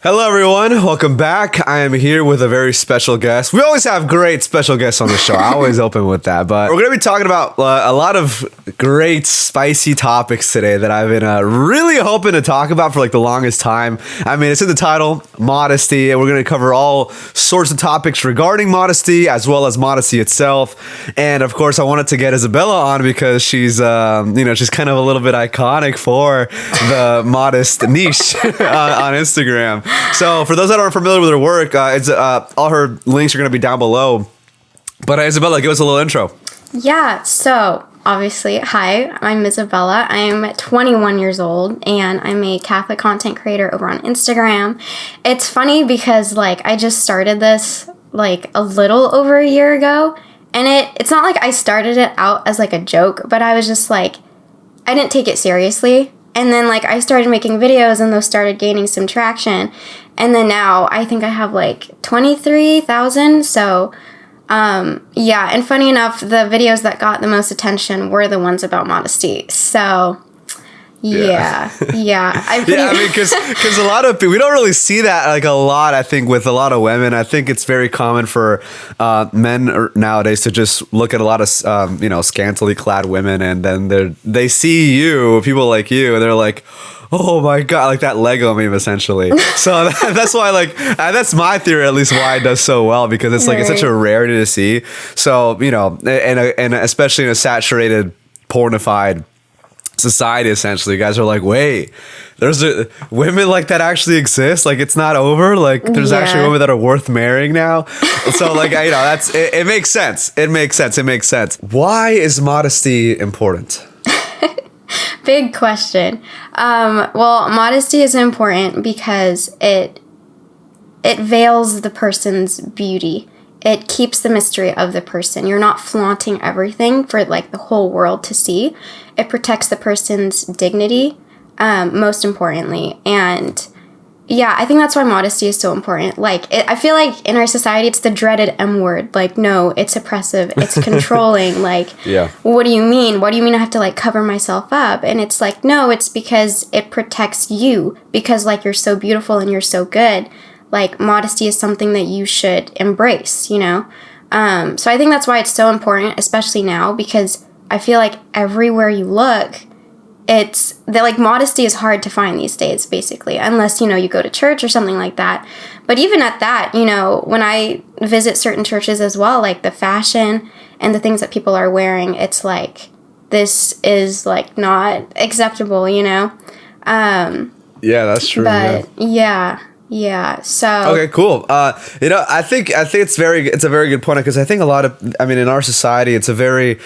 Hello, everyone. Welcome back. I am here with a very special guest. We always have great special guests on the show. I always open with that. But we're going to be talking about a lot of great, spicy topics today that I've been really hoping to talk about for like the longest time. I mean, it's in the title, Modesty, and we're going to cover all sorts of topics regarding modesty as well as modesty itself. And of course, I wanted to get Isabella on because she's, she's kind of a little bit iconic for the modest niche on Instagram. So for those that aren't familiar with her work, all her links are going to be down below. But Isabella, give us a little intro. Yeah, so obviously, hi, I'm Isabella. I'm 21 years old, and I'm a Catholic content creator over on Instagram. It's funny because, I just started this, a little over a year ago, and it's not like I started it out as, a joke, but I was just, I didn't take it seriously. And then, I started making videos, and those started gaining some traction. And then now, I think I have, 23,000. So, yeah. And funny enough, the videos that got the most attention were the ones about modesty. So, yeah. I mean, because a lot of people, we don't really see that a lot. I think with a lot of women, I think it's very common for men nowadays to just look at a lot of scantily clad women, and then they see people like you, and they're like, oh my God, like that Lego meme essentially. So that's why that's my theory, at least why it does so well, because it's it's such a rarity to see. So and especially in a saturated, pornified society, essentially, you guys are like, wait, there's women like that actually exist, it's not over, there's actually women that are worth marrying now. So that's it makes sense. It makes sense. Why is modesty important? Big question. Well, modesty is important because it veils the person's beauty. It keeps the mystery of the person. You're not flaunting everything for the whole world to see. It protects the person's dignity, most importantly. And yeah, I think that's why modesty is so important. I feel like in our society, it's the dreaded M word. No, it's oppressive. It's controlling. Yeah. What do you mean? What do you mean I have to cover myself up? And it's no, it's because it protects you. Because you're so beautiful and you're so good. Modesty is something that you should embrace, So I think that's why it's so important, especially now, because I feel everywhere you look, it's that modesty is hard to find these days, basically, unless, you go to church or something like that. But even at that, when I visit certain churches as well, the fashion and the things that people are wearing, it's this is not acceptable, Yeah, that's true. But yeah. So okay, cool. I think it's a very good point, because I think in our society, it's a very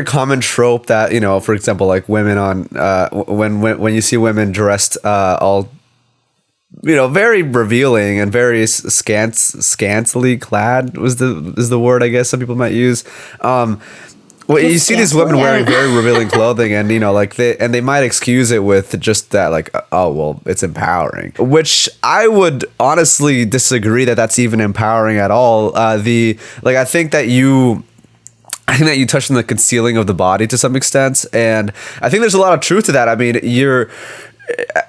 common trope that, for example, women on when you see women dressed all very revealing and very scantily clad is the word I guess some people might use. Well, you see these women wearing very revealing clothing, and they might excuse it with just that, oh well, it's empowering, which I would honestly disagree that that's even empowering at all. I think that you touched on the concealing of the body to some extent, and I think there's a lot of truth to that. I mean,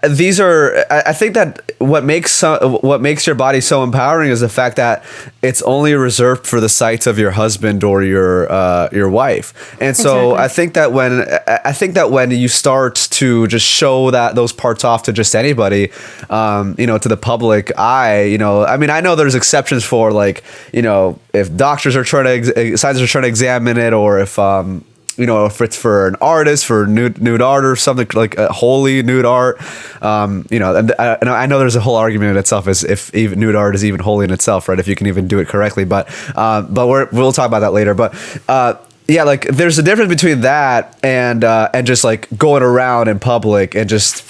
I think that what makes your body so empowering is the fact that it's only reserved for the sight of your husband or your wife. And so exactly. I think that when you start to just show those parts off to just anybody, to the public eye, I know there's exceptions for if doctors are scientists are trying to examine it, or if if it's for an artist, for nude art or something a holy nude art, and I know there's a whole argument in itself as if even nude art is even holy in itself, right? If you can even do it correctly, but we'll talk about that later. But there's a difference between that and just going around in public and just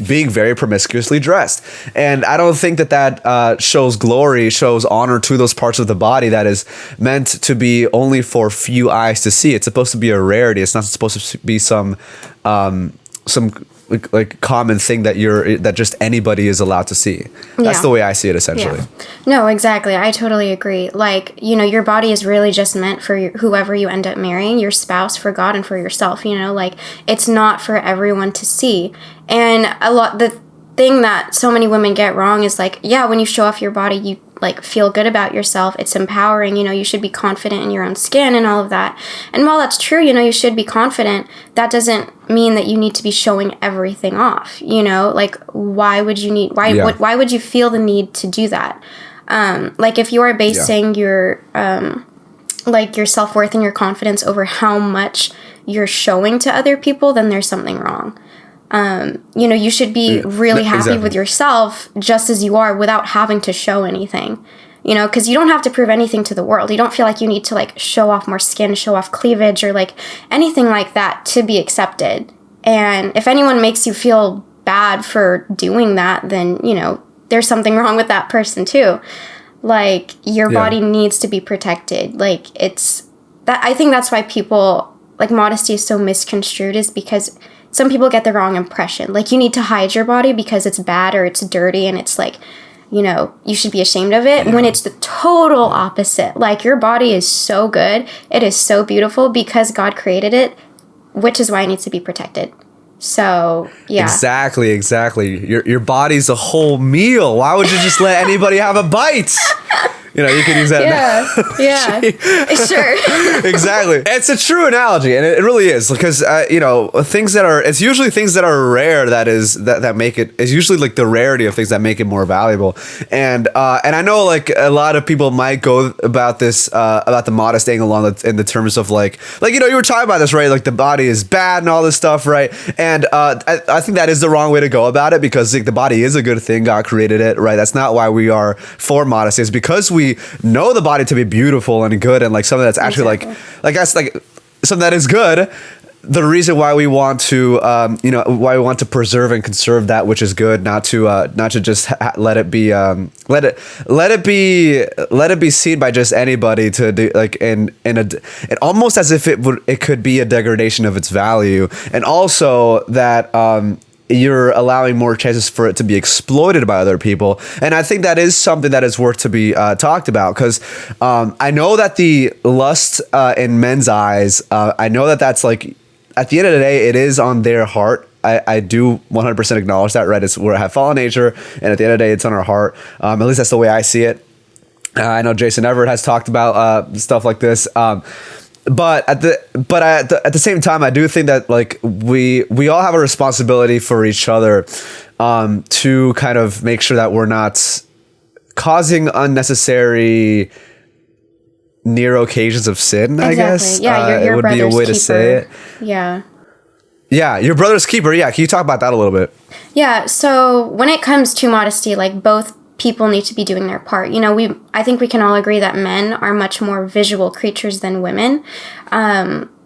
being very promiscuously dressed. And I don't think that shows honor to those parts of the body that is meant to be only for few eyes to see. It's supposed to be a rarity. It's not supposed to be some common thing that just anybody is allowed to see. That's the way I see it, essentially. Yeah. No, exactly. I totally agree. Your body is really just meant for whoever you end up marrying, your spouse, for God, and for yourself. It's not for everyone to see. And thing that so many women get wrong is like, yeah, when you show off your body, you like feel good about yourself. It's empowering, you know, you should be confident in your own skin and all of that. And while that's true, you know, you should be confident, that doesn't mean that you need to be showing everything off, you know? Like, why would you feel the need to do that? Like, if you are basing your like your self-worth and your confidence over how much you're showing to other people, then there's something wrong. You know, you should be really happy with yourself just as you are without having to show anything, you know, because you don't have to prove anything to the world. You don't feel like you need to like show off more skin, show off cleavage, or like anything like that to be accepted. And if anyone makes you feel bad for doing that, then, you know, there's something wrong with that person too. Like, your body needs to be protected. Like, it's that, I think that's why people, like, modesty is so misconstrued, is because some people get the wrong impression. Like, you need to hide your body because it's bad or it's dirty and it's like, you know, you should be ashamed of it, when it's the total opposite. Like, your body is so good. It is so beautiful because God created it, which is why it needs to be protected. So, yeah. Exactly. Your body's a whole meal. Why would you just let anybody have a bite? You know, you could use that. Yeah, sure. Exactly. It's a true analogy, and it really is, because you know, it's usually things that are rare that make it. It's usually like the rarity of things that make it more valuable. And I know, like, a lot of people might go about this about the modest angle in the terms of like you know, you were talking about this, right? Like, the body is bad and all this stuff, right? And I think that is the wrong way to go about it, because like, the body is a good thing. God created it, right? That's not why we are for modesty. It's because we know the body to be beautiful and good, and like something that's actually like something that is good. The reason why we want to why we want to preserve and conserve that which is good, not to just let it be seen by just anybody to do, like, in it almost as if it could be a degradation of its value, and also that you're allowing more chances for it to be exploited by other people. And I think that is something that is worth to be talked about, because I know that the lust in men's eyes, I know that that's like, at the end of the day, it is on their heart. I do 100% acknowledge that, right? It's where I have fallen nature, and at the end of the day, it's on our heart. At least that's the way I see it. I know Jason Everett has talked about stuff like this. But at the same time, I do think that like we all have a responsibility for each other, to kind of make sure that we're not causing unnecessary near occasions of sin. Exactly. I guess. Yeah, your it would be a way to say it. Yeah. Yeah, your brother's keeper. Yeah, can you talk about that a little bit? Yeah. So when it comes to modesty, like, both people need to be doing their part. You know, I think we can all agree that men are much more visual creatures than women.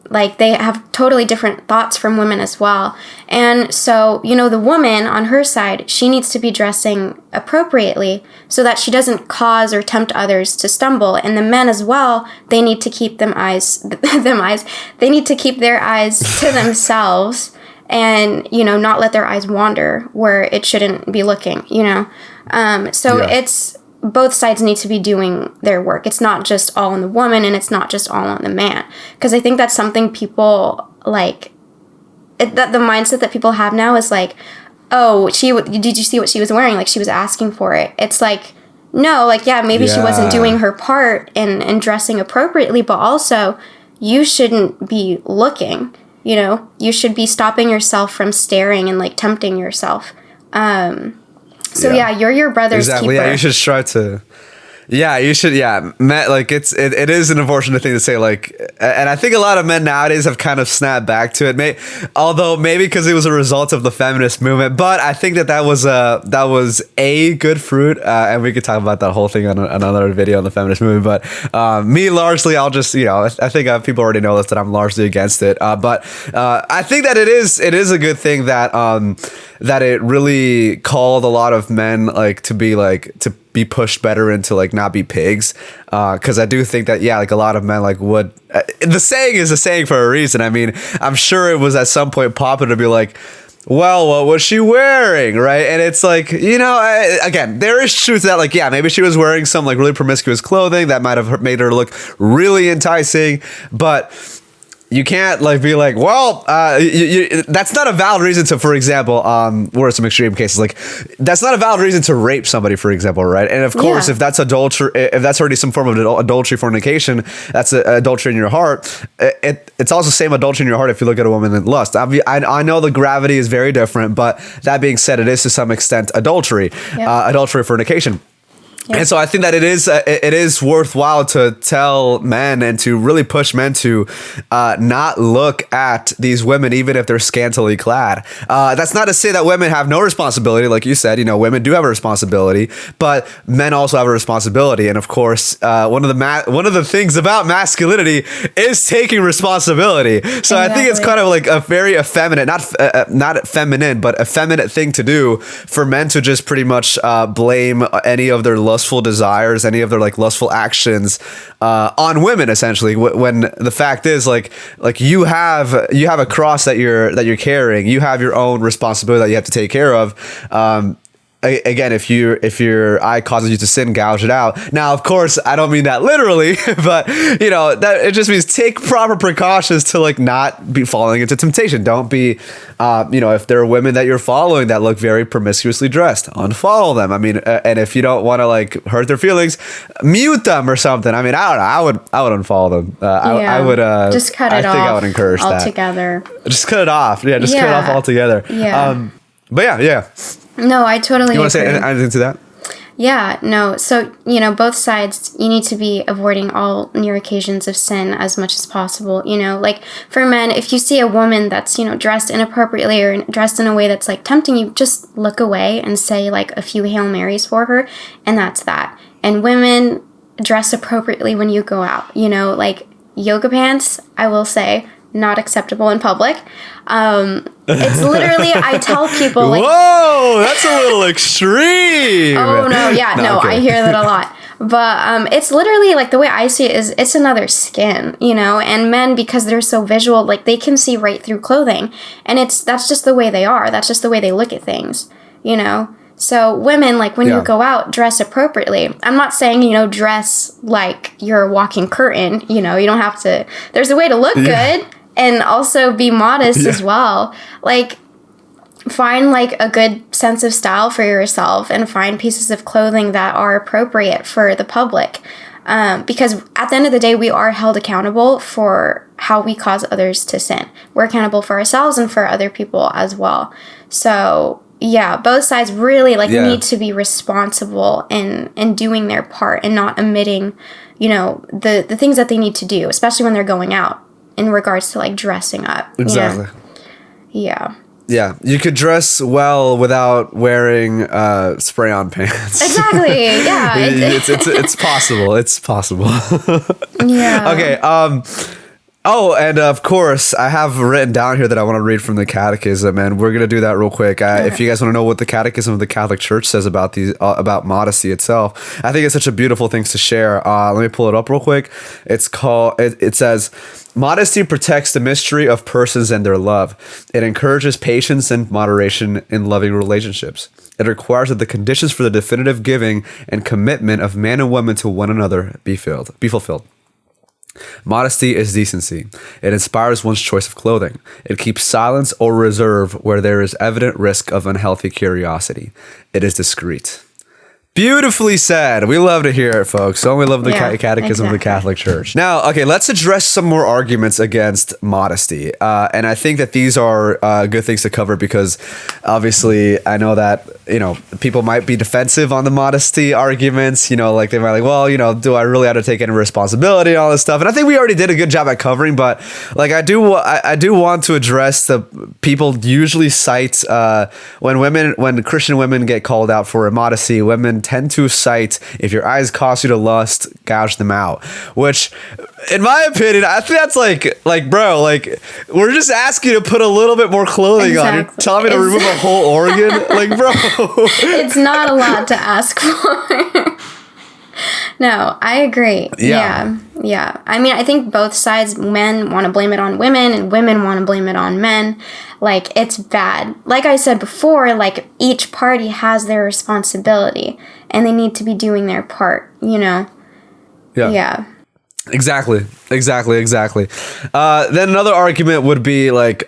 Like, they have totally different thoughts from women as well. And so, you know, the woman on her side, she needs to be dressing appropriately so that she doesn't cause or tempt others to stumble. And the men as well, they need to keep they need to keep their eyes to themselves, and, you know, not let their eyes wander where it shouldn't be looking, you know? It's, both sides need to be doing their work. It's not just all on the woman, and it's not just all on the man. Because I think that's something people, like, that the mindset that people have now is like, oh, did you see what she was wearing? Like, she was asking for it. It's like, no, like, yeah, maybe she wasn't doing her part and dressing appropriately, but also, you shouldn't be looking. You know, you should be stopping yourself from staring and, like, tempting yourself. You're your brother's keeper. Yeah, you should strive to. Yeah, you should. Yeah, like, it is an unfortunate thing to say. Like, and I think a lot of men nowadays have kind of snapped back to it. Although maybe because it was a result of the feminist movement, but I think that was a good fruit. And we could talk about that whole thing on another video on the feminist movement. But me, largely, I'll just, you know, I think people already know this, that I'm largely against it. But I think that it is a good thing that that it really called a lot of men, like, to be pushed better into, like, not be pigs, because I do think that, yeah, like, a lot of men, like, would the saying is a saying for a reason. I mean, I'm sure it was at some point popular to be like, well, what was she wearing, right? And it's like, you know, again, there is truth to that. Like, yeah, maybe she was wearing some, like, really promiscuous clothing that might have made her look really enticing, but you can't like be like, well, that's not a valid reason to, for example, what are some extreme cases? Like, that's not a valid reason to rape somebody, for example, right? And of course, if that's adultery, if that's already some form of adultery, fornication, that's adultery in your heart. It's also same adultery in your heart if you look at a woman in lust. I know the gravity is very different, but that being said, it is to some extent adultery, adultery, fornication. Yep. And so I think that it is worthwhile to tell men and to really push men to not look at these women, even if they're scantily clad. That's not to say that women have no responsibility. Like you said, women do have a responsibility, but men also have a responsibility. And of course, one of the things about masculinity is taking responsibility. So I think it's kind of like a very effeminate, not feminine, but effeminate thing to do for men to just pretty much blame any of their lustful desires, any of their like lustful actions on women, essentially, when the fact is like you have a cross that you're carrying, you have your own responsibility that you have to take care of. Again, if your eye causes you to sin, gouge it out. Now, of course, I don't mean that literally, but that it just means take proper precautions to like not be falling into temptation. Don't be, if there are women that you're following that look very promiscuously dressed, unfollow them. I mean, and if you don't want to like hurt their feelings, mute them or something. I mean, I don't know. I would unfollow them. I would just cut it off. I think I would encourage altogether. Just cut it off. Yeah, just cut it off altogether. Yeah. But yeah. No, I totally You want to agree. say anything to that? Yeah, no. So, both sides, you need to be avoiding all near occasions of sin as much as possible. Like for men, if you see a woman that's, dressed inappropriately or dressed in a way that's like tempting you, just look away and say like a few Hail Marys for her. And that's that. And women, dress appropriately when you go out, like yoga pants, I will say, not acceptable in public. It's literally, I tell people like, whoa, that's a little extreme. Oh no, yeah, no, okay. I hear that a lot. But it's literally like the way I see it is it's another skin, and men, because they're so visual, like they can see right through clothing, and that's just the way they are. That's just the way they look at things, So women, like when you go out, dress appropriately. I'm not saying, dress like you're a walking curtain, you don't have to, there's a way to look good and also be modest as well. Like find like a good sense of style for yourself and find pieces of clothing that are appropriate for the public. Because at the end of the day, we are held accountable for how we cause others to sin. We're accountable for ourselves and for other people as well. So yeah, both sides really need to be responsible in doing their part and not omitting, the things that they need to do, especially when they're going out in regards to like dressing up. Exactly. Yeah. Yeah, you could dress well without wearing spray-on pants. Exactly. Yeah. It's possible. It's possible. Yeah. Okay. Oh, and of course, I have written down here that I want to read from the Catechism, and we're going to do that real quick. If you guys want to know what the Catechism of the Catholic Church says about about modesty itself, I think it's such a beautiful thing to share. Let me pull it up real quick. It says, modesty protects the mystery of persons and their love. It encourages patience and moderation in loving relationships. It requires that the conditions for the definitive giving and commitment of man and woman to one another be fulfilled. Modesty is decency. It inspires one's choice of clothing. It keeps silence or reserve where there is evident risk of unhealthy curiosity. It is discreet. Beautifully said. We love to hear it, folks. So we love the Catechism of the Catholic Church. Now, okay, let's address some more arguments against modesty. And I think that these are good things to cover because obviously I know that, people might be defensive on the modesty arguments. Like they might do I really have to take any responsibility and all this stuff? And I think we already did a good job at covering, but like I do want to address the people usually cite when Christian women get called out for immodesty, women tend to cite, if your eyes cause you to lust, gouge them out, which in my opinion, I think that's like bro, like we're just asking you to put a little bit more clothing on. You're telling me to remove a whole organ? Like, bro. It's not a lot to ask for. No, I agree. Yeah. I mean, I think both sides, men want to blame it on women and women want to blame it on men. Like, it's bad. Like I said before, like, each party has their responsibility and they need to be doing their part, Yeah. Exactly. Then another argument would be like,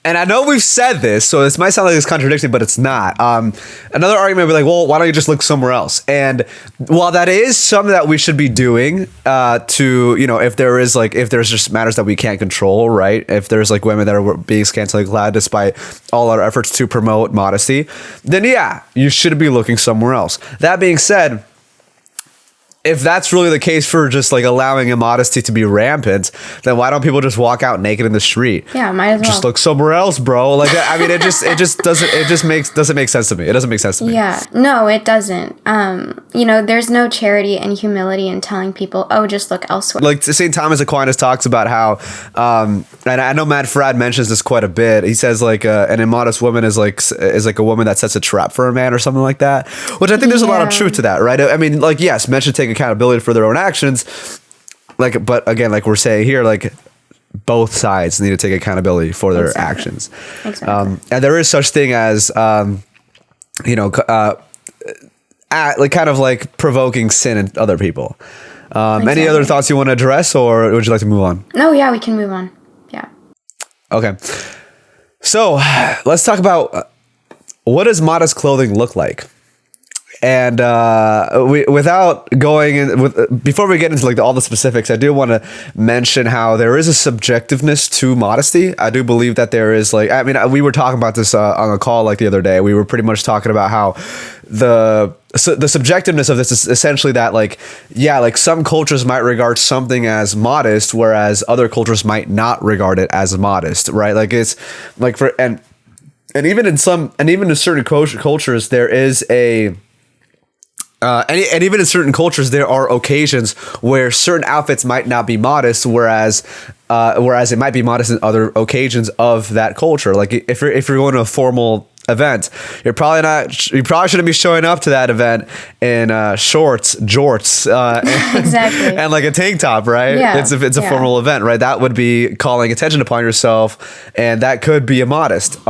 and I know we've said this, so this might sound like it's contradicting, but it's not. Another argument would be like, well, why don't you just look somewhere else? And while that is something that we should be doing, to, you know, if there's just matters that we can't control, right? If there's like women that are being scantily clad despite all our efforts to promote modesty, then yeah, you should be looking somewhere else. That being said, if that's really the case for just like allowing immodesty to be rampant, then why don't people just walk out naked in the street? Yeah, might as well. Just look somewhere else, bro. Like, I mean, it doesn't make sense to me. It doesn't make sense to me. Yeah, no, it doesn't. You know, there's no charity and humility in telling people, oh, just look elsewhere. Like St. Thomas Aquinas talks about how, and I know Matt Fradd mentions this quite a bit. He says like an immodest woman is like a woman that sets a trap for a man or something like that. Which I think there's a lot of truth to that, right? I mean, like, yes, men should take accountability for their own actions, like, but again, like we're saying here, like both sides need to take accountability for their actions. Exactly. And there is such thing as you know, like kind of like provoking sin in other people. Any other thoughts you want to address, or would you like to move on? No, yeah, we can move on. Yeah. Okay, so let's talk about what does modest clothing look like. And without going in, before we get into like all the specifics, I do want to mention how there is a subjectiveness to modesty. I do believe that there is, like, I mean, we were talking about this on a call like the other day. We were pretty much talking about how the subjectiveness of this is essentially that, like, yeah, like some cultures might regard something as modest, whereas other cultures might not regard it as modest, right? Like it's like and even in certain cultures there is a and even in certain cultures, there are occasions where certain outfits might not be modest, whereas it might be modest in other occasions of that culture. Like if you're going to a formal event, you probably shouldn't be showing up to that event in shorts, jorts, exactly, and like a tank top, right? Yeah, it's a formal event, right? That would be calling attention upon yourself, and that could be immodest.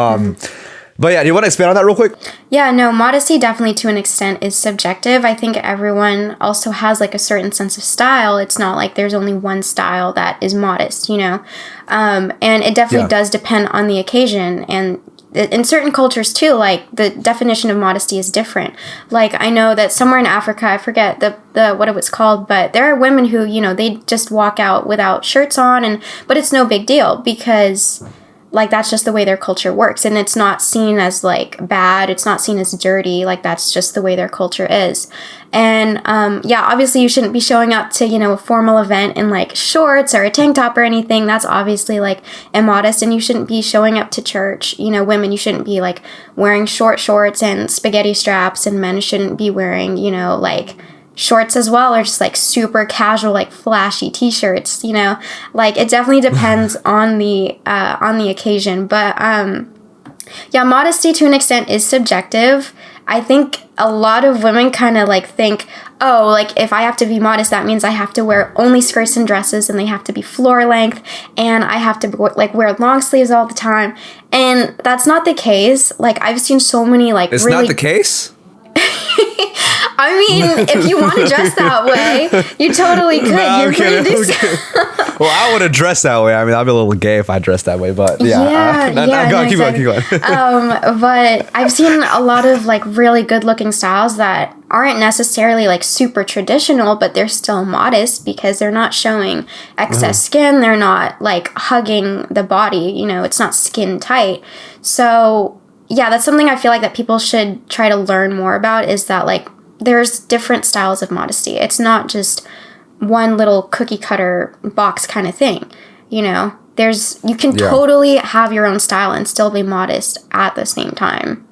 But yeah, do you want to expand on that real quick? Yeah, no, modesty definitely to an extent is subjective. I think everyone also has like a certain sense of style. It's not like there's only one style that is modest, you know? And it definitely does depend on the occasion. And in certain cultures too, like the definition of modesty is different. Like I know that somewhere in Africa, I forget the what it was called, but there are women who, you know, they just walk out without shirts on, but it's no big deal because like that's just the way their culture works, and it's not seen as like bad, it's not seen as dirty, like that's just the way their culture is. And yeah, obviously you shouldn't be showing up to, you know, a formal event in like shorts or a tank top or anything. That's obviously like immodest. And you shouldn't be showing up to church, you know, women, you shouldn't be like wearing short shorts and spaghetti straps, and men shouldn't be wearing, you know, like shorts as well, or just like super casual, like flashy t-shirts, you know, like it definitely depends on the occasion. But yeah, modesty to an extent is subjective. I think a lot of women kind of like think, oh, like if I have to be modest, that means I have to wear only skirts and dresses, and they have to be floor length, and I have to like wear long sleeves all the time. And that's not the case. Like I've seen so many like it's not the case. I mean, if you want to dress that way, you totally could. No, you're kidding. Okay. Well, I would have dressed that way. I mean, I'd be a little gay if I dressed that way, but yeah. Keep going. But I've seen a lot of like really good looking styles that aren't necessarily like super traditional, but they're still modest because they're not showing excess skin. They're not like hugging the body, you know, it's not skin tight. So yeah, that's something I feel like that people should try to learn more about, is that like there's different styles of modesty. It's not just one little cookie cutter box kind of thing. You know, you can totally have your own style and still be modest at the same time.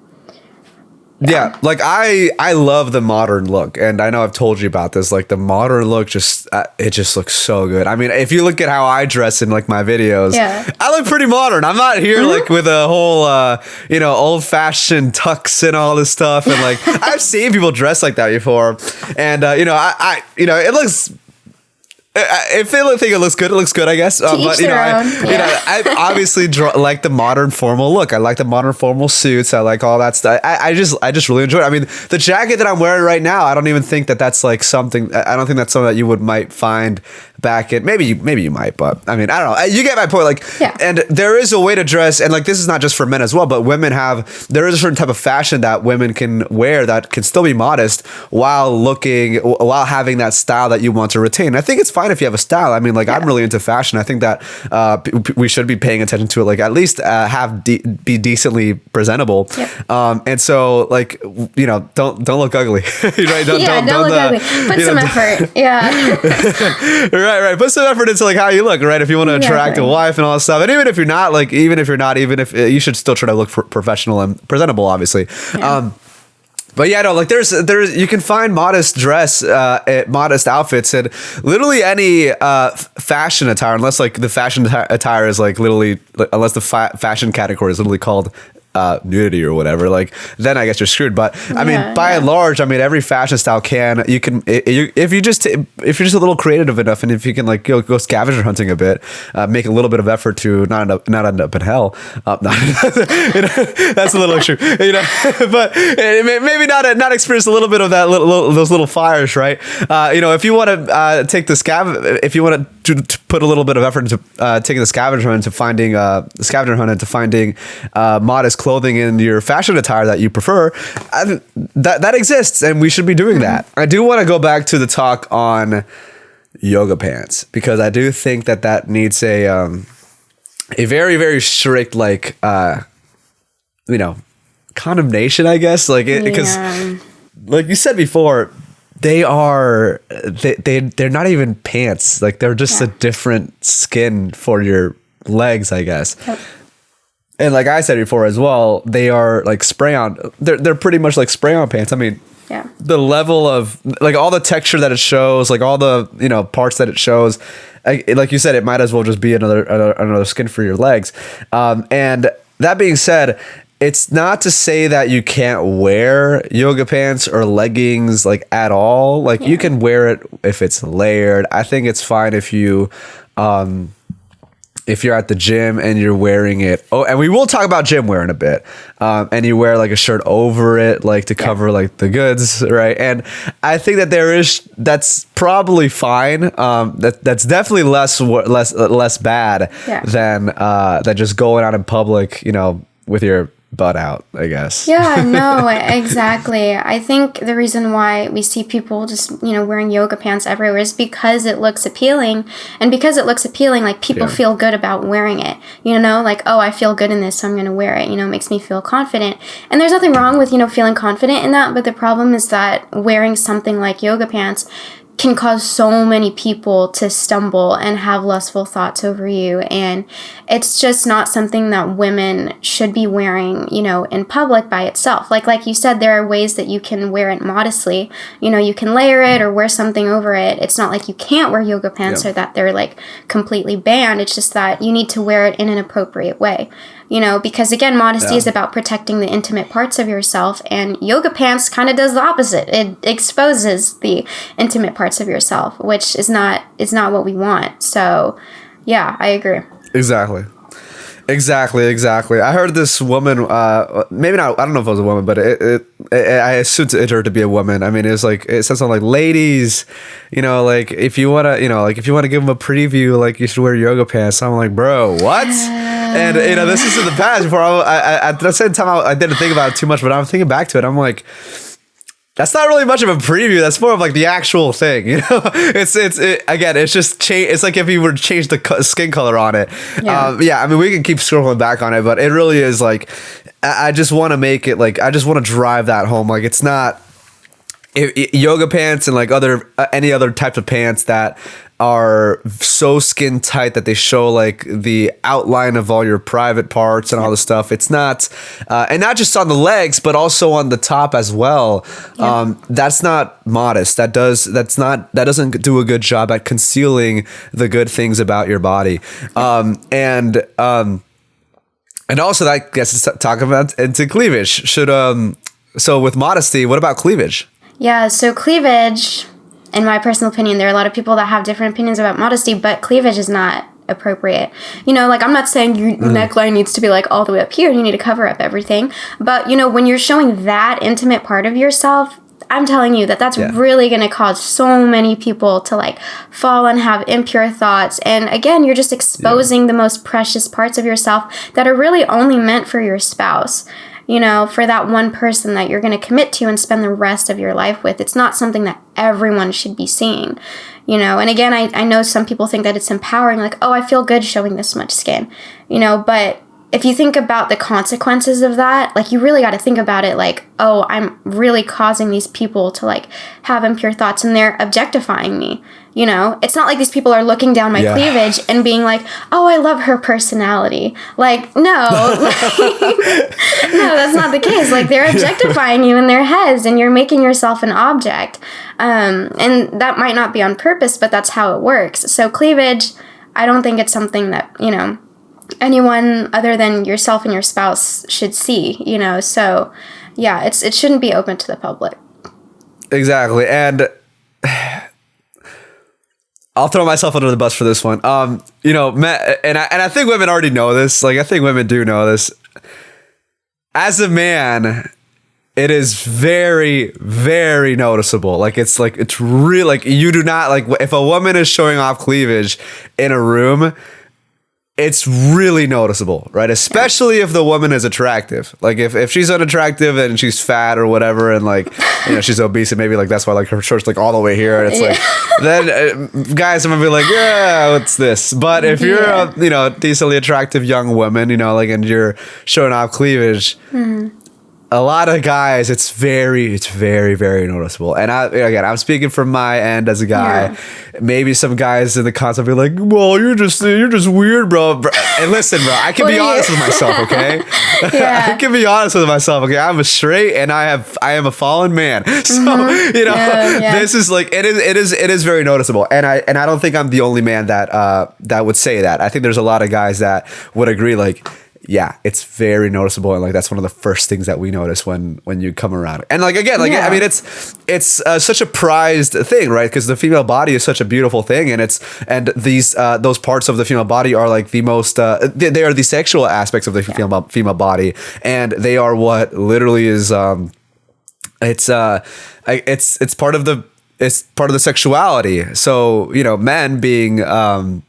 Yeah, like I love the modern look, and I know I've told you about this. Like the modern look, it just looks so good. I mean, if you look at how I dress in like my videos, I look pretty modern. I'm not here like with a whole you know, old fashioned tux and all this stuff. And like I've seen people dress like that before, and you know, I you know, it looks. If they think it looks good, I guess. But I obviously like the modern formal look. I like the modern formal suits. I like all that stuff. I just really enjoy it. I mean, the jacket that I'm wearing right now, I don't even think that's like something. I don't think that's something that you might find back in. Maybe you might, but I mean, I don't know. You get my point. Like, and there is a way to dress, and like this is not just for men as well, but women there is a certain type of fashion that women can wear that can still be modest while having that style that you want to retain. I think it's fine if you have a style. I mean, like I'm really into fashion. I think that we should be paying attention to it. Like at least be decently presentable. And so like don't look ugly. Right? Don't look ugly. Put some effort. Yeah. Right. Put some effort into like how you look, right? If you want to attract a wife and all that stuff, and even if you should still try to look professional and presentable, obviously. Yeah. But yeah, no, like there's you can find modest dress, modest outfits in literally any fashion attire, unless like the fashion attire is like literally, unless the fashion category is literally called nudity or whatever, like then I guess you're screwed. But I mean, by and large, I mean every fashion style if you're just a little creative enough, and if you can like go scavenger hunting a bit, make a little bit of effort to not end up in hell. That's a little extreme, but maybe not experience a little bit of that those little fires, right? If you want to take the if you want to put a little bit of effort into taking the scavenger hunt into finding modest clothing in your fashion attire that you prefer, that exists, and we should be doing that. I do want to go back to the talk on yoga pants, because I do think that needs a very, very strict condemnation, I guess, because like you said before, they're not even pants, like they're just a different skin for your legs, I guess. And like I said before as well, they are like spray-on. They're pretty much like spray-on pants. I mean, the level of like all the texture that it shows, like all the parts that it shows, like you said, it might as well just be another skin for your legs. And that being said, it's not to say that you can't wear yoga pants or leggings like at all. Like you can wear it if it's layered. I think it's fine if you're at the gym and you're wearing it. Oh, and we will talk about gymwear in a bit. And you wear like a shirt over it, like to cover like the goods, right? And I think that that's probably fine. That's definitely less bad than just going out in public, with your butt out, I guess. Yeah, no, exactly. I think the reason why we see people just, wearing yoga pants everywhere is because it looks appealing. And because it looks appealing, like people feel good about wearing it, like, oh, I feel good in this, so I'm going to wear it, it makes me feel confident. And there's nothing wrong with, feeling confident in that. But the problem is that wearing something like yoga pants can cause so many people to stumble and have lustful thoughts over you. And it's just not something that women should be wearing, in public by itself. Like you said, there are ways that you can wear it modestly. You can layer it or wear something over it. It's not like you can't wear yoga pants or that they're like completely banned. It's just that you need to wear it in an appropriate way. Because again, modesty is about protecting the intimate parts of yourself, and yoga pants kind of does the opposite. It exposes the intimate parts of yourself, which is not what we want. So, yeah, I agree. Exactly. I heard this woman, maybe not, I don't know if it was a woman, but I assumed her to be a woman. I mean, it said something like, ladies, like if you want to give them a preview, like you should wear yoga pants. So I'm like, bro, what? And this is in the past. Before at the same time, I didn't think about it too much, but I'm thinking back to it. I'm like, that's not really much of a preview. That's more of like the actual thing. It's just it's like if you were to change the skin color on it. I mean, we can keep scrolling back on it, but it really is like, I just want to make it like, I just want to drive that home. Like it's not yoga pants and like any other types of pants that are so skin tight that they show like the outline of all your private parts and all the stuff. It's not, and not just on the legs, but also on the top as well. That's not modest. That doesn't do a good job at concealing the good things about your body. And also that gets us talking about into cleavage. So with modesty, what about cleavage? Yeah, so cleavage, in my personal opinion, there are a lot of people that have different opinions about modesty, but cleavage is not appropriate. You know, like, I'm not saying your neckline needs to be like all the way up here and you need to cover up everything. But, you know, when you're showing that intimate part of yourself, I'm telling you that's really going to cause so many people to like fall and have impure thoughts. And again, you're just exposing the most precious parts of yourself that are really only meant for your spouse. You know, for that one person that you're going to commit to and spend the rest of your life with. It's not something that everyone should be seeing, you know. And again, I know some people think that it's empowering, like, oh, I feel good showing this much skin, you know, but if you think about the consequences of that, like, you really got to think about it like, oh, I'm really causing these people to like have impure thoughts and they're objectifying me. You know, it's not like these people are looking down my cleavage and being like, oh, I love her personality. Like, no, no, that's not the case. Like, they're objectifying you in their heads and you're making yourself an object. And that might not be on purpose, but that's how it works. So cleavage, I don't think it's something that, you know, anyone other than yourself and your spouse should see, you know. So yeah, it shouldn't be open to the public. Exactly. And I'll throw myself under the bus for this one. You know, and I think women already know this. Like, I think women do know this. As a man, it is very, very noticeable. Like, it's really, like, you do not, like, if a woman is showing off cleavage in a room, it's really noticeable, right? Especially if the woman is attractive. Like, if she's unattractive and she's fat or whatever, and like, you know, she's obese, and maybe like that's why like her shirt's like all the way here, and it's like, then guys are gonna be like, yeah, what's this? But if you're a, you know, decently attractive young woman, you know, like, and you're showing off cleavage, a lot of guys, it's very, very noticeable. And I'm speaking from my end as a guy. Yeah. Maybe some guys in the concept be like, well, you're just weird, bro. And listen, bro, I can be honest with myself, okay? I can be honest with myself, okay? I'm a straight and I am a fallen man. So, you know, this is like, it is very noticeable. And I don't think I'm the only man that would say that. I think there's a lot of guys that would agree, like, yeah, it's very noticeable, and like that's one of the first things that we notice when you come around. And like, again, like, I mean, it's such a prized thing, right? Because the female body is such a beautiful thing, and these those parts of the female body are like the most they are the sexual aspects of the female body, and they are what literally is it's part of the sexuality. So, you know, men being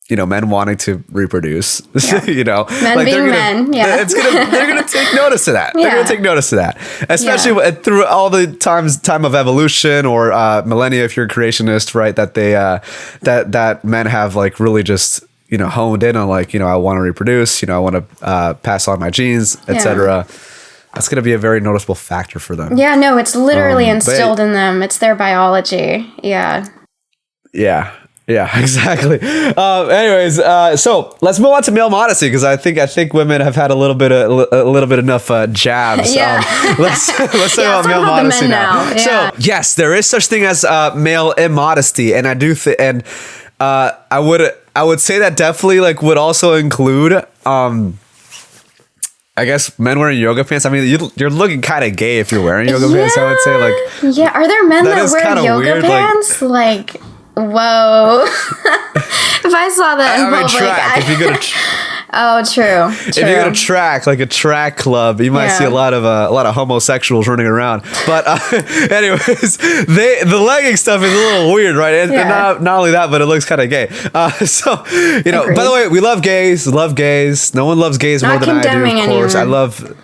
you know, men wanting to reproduce, you know, men like, being men, they're gonna take notice of that. They're gonna take notice of that, especially through all the time of evolution or millennia, if you're a creationist, right? That they that men have like really just, you know, honed in on, like, you know, I want to reproduce, you know, I want to pass on my genes, etc. That's going to be a very noticeable factor for them. Yeah, no, it's literally instilled in them. It's their biology. Yeah. Yeah, exactly. Anyways, so let's move on to male modesty, because I think women have had a little bit enough jabs. Let's talk about male modesty now. Yeah. So yes, there is such thing as male immodesty, and I do I would say that definitely like would also include I guess men wearing yoga pants. I mean, you're looking kind of gay if you're wearing yoga pants. I would say, like, yeah. Are there men that wear yoga weird, pants? Like whoa. If I saw that in public, if you go to true. If you go to track, like a track club, you might see a lot of homosexuals running around. But anyways, the legging stuff is a little weird, right? And not only that, but it looks kind of gay. So, you know, by the way, we love gays. No one loves gays more than I do, of course. Anyone. I love.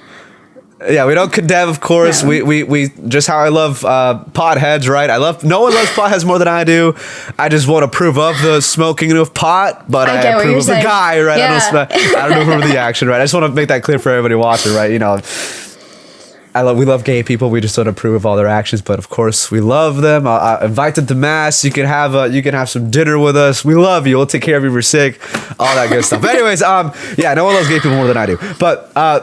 Yeah, we don't condemn, of course. No. We just how I love potheads, right? No one loves potheads more than I do. I just won't approve of the smoking of pot, but I approve of the guy, right? Yeah. I don't approve of the action, right? I just want to make that clear for everybody watching, right? You know, we love gay people. We just don't approve of all their actions, but of course we love them. I invite them to mass. You can have some dinner with us. We love you. We'll take care of you if you're sick. All that good stuff. Anyways, yeah, no one loves gay people more than I do. But men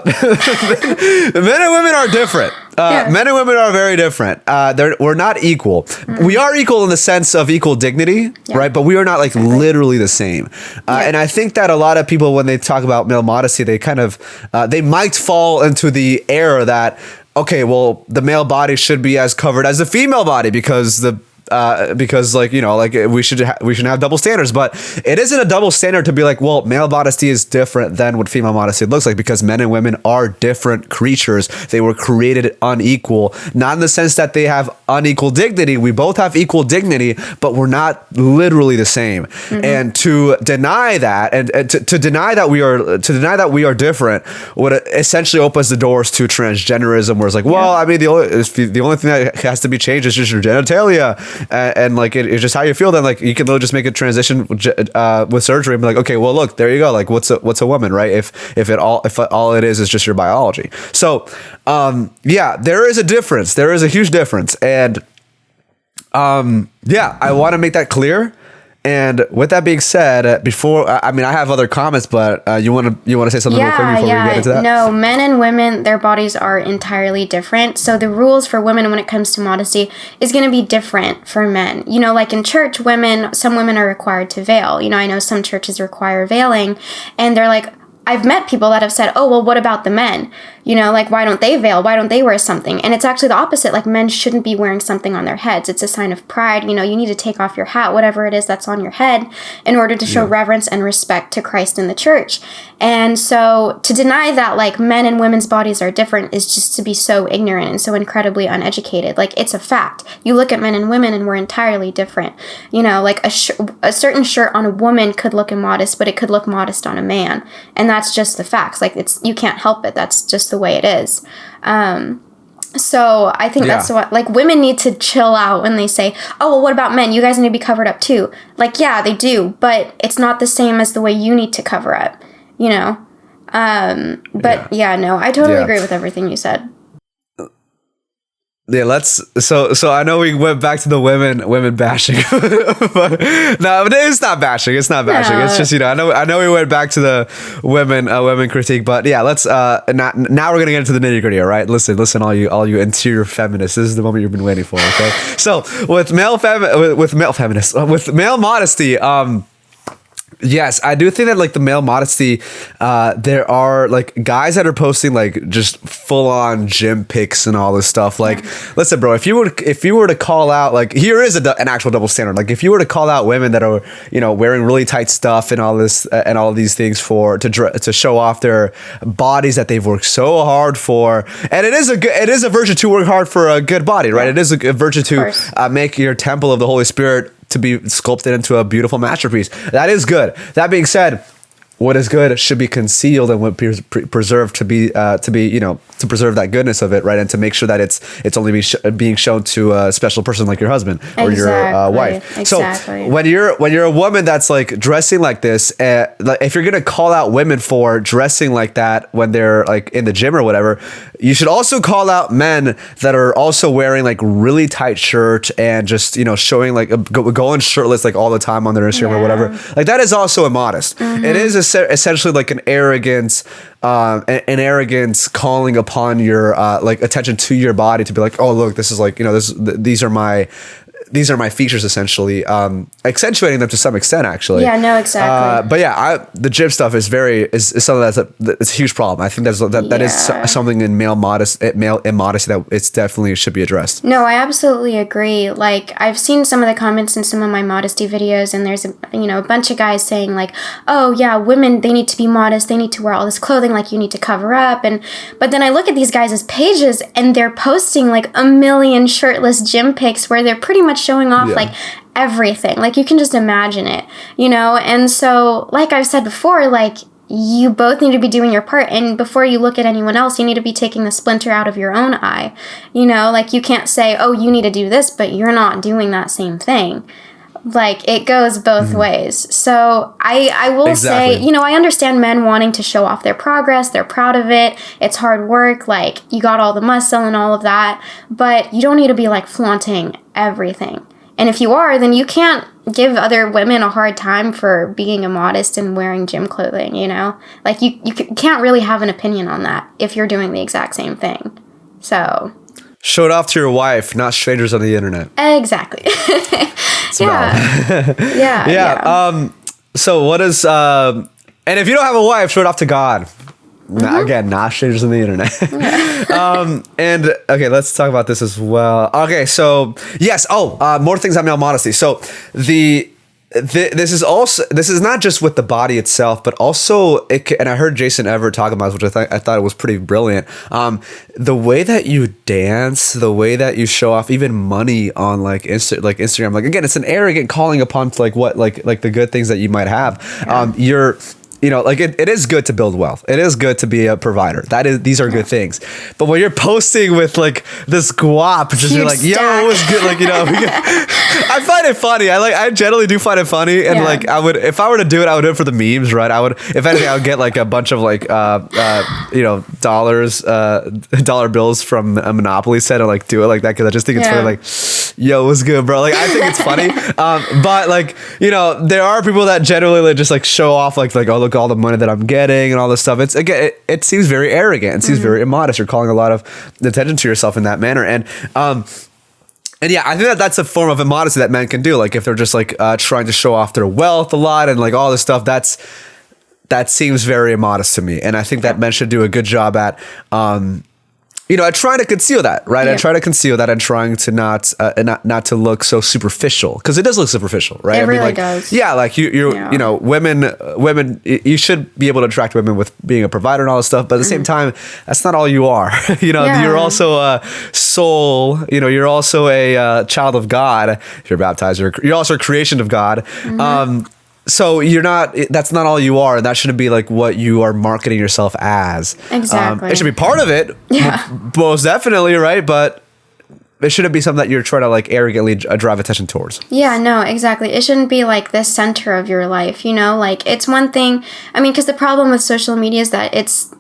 and women are different. Men and women are very different. We're not equal. Mm-hmm. We are equal in the sense of equal dignity, right? But we are not like literally the same. And I think that a lot of people, when they talk about male modesty, they kind of they might fall into the error that, okay, well, the male body should be as covered as the female body because the because like, you know, like we shouldn't have double standards, but it isn't a double standard to be like, well, male modesty is different than what female modesty looks like, because men and women are different creatures. They were created unequal, not in the sense that they have unequal dignity. We both have equal dignity, but we're not literally the same. And to deny that, and to deny that we are different, would essentially opens the doors to transgenderism, where it's like, well, I mean, the only thing that has to be changed is just your genitalia, and like it's just how you feel. Then like you can literally just make a transition with surgery and be like, okay, well, look, there you go. Like what's a woman, right? If all it is just your biology. So yeah, there is a difference. There is a huge difference, and yeah, I want to make that clear. And with that being said, before I have other comments, but you want to say something real quick before we get into that? No, men and women, their bodies are entirely different. So the rules for women when it comes to modesty is going to be different for men. You know, like in church, some women are required to veil. You know, I know some churches require veiling, and they're like, I've met people that have said, oh, well, what about the men? You know, like, why don't they veil? Why don't they wear something? And it's actually the opposite. Like, men shouldn't be wearing something on their heads. It's a sign of pride. You know, you need to take off your hat, whatever it is that's on your head, in order to show reverence and respect to Christ and the church. And so to deny that, like, men and women's bodies are different is just to be so ignorant and so incredibly uneducated. Like, it's a fact. You look at men and women and we're entirely different. You know, like a certain shirt on a woman could look immodest, but it could look modest on a man. And that's just the facts. Like, you can't help it. That's just the way it is. So I think that's what, like, women need to chill out when they say, oh, well, what about men? You guys need to be covered up too. Like, yeah, they do, but it's not the same as the way you need to cover up, you know? But no, I totally agree with everything you said. Yeah, so I know we went back to the women bashing. But no, it's not bashing. It's not bashing. No. It's just, you know, I know we went back to the women critique, but yeah, let's now we're gonna get into the nitty-gritty, all right? Listen, all you interior feminists. This is the moment you've been waiting for, okay? So with male modesty, yes, I do think that like the male modesty, there are like guys that are posting like just full on gym pics and all this stuff. Like, listen, bro, if you were to call out, like, here is an actual double standard. Like, if you were to call out women that are, you know, wearing really tight stuff and all this and all these things to show off their bodies that they've worked so hard for, and it is a virtue to work hard for a good body, right? It is a virtue to make your temple of the Holy Spirit to be sculpted into a beautiful masterpiece. That is good. That being said, what is good should be concealed and what preserved to be you know, to preserve that goodness of it, right? And to make sure that it's only being shown to a special person like your husband or your wife. Exactly. So when you're a woman that's like dressing like this, like if you're gonna call out women for dressing like that when they're like in the gym or whatever, you should also call out men that are also wearing like really tight shirt and just, you know, showing like going shirtless like all the time on their Instagram or whatever. Like, that is also immodest. It is essentially like an arrogance calling upon your like attention to your body to be like, oh, look, this is like, you know, these are my features, essentially, accentuating them to some extent, actually. Yeah, no, exactly. But yeah, the gym stuff is something that's a huge problem. I think that is something in male immodesty that it's definitely should be addressed. No, I absolutely agree. Like, I've seen some of the comments in some of my modesty videos, and there's a bunch of guys saying like, oh yeah, women, they need to be modest, they need to wear all this clothing, like, you need to cover up, but then I look at these guys' pages and they're posting like a million shirtless gym pics where they're pretty much showing off like everything. Like, you can just imagine it, you know? And so, like I've said before, like, you both need to be doing your part, and before you look at anyone else, you need to be taking the splinter out of your own eye. You know, like, you can't say, oh, you need to do this, but you're not doing that same thing. Like, it goes both ways. So I will say, you know, I understand men wanting to show off their progress. They're proud of it. It's hard work. Like, you got all the muscle and all of that, but you don't need to be like flaunting everything. And if you are, then you can't give other women a hard time for being immodest and wearing gym clothing, you know? Like, you can't really have an opinion on that if you're doing the exact same thing. So... show it off to your wife, not strangers on the internet. Exactly. Yeah. So what is... and if you don't have a wife, show it off to God. Again, not strangers on the internet. And okay, let's talk about this as well. Okay, so yes. More things on male modesty. So this is not just with the body itself, but also and I heard Jason Everett talk about this, which I thought it was pretty brilliant. The way that you dance, the way that you show off even money on like Instagram, like again, it's an arrogant calling upon to like the good things that you might have. Yeah. It is good to build wealth. It is good to be a provider. These are good things. But when you're posting with like this guap, just you're like, yo, it was good. Like, I find it funny. I generally do find it funny. And like, if I were to do it, I would do it for the memes, right? If anything, I would get like a bunch of like, dollar bills from a Monopoly set and like do it like that. Cause I just think it's funny. Like, yo, it was good, bro. Like, I think it's funny. But like, there are people that generally just like show off like, oh, look all the money that I'm getting and all this stuff. It's again, it seems very arrogant. It seems very immodest. You're calling a lot of attention to yourself in that manner. And yeah, I think that's a form of immodesty that men can do. Like if they're just like trying to show off their wealth a lot and like all this stuff, that seems very immodest to me. And I think that men should do a good job at trying to conceal that, right? Yeah. I try to conceal that and trying to not to look so superficial, because it does look superficial, right? It really does. Yeah, like women, you should be able to attract women with being a provider and all this stuff, but at the same time, that's not all you are. You're also a soul. You're also a child of God. If you're baptized, you're also a creation of God. So that's not all you are. And that shouldn't be like what you are marketing yourself as. Exactly. It should be part of it. Yeah. Most definitely, right? But it shouldn't be something that you're trying to like arrogantly drive attention towards. Yeah, no, exactly. It shouldn't be like the center of your life, like it's one thing. I mean, because the problem with social media is that it's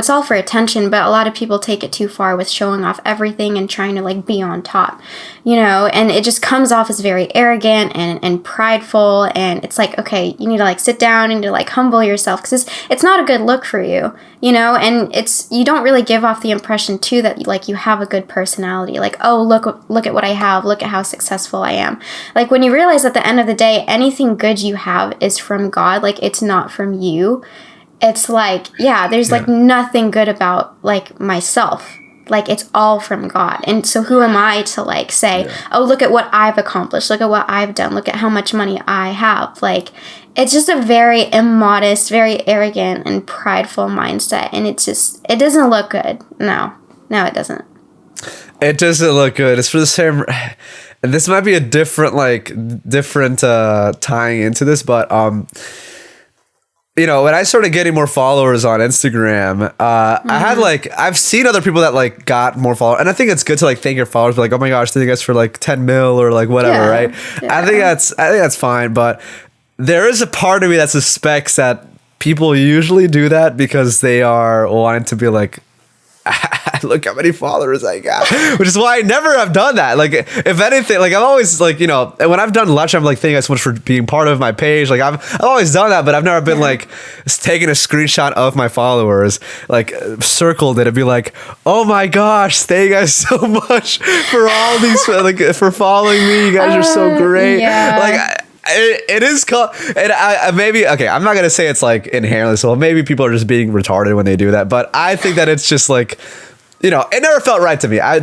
all for attention, but a lot of people take it too far with showing off everything and trying to like be on top, and it just comes off as very arrogant and prideful. And it's like, okay, you need to like sit down and to like humble yourself, because it's not a good look for you, and you don't really give off the impression too that like you have a good personality. Like, oh, look at what I have. Look at how successful I am. Like when you realize at the end of the day, anything good you have is from God. Like it's not from you. It's like, there's like nothing good about like myself. Like it's all from God. And so who am I to like say, oh, look at what I've accomplished. Look at what I've done. Look at how much money I have. Like it's just a very immodest, very arrogant and prideful mindset. And it doesn't look good. No, it doesn't. It doesn't look good. It's for the same. This might be a different tying into this, but when I started getting more followers on Instagram, I had I've seen other people that like got more followers, and I think it's good to like thank your followers, like, oh my gosh, thank you guys for like 10 mil or like whatever, right? Yeah. I think that's fine, but there is a part of me that suspects that people usually do that because they are wanting to be like, look how many followers I got, which is why I never have done that. Like, if anything, like I've always like, when I've done lunch, I'm like, thank you guys so much for being part of my page. Like I've always done that, but I've never been like taking a screenshot of my followers, like circled it and be like, oh my gosh, thank you guys so much for all these, like for following me. You guys are so great. Yeah. Like, it is called, and I maybe, okay, I'm not gonna say it's like inherently so. Maybe people are just being retarded when they do that, but I think that it's just like, it never felt right to me. I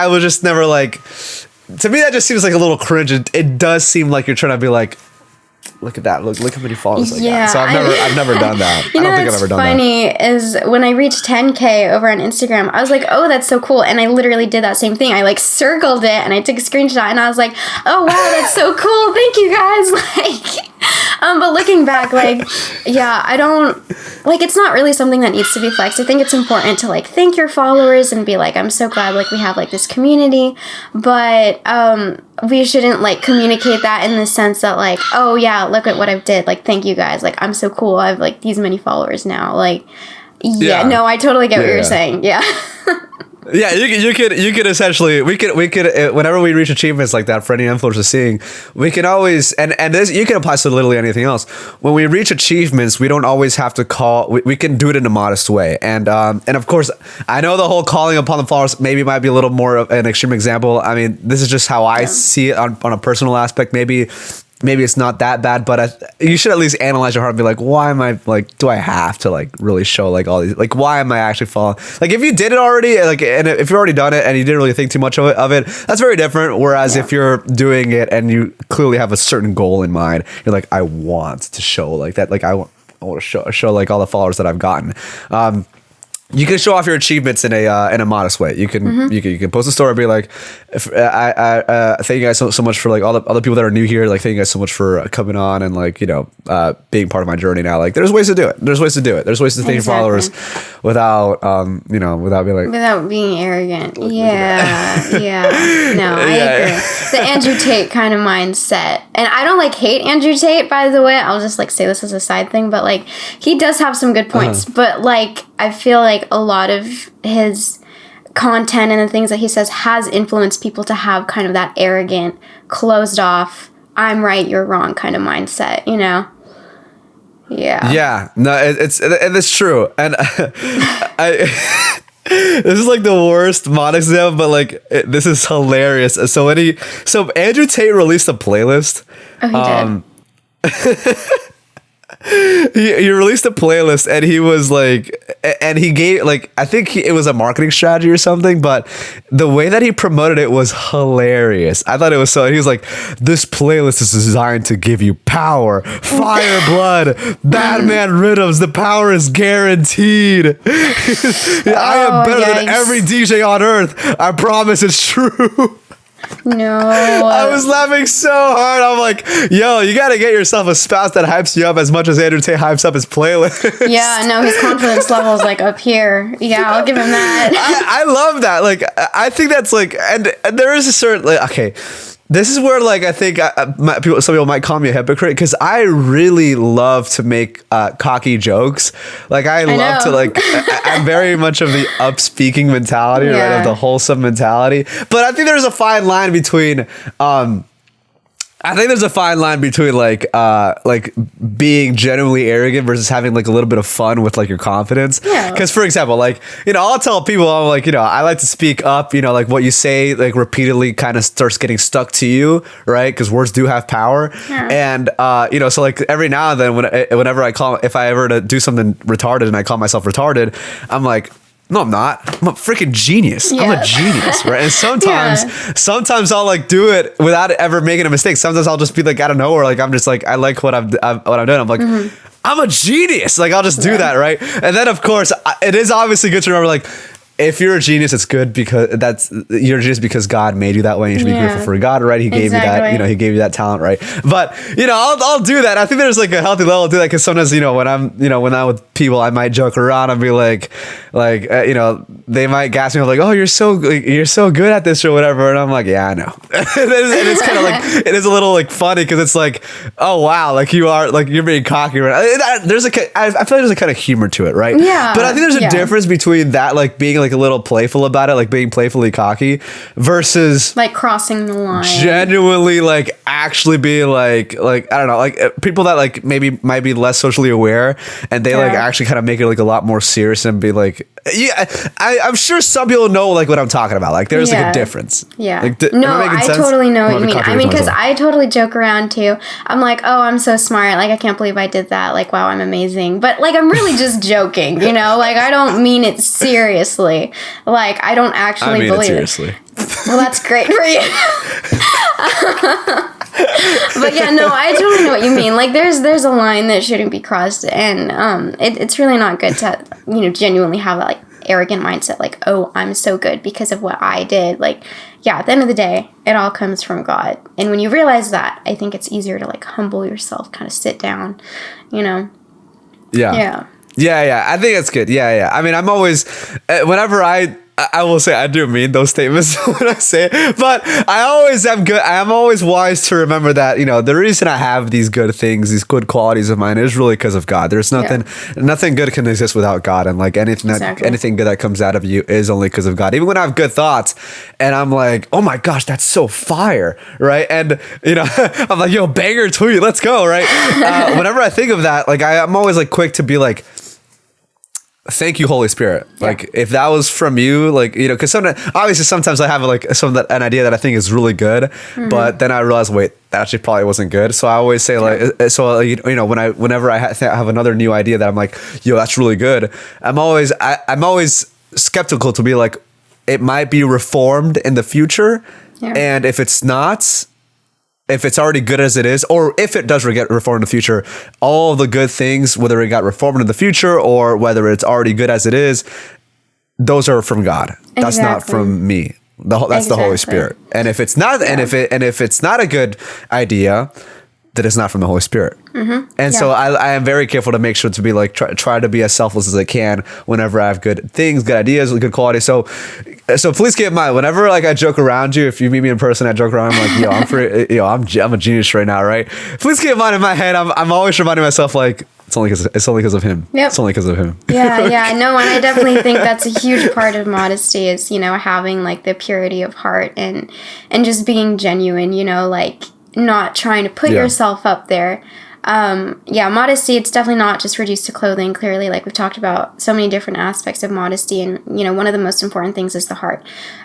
was just never like. To me, that just seems like a little cringe. It does seem like you're trying to be like, look at that. Look how many followers I got. So I've never done that. I don't think I've ever done that. Funny is when I reached 10K over on Instagram, I was like, oh, that's so cool. And I literally did that same thing. I like circled it and I took a screenshot and I was like, oh wow, that's so cool. Thank you guys. Like, but looking back, like, I don't like, it's not really something that needs to be flexed. I think it's important to like thank your followers and be like, I'm so glad like we have like this community, but we shouldn't like communicate that in the sense that like, oh yeah, look at what I've did. Like, thank you guys. Like, I'm so cool. I have like these many followers now. Like, no, I totally get what you're saying. Yeah. Yeah, you could essentially we could whenever we reach achievements like that for any influencer seeing, we can always and this you can apply to literally anything else. When we reach achievements, we don't always have to we can do it in a modest way. And of course, I know the whole calling upon the followers maybe might be a little more of an extreme example. I mean, this is just how I see it on a personal aspect. Maybe maybe it's not that bad, but you should at least analyze your heart and be like, why am I like, do I have to like really show like all these, like, why am I actually falling? Like if you did it already, like, and if you've already done it and you didn't really think too much of it, that's very different. Whereas if you're doing it and you clearly have a certain goal in mind, you're like, I want to show like that. Like I want to show like all the followers that I've gotten. You can show off your achievements in a modest way. You can you can post a story and be like, I thank you guys so much for like all the other people that are new here. Like thank you guys so much for coming on and like, you know, being part of my journey now. Like there's ways to do it. There's ways to do it. There's ways to thank your followers without you know, without being like, without being arrogant. Yeah. No, I agree. The Andrew Tate kind of mindset. And I don't like hate Andrew Tate, by the way. I'll just like say this as a side thing, but like he does have some good points, but like I feel like a lot of his content and the things that he says has influenced people to have kind of that arrogant, closed off, I'm right, you're wrong kind of mindset, you know? Yeah. Yeah. No, it's true. And I this is like the worst modest example, but like this is hilarious. So Andrew Tate released a playlist. Oh, he did. He released a playlist and he was like, and he gave like, I think it was a marketing strategy or something, but the way that he promoted it was hilarious. I thought it was so, he was like, this playlist is designed to give you power, fire, blood, Batman rhythms, the power is guaranteed. I am better than every DJ on earth. I promise it's true. No. I was laughing so hard. I'm like, yo, you got to get yourself a spouse that hypes you up as much as Andrew Tate hypes up his playlist. Yeah, no, his confidence level is like up here. Yeah, I'll give him that. I love that. Like, I think that's like, and there is a certain, like, okay, this is where like I think some people might call me a hypocrite because I really love to make cocky jokes. Like I love to like I'm very much of the upspeaking mentality, right? Of the wholesome mentality. But I think there's a fine line between like being genuinely arrogant versus having like a little bit of fun with like your confidence. Yeah. Because for example, like, you know, I'll tell people, I'm like, you know, I like to speak up, you know, like what you say like repeatedly kind of starts getting stuck to you, right? Because words do have power. Yeah. And you know, so like every now and then whenever if I ever to do something retarded and I call myself retarded, I'm like, no, I'm not. I'm a freaking genius. Yeah. I'm a genius, right? And sometimes I'll like do it without ever making a mistake. Sometimes I'll just be like out of nowhere, like I'm just like I like what I'm doing. I'm like I'm a genius. Like I'll just do that, right? And then of course it is obviously good to remember like, if you're a genius, it's good because you're just because God made you that way. And you should be grateful for God, right? He gave you that, you know, he gave you that talent, right? But you know, I'll do that. I think there's like a healthy level to do that because sometimes, you know, when I'm with people, I might joke around and be like, you know, they might gas me up like, oh, you're so good at this or whatever, and I'm like, yeah, I know. and it's kind of like it is a little like funny because it's like, oh wow, like you're being cocky, right? I feel like there's a kind of humor to it, right? Yeah. But I think there's a difference between that, like being like a little playful about it, like being playfully cocky versus like crossing the line, genuinely like actually being like I don't know, like people that like maybe might be less socially aware and they like actually kind of make it like a lot more serious and be like, yeah, I'm sure some people know like what I'm talking about. Like there's like a difference. Yeah. Like, no, I totally know what you mean. I mean, because I totally joke around too. I'm like, oh, I'm so smart. Like I can't believe I did that. Like, wow, I'm amazing. But like I'm really just joking, you know? Like I don't mean it seriously. Like I don't actually believe it. Seriously. Well, that's great for you. But yeah, no, I totally know what you mean. Like there's a line that shouldn't be crossed, and it's really not good to, you know, genuinely have that like arrogant mindset, like, oh, I'm so good because of what I did. Like, yeah, at the end of the day, it all comes from God. And when you realize that, I think it's easier to like humble yourself, kind of sit down, you know. Yeah. I think that's good. Yeah. I mean, I'm always whenever I will say I do mean those statements when I say it, but I'm always wise to remember that, you know, the reason I have these good things, these good qualities of mine is really because of God. There's nothing good can exist without God. And like anything good that comes out of you is only because of God. Even when I have good thoughts and I'm like, oh my gosh, that's so fire. Right. And you know, I'm like, yo, banger tweet, let's go. Right. Whenever I think of that, like I'm always like quick to be like, thank you, Holy Spirit. Like, if that was from you, like, you know, because obviously sometimes I have like an idea that I think is really good, but then I realize, wait, that actually probably wasn't good. So I always say you know, whenever I have another new idea that I'm like, yo, that's really good, I'm always skeptical to be like, it might be reformed in the future, and if it's not, if it's already good as it is, or if it does get reformed in the future, all the good things, whether it got reformed in the future or whether it's already good as it is, those are from God. Exactly. That's not from me. That's the Holy Spirit. And if it's not, and if it's not a good idea, then it's not from the Holy Spirit. And so I am very careful to make sure to be like, try to be as selfless as I can whenever I have good things, good ideas, good quality. So please keep in mind, whenever like I joke around you, if you meet me in person, I joke around, I'm like, yo, I'm a genius right now, right? Please keep in mind, in my head, I'm always reminding myself, like, it's only because of him. Yep. It's only because of him. Yeah. No, and I definitely think that's a huge part of modesty is, you know, having like the purity of heart and just being genuine, you know, like not trying to put yourself up there. Modesty, it's definitely not just reduced to clothing. Clearly, like we've talked about so many different aspects of modesty, and you know, one of the most important things is the heart.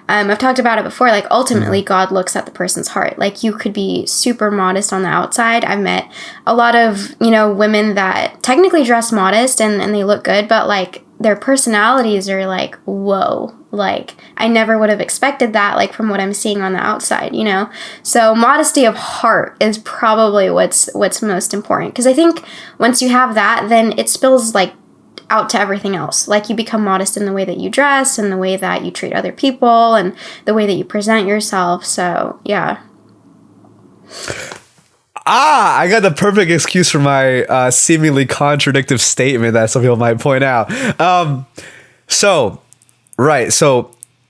I've talked about it before, like ultimately God looks at the person's heart. Like you could be super modest on the outside. I've met a lot of, you know, women that technically dress modest and they look good, but like their personalities are like, whoa, like I never would have expected that, like from what I'm seeing on the outside, you know? So modesty of heart is probably what's most important. Because I think once you have that, then it spills like out to everything else. Like you become modest in the way that you dress and the way that you treat other people and the way that you present yourself. So yeah. I got the perfect excuse for my seemingly contradictive statement that some people might point out. So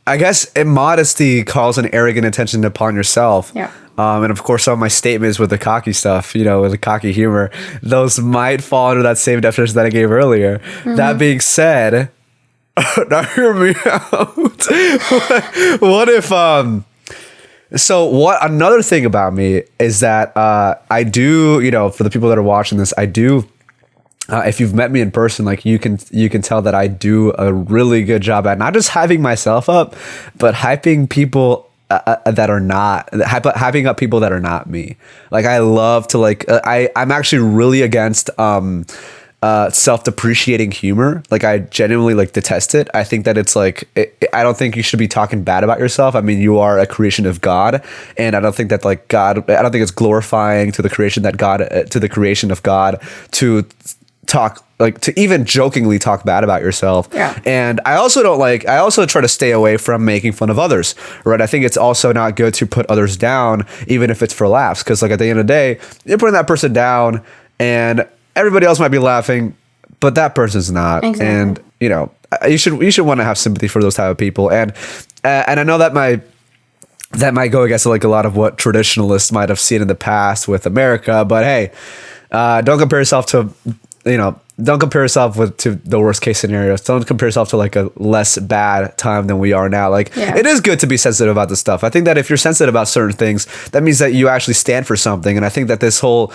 I guess immodesty calls an arrogant attention upon yourself. Yeah. And of course, some of my statements with the cocky stuff, you know, with the cocky humor, those might fall under that same definition that I gave earlier. That being said, now hear me out. What if another thing about me is that I do, you know, for the people that are watching this, I do, if you've met me in person, like you can tell that I do a really good job at not just hyping myself up, but hyping people that are not, hyping up people that are not me. Like I love to like, I'm actually really against self-depreciating humor. Like I genuinely like detest it. I think that it's like I don't think you should be talking bad about yourself. I mean, you are a creation of God, and I don't think that like God, I don't think it's glorifying to the creation that God, to the creation of God to talk, like to even jokingly talk bad about yourself. Yeah. And I also try to stay away from making fun of others, right? I think it's also not good to put others down, even if it's for laughs, because like at the end of the day, you're putting that person down and everybody else might be laughing, but that person's not. Exactly. And you know, you should want to have sympathy for those type of people. And I know that might go against like a lot of what traditionalists might have seen in the past with America, but hey, don't compare yourself to, you know, don't compare yourself to the worst case scenarios. Don't compare yourself to like a less bad time than we are now. Like it is good to be sensitive about this stuff. I think that if you're sensitive about certain things, that means that you actually stand for something. And I think that this whole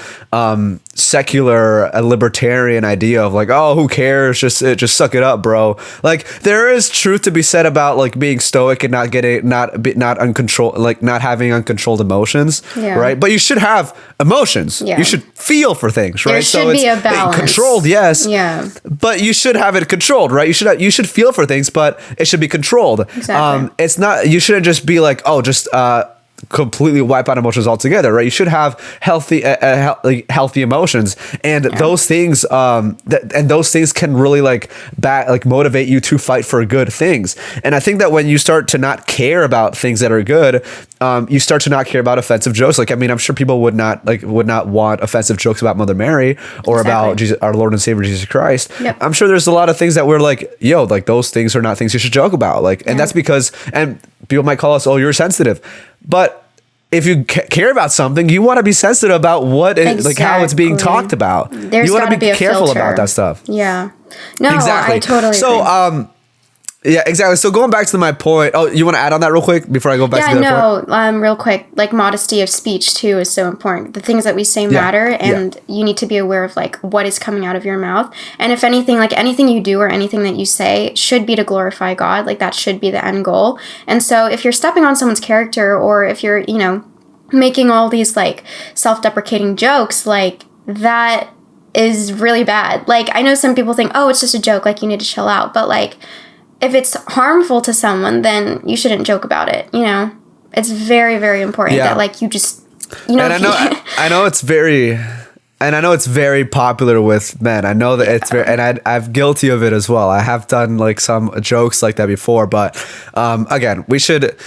secular libertarian idea of like, oh, who cares? Just suck it up, bro. Like there is truth to be said about like being stoic and not uncontrolled, like not having uncontrolled emotions, right? But you should have emotions. Yeah. You should feel for things, right? There should be a balance. Controlled, yes. Yeah. But you should have it controlled, right? You should feel for things, but it should be controlled. Exactly. It's not, you shouldn't just be like, oh, just completely wipe out emotions altogether, right? You should have healthy emotions, and those things those things can really like motivate you to fight for good things. And I think that when you start to not care about things that are good, you start to not care about offensive jokes. Like, I mean, I'm sure people would not want offensive jokes about Mother Mary or about Jesus, our Lord and Savior Jesus Christ. Yep. I'm sure there's a lot of things that we're like, yo, like those things are not things you should joke about. Like, and that's because, and people might call us, oh, you're sensitive. But if you care about something, you want to be sensitive about what like how it's being talked about. You want to be careful about that stuff. Yeah. No, exactly. I totally agree. So, Yeah, exactly. So going back to my point. Oh, you want to add on that real quick before I go back to the other point? Real quick. Like modesty of speech too is so important. The things that we say matter, and you need to be aware of like what is coming out of your mouth. And if anything, like anything you do or anything that you say should be to glorify God. Like that should be the end goal. And so if you're stepping on someone's character, or if you're, you know, making all these like self-deprecating jokes, like that is really bad. Like I know some people think, oh, it's just a joke, like you need to chill out. But like if it's harmful to someone, then you shouldn't joke about it, you know? It's very, very important that like you just, you know. And I know it's very popular with men. I know that it's very, and I'm guilty of it as well. I have done like some jokes like that before, but again, we should,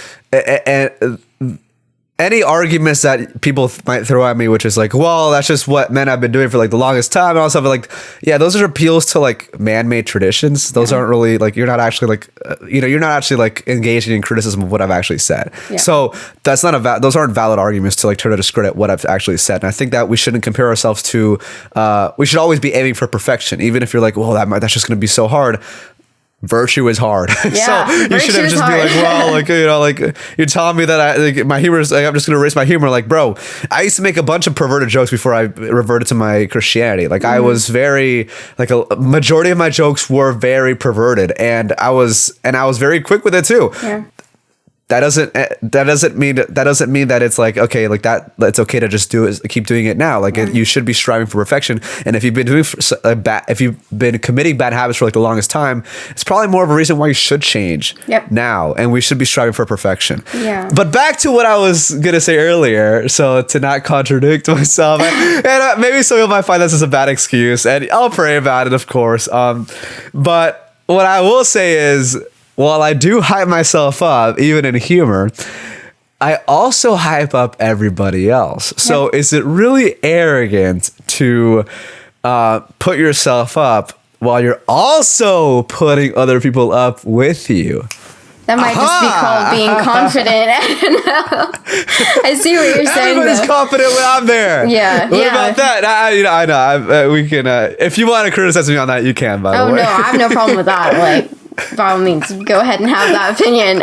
any arguments that people might throw at me, which is like, well, that's just what men have been doing for like the longest time and all stuff. Like, yeah, those are appeals to like man-made traditions. Those aren't really like, you're not actually like, you're not actually like engaging in criticism of what I've actually said. Yeah. So that's not those aren't valid arguments to like try to discredit what I've actually said. And I think that we shouldn't compare ourselves to, we should always be aiming for perfection. Even if you're like, well, that's just going to be so hard. Virtue is hard. Yeah, so you shouldn't just be like, well, like, you know, like you're telling me that my humor is like, I'm just going to erase my humor. Like, bro, I used to make a bunch of perverted jokes before I reverted to my Christianity. Like I was very, like a majority of my jokes were very perverted, and I was very quick with it too. Yeah. That doesn't mean that it's like, okay, like that, it's okay to just do it, keep doing it now. Like you should be striving for perfection. And if you've been doing if you've been committing bad habits for like the longest time, it's probably more of a reason why you should change now. And we should be striving for perfection. Yeah. But back to what I was going to say earlier. So to not contradict myself, and maybe some people might find this as a bad excuse, and I'll pray about it, of course. But what I will say is, while I do hype myself up, even in humor, I also hype up everybody else. So is it really arrogant to put yourself up while you're also putting other people up with you? That might just be called being confident. I see what you're saying. Everybody's confident when I'm there. Yeah. What about that? I know. We can. If you want to criticize me on that, you can. By the way. Oh no, I have no problem with that. Like, by all means, go ahead and have that opinion.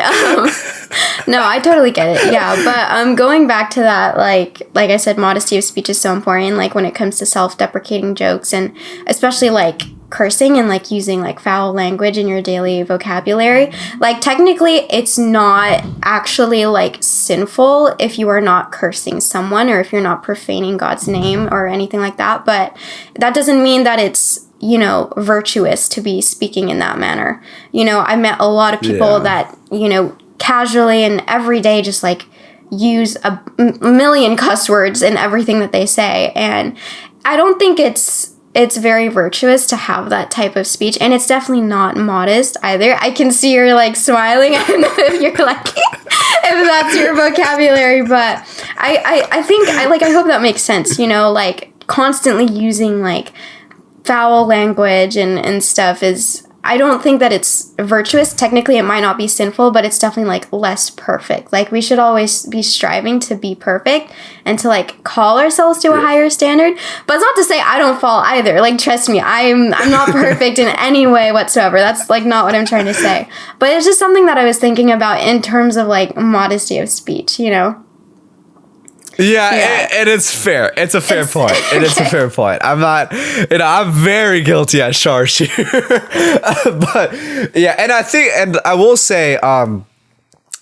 No, I totally get it. Yeah, but going back to that, like I said, modesty of speech is so important. Like when it comes to self-deprecating jokes, and especially like cursing and like using like foul language in your daily vocabulary. Like technically, it's not actually like sinful if you are not cursing someone or if you're not profaning God's name or anything like that. But that doesn't mean that it's, you know, virtuous to be speaking in that manner. You know, I met a lot of people that, you know, casually and every day just like use a million cuss words in everything that they say. And I don't think it's very virtuous to have that type of speech, and it's definitely not modest either. I can see you're like smiling. I don't know if you're like, if that's your vocabulary, but I think I hope that makes sense, you know, like constantly using like foul language and stuff is, I don't think that it's virtuous. Technically, it might not be sinful, but it's definitely like less perfect. Like we should always be striving to be perfect and to like call ourselves to a higher standard. But it's not to say I don't fall either. Like trust me, I'm not perfect in any way whatsoever. That's like not what I'm trying to say. But it's just something that I was thinking about in terms of like modesty of speech, you know? Yeah, and it's fair. It's a fair point. And it's a fair point. I'm not, you know, I'm very guilty as charged here. But yeah, and I think, and I will say,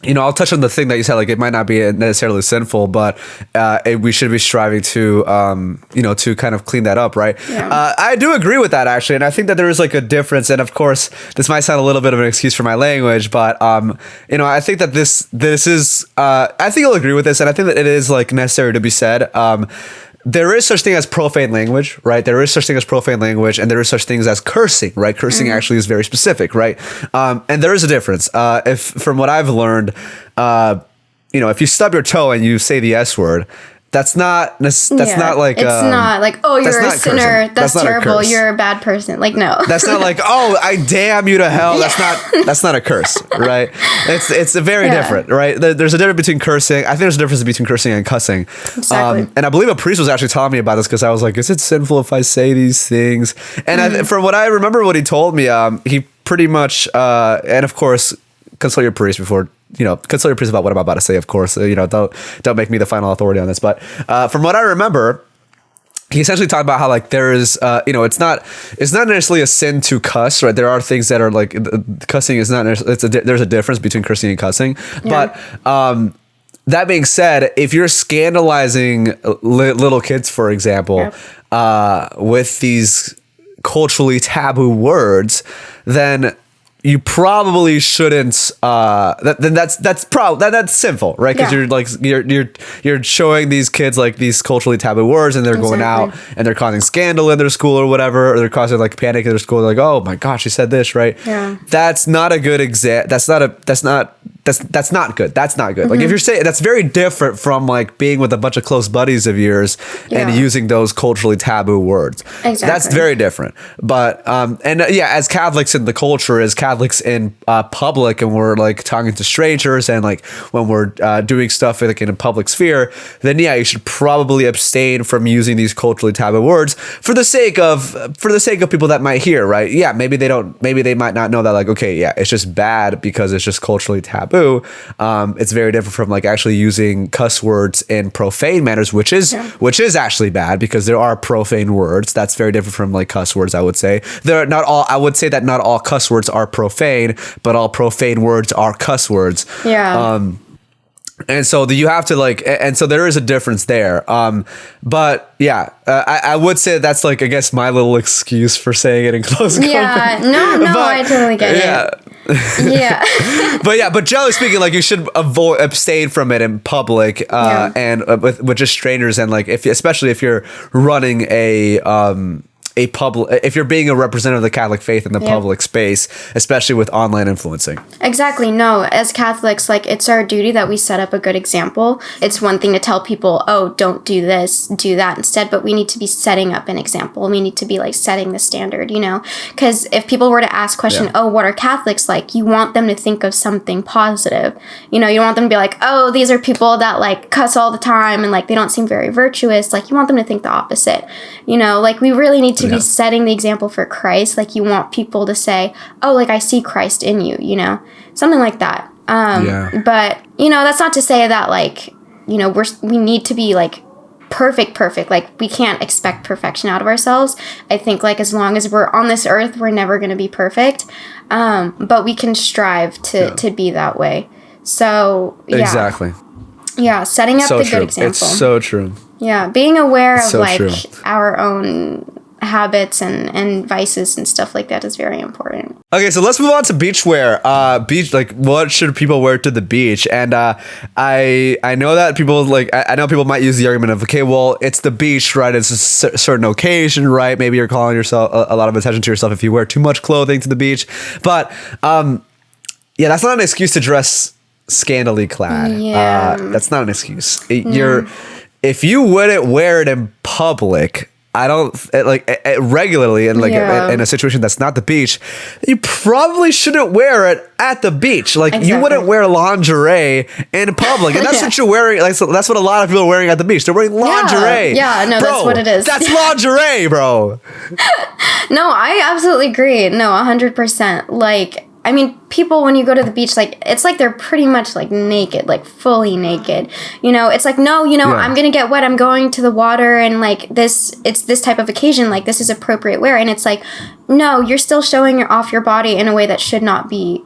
you know, I'll touch on the thing that you said, like it might not be necessarily sinful, but we should be striving to, you know, to kind of clean that up, right? Yeah. I do agree with that, actually. And I think that there is like a difference. And of course, this might sound a little bit of an excuse for my language, but, you know, I think that this is, I think you'll agree with this. And I think that it is like necessary to be said. There is such thing as profane language, right? There is such thing as profane language, and there is such things as cursing, right? Cursing actually is very specific, right? And there is a difference. If from what I've learned, you know, if you stub your toe and you say the S word, that's not not like it's not like, oh, you're a sinner, that's terrible, you're a bad person. Like no. That's not like, oh, I damn you to hell. That's not a curse, right? It's a very different, right? There's a difference between cursing. I think there's a difference between cursing and cussing. Exactly. And I believe a priest was actually telling me about this because I was like, is it sinful if I say these things? And from what I remember, what he told me, pretty much, and of course, consult your priest before, consult your priest about what I'm about to say, of course. Don't make me the final authority on this. But from what I remember, he essentially talked about how like there is, it's not necessarily a sin to cuss, right? There are things that are like cussing is not. There's a difference between cursing and cussing, but that being said, if you're scandalizing little kids, for example, with these culturally taboo words, then you probably shouldn't. That's sinful, right? Because you're showing these kids like these culturally taboo words, and they're going out and they're causing scandal in their school or whatever, or they're causing like panic in their school. They're like, oh my gosh, she said this, right? Yeah. That's not a good That's not good. That's not good. Like if you're saying, that's very different from like being with a bunch of close buddies of yours and using those culturally taboo words. Exactly. That's very different. But as Catholics in the culture, as Catholics in public, and we're like talking to strangers, and like when we're doing stuff like in a public sphere, then you should probably abstain from using these culturally taboo words for the sake of people that might hear, right? Yeah, maybe they might not know that, like, okay, yeah, it's just bad because it's just culturally taboo. It's very different from like actually using cuss words in profane manners, which is actually bad because there are profane words. That's very different from like cuss words. I would say I would say that not all cuss words are profane, but all profane words are cuss words. Yeah. And so you have to like, and so there is a difference there. But yeah, I would say that's like, I guess, my little excuse for saying it in close company. Yeah, no, I totally get it. Yeah. but generally speaking, like you should abstain from it in public, and with just strangers, and like especially if you're running if you're being a representative of the Catholic faith in the public space, especially with online influencing. Exactly. No, as Catholics, like it's our duty that we set up a good example. It's one thing to tell people, oh, don't do this, do that instead, but we need to be setting up an example. We need to be like setting the standard, because if people were to ask question, oh, what are Catholics like? You want them to think of something positive. You don't want them to be like, oh, these are people that like cuss all the time and like they don't seem very virtuous. Like you want them to think the opposite. Like we really need to be setting the example for Christ. Like you want people to say, oh, like I see Christ in you, something like that. But that's not to say that like, we need to be like perfect. Like we can't expect perfection out of ourselves. I think like as long as we're on this earth, we're never going to be perfect. But we can strive to be that way. So exactly. Yeah. Setting up the good example. It's so true. Yeah. Being aware of our own habits and vices and stuff like that is very important. Okay, so let's move on to beachwear. What should people wear to the beach? And I know that people I know people might use the argument of, okay, well, it's the beach, right? It's a certain occasion, right? Maybe you're calling yourself a lot of attention to yourself if you wear too much clothing to the beach. But that's not an excuse to dress scantily clad. That's not an excuse. If you wouldn't wear it in public, I don't regularly in in a situation that's not the beach, you probably shouldn't wear it at the beach. Like you wouldn't wear lingerie in public, and that's what you're wearing. Like that's what a lot of people are wearing at the beach. They're wearing lingerie. Yeah, no, bro, that's what it is. That's lingerie, bro. No, I absolutely agree. No, 100%. Like, I mean, people, when you go to the beach, like, it's like they're pretty much, like, naked, like, fully naked. It's like, no, I'm going to get wet. I'm going to the water, and, like, it's this type of occasion. Like, this is appropriate wear. And it's like, no, you're still showing off your body in a way that should not be,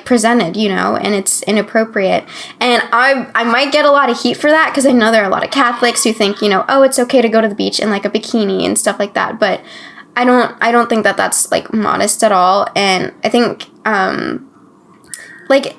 presented, and it's inappropriate. And I might get a lot of heat for that, because I know there are a lot of Catholics who think, oh, it's okay to go to the beach in, like, a bikini and stuff like that. But I don't think that that's like modest at all. And I think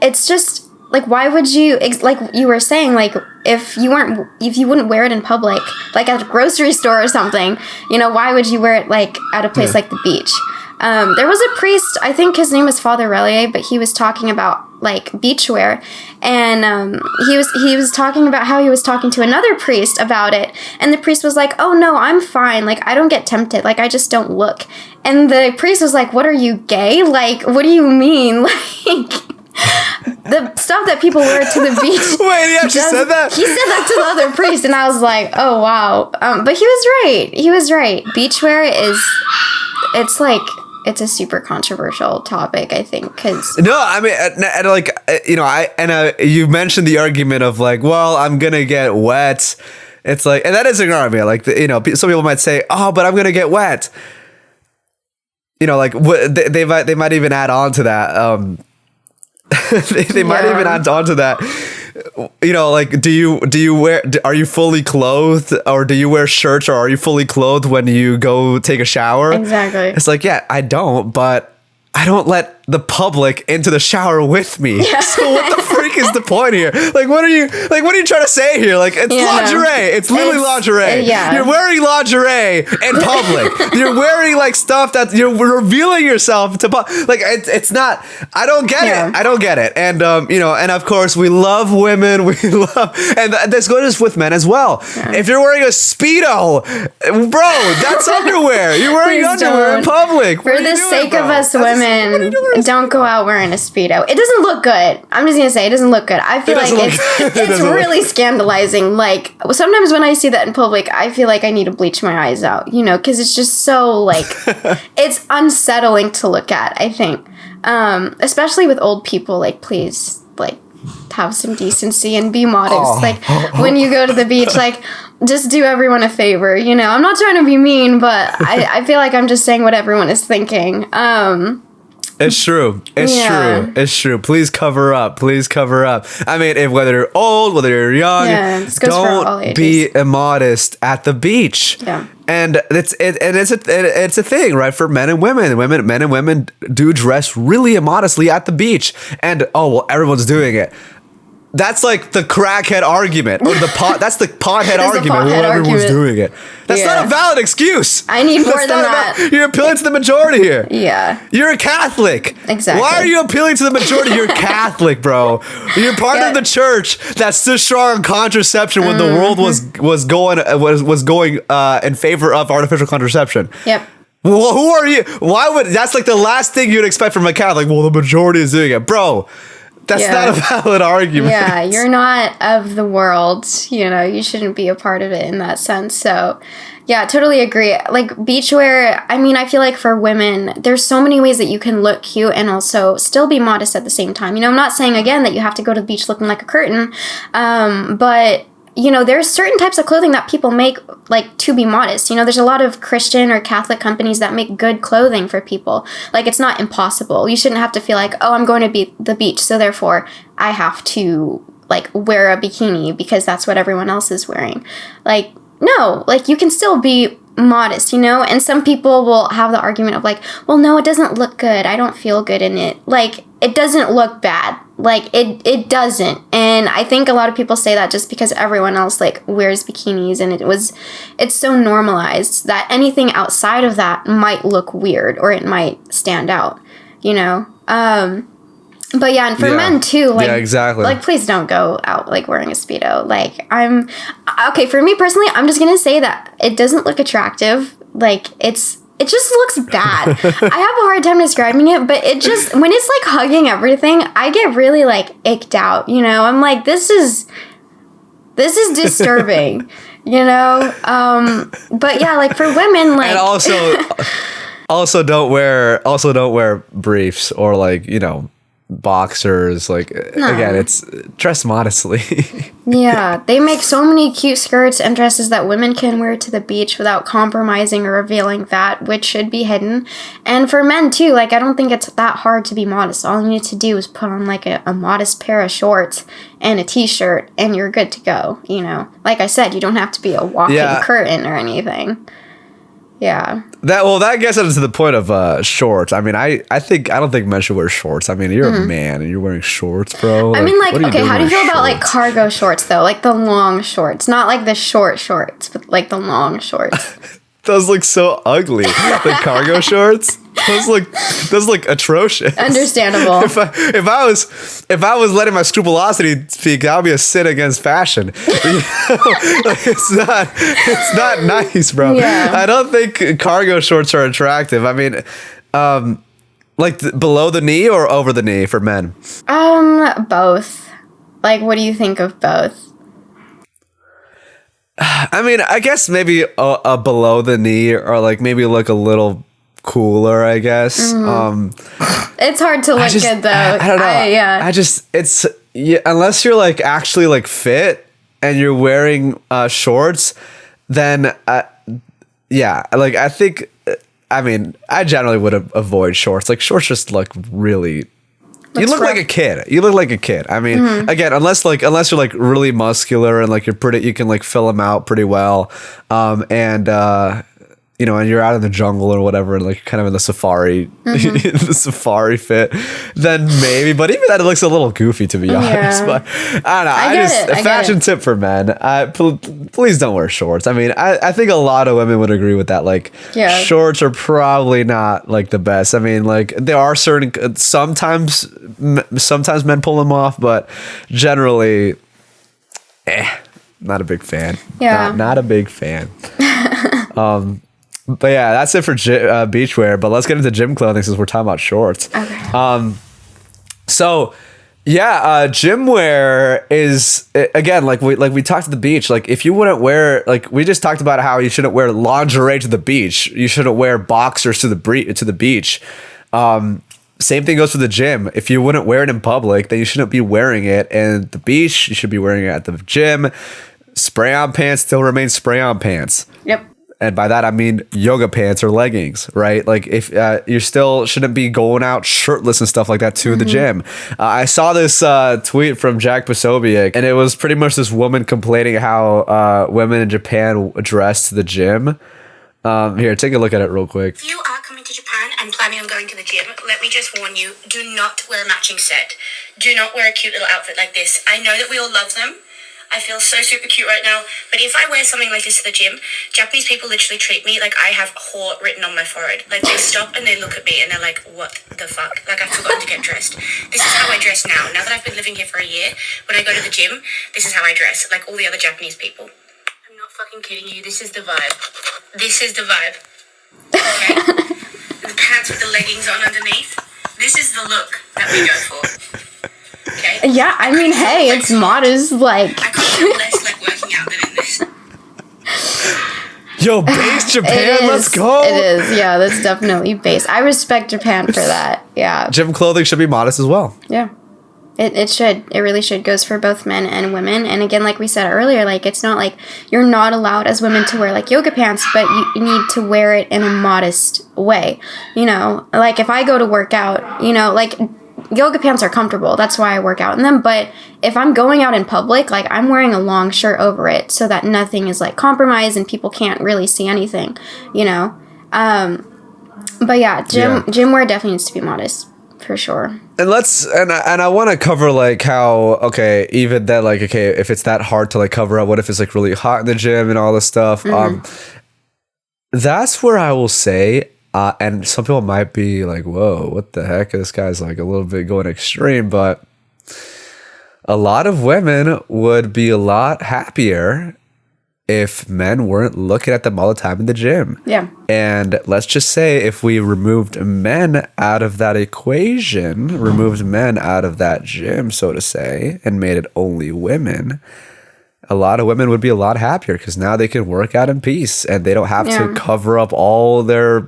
it's just like, why would you, like you were saying, like if you wouldn't wear it in public, like at a grocery store or something, why would you wear it like at a place like the beach? There was a priest, I think his name was Father Relier, but he was talking about like beachwear, and he was talking about how he was talking to another priest about it, and the priest was like, oh no, I'm fine, like I don't get tempted, like I just don't look. And the priest was like, what are you, gay? Like, what do you mean? Like the stuff that people wear to the beach. Wait, he actually said that? He said that to the other priest, and I was like, oh wow. But he was right. Beachwear it's like it's a super controversial topic, I think, because no, I mean, and like, you know, you mentioned the argument of like, well, I'm gonna get wet. It's like, and that is an argument. Like, you know, some people might say, oh, but I'm gonna get wet. You know, like they might even add on to that. They might even add on to that. You know, like, are you fully clothed, or do you wear shirts, or are you fully clothed when you go take a shower? Exactly. It's like, yeah, I don't, but I don't let the public into the shower with me. Yeah. So what the freak is the point here? Like, what are you trying to say here? Like, it's lingerie. It's literally lingerie. Yeah. You're wearing lingerie in public. You're wearing like stuff that you're revealing yourself to. Like, it's not. I don't get it. I don't get it. And you know, and of course we love women. We love, and this goes with men as well. Yeah. If you're wearing a Speedo, bro, that's underwear. You're wearing underwear in public. For the sake of us women, don't go out wearing a Speedo. It doesn't look good. I'm just gonna say, it doesn't look good. I feel like it's really scandalizing. Like, sometimes when I see that in public, I feel like I need to bleach my eyes out, you know, because it's just so, like, it's unsettling to look at, I think. Especially with old people, like, please, like, have some decency and be modest. Like, when you go to the beach, like, just do everyone a favor, you know. I'm not trying to be mean, but I feel like I'm just saying what everyone is thinking. It's true. It's true. Please cover up. I mean, whether you're old, whether you're young, don't be immodest at the beach. Yeah. And it's a thing, right? For men and women. Men and women do dress really immodestly at the beach. And everyone's doing it. That's like the crackhead argument, or that's the pothead argument. Everyone's doing it. That's not a valid excuse. I need more than that. You're appealing to the majority here. Yeah. You're a Catholic. Exactly. Why are you appealing to the majority? You're Catholic, bro. You're part of the church that stood strong on contraception when the world was going in favor of artificial contraception. Yep. Well, who are you? That's like the last thing you'd expect from a Catholic. Well, the majority is doing it, bro. That's not a valid argument. Yeah, you're not of the world. You know, you shouldn't be a part of it in that sense. So, yeah, totally agree. Like, beachwear, I mean, I feel like for women, there's so many ways that you can look cute and also still be modest at the same time. You know, I'm not saying, again, that you have to go to the beach looking like a curtain, but you know, there's certain types of clothing that people make, like, to be modest. You know, there's a lot of Christian or Catholic companies that make good clothing for people. Like, it's not impossible. You shouldn't have to feel like, oh, I'm going to the beach, so therefore I have to, like, wear a bikini because that's what everyone else is wearing. Like, no, like, you can still be modest, you know? And some people will have the argument of, like, well, no, it doesn't look good. I don't feel good in it. Like, it doesn't look bad. Like, it doesn't. And I think a lot of people say that just because everyone else, like, wears bikinis, and it's so normalized that anything outside of that might look weird, or it might stand out, you know? But yeah, and for men too, like, exactly. Like, please don't go out, like, wearing a Speedo. Like, okay, for me personally, I'm just gonna say that it doesn't look attractive. Like, it just looks bad. I have a hard time describing it, but it just, when it's, like, hugging everything, I get really, like, icked out, you know? I'm like, this is disturbing, you know? But yeah, like, for women, like... And also don't wear briefs or, like, you know, boxers. Like, again, it's dress modestly. Yeah, they make so many cute skirts and dresses that women can wear to the beach without compromising or revealing that which should be hidden. And for men too, like, I don't think it's that hard to be modest. All you need to do is put on, like, a modest pair of shorts and a t-shirt and you're good to go, you know? Like I said, you don't have to be a walking curtain or anything. Yeah. That gets into the point of shorts. I mean, I don't think men should wear shorts. I mean, you're a man and you're wearing shorts, bro. Like, I mean, like, okay, how do you feel about, like, cargo shorts though? Like the long shorts, not like the short shorts, but like the long shorts. Those look so ugly. The cargo shorts. Those look atrocious. Understandable. If I was letting my scrupulosity speak, that would be a sin against fashion. You know? Like, it's not nice, bro. Yeah. I don't think cargo shorts are attractive. I mean, like below the knee or over the knee for men? Both. Like, what do you think of both? I mean, I guess maybe a below the knee, or like maybe look a little cooler, I guess. It's hard to look good though. I don't know. Unless you're like actually like fit and you're wearing shorts, then like I think. I mean, I generally would avoid shorts. Like shorts just look really. You look like a kid. You look like a kid. I mean, again, unless you're like really muscular and like you're pretty, you can like fill them out pretty well, and you're out in the jungle or whatever, and like kind of in the safari, the safari fit, then maybe. But even that, it looks a little goofy, to be honest. But I don't know. A fashion tip for men: please don't wear shorts. I mean, I think a lot of women would agree with that. Like, shorts are probably not like the best. I mean, like there are certain sometimes men pull them off, but generally, not a big fan. Yeah, not a big fan. But yeah, that's it for beachwear. But let's get into gym clothing since we're talking about shorts. Okay. So yeah, gym wear is again like we talked at the beach. Like if you wouldn't wear, like we just talked about how you shouldn't wear lingerie to the beach. You shouldn't wear boxers to the beach. Same thing goes for the gym. If you wouldn't wear it in public, then you shouldn't be wearing it at the beach. You should be wearing it at the gym. Spray-on pants still remain spray-on pants. Yep. And by that, I mean yoga pants or leggings, right? Like if you still shouldn't be going out shirtless and stuff like that to the gym. I saw this tweet from Jack Posobiec, and it was pretty much this woman complaining how women in Japan dress to the gym. Here, take a look at it real quick. If you are coming to Japan and planning on going to the gym, let me just warn you, do not wear a matching set. Do not wear a cute little outfit like this. I know that we all love them. I feel so super cute right now, but if I wear something like this to the gym, Japanese people literally treat me like I have whore written on my forehead. Like they stop and they look at me and they're like, what the fuck? Like I've forgotten to get dressed. This is how I dress now. Now that I've been living here for a year, when I go to the gym, this is how I dress, like all the other Japanese people. I'm not fucking kidding you. This is the vibe. This is the vibe. Okay? The pants with the leggings on underneath. This is the look that we go for. Okay. Yeah, I mean, hey, it's modest. Like, I can't feel less like working out than in this. Yo, base Japan, let's go. It is, yeah, that's definitely base. I respect Japan for that. Yeah. Gym clothing should be modest as well. Yeah. It should. It really should. Goes for both men and women. And again, like we said earlier, like it's not like you're not allowed as women to wear like yoga pants, but you need to wear it in a modest way. You know, like if I go to work out, you know, like yoga pants are comfortable. That's why I work out in them. But if I'm going out in public, like I'm wearing a long shirt over it so that nothing is like compromised and people can't really see anything, you know? But yeah, gym wear definitely needs to be modest for sure. And I want to cover like how, okay, even that, like, okay, if it's that hard to like cover up, what if it's like really hot in the gym and all this stuff? That's where I will say, and some people might be like, whoa, what the heck? This guy's like a little bit going extreme, but a lot of women would be a lot happier if men weren't looking at them all the time in the gym. Yeah. And let's just say if we removed men out of that equation, removed men out of that gym, so to say, and made it only women, a lot of women would be a lot happier because now they can work out in peace and they don't have to cover up all their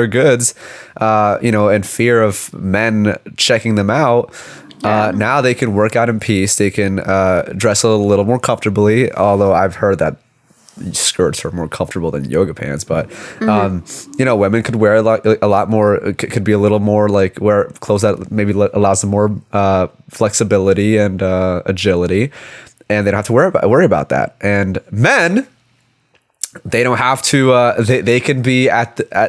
goods, in fear of men checking them out. Now they can work out in peace. They can dress a little more comfortably, although I've heard that skirts are more comfortable than yoga pants. But, women could wear a lot more, could be a little more like wear clothes that maybe allows them more flexibility and agility. And they don't have to worry about that. And men, they don't have to. They can be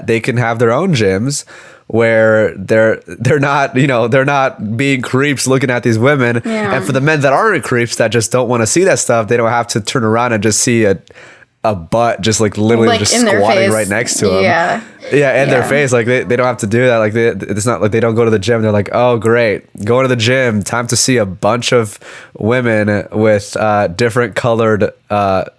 they can have their own gyms where they're not they're not being creeps looking at these women. Yeah. And for the men that aren't creeps that just don't want to see that stuff, they don't have to turn around and just see a butt just like literally like just squatting right next to them. Yeah, in their face. Like they don't have to do that. Like it's not like they don't go to the gym. They're like, oh great, going to the gym. Time to see a bunch of women with different colored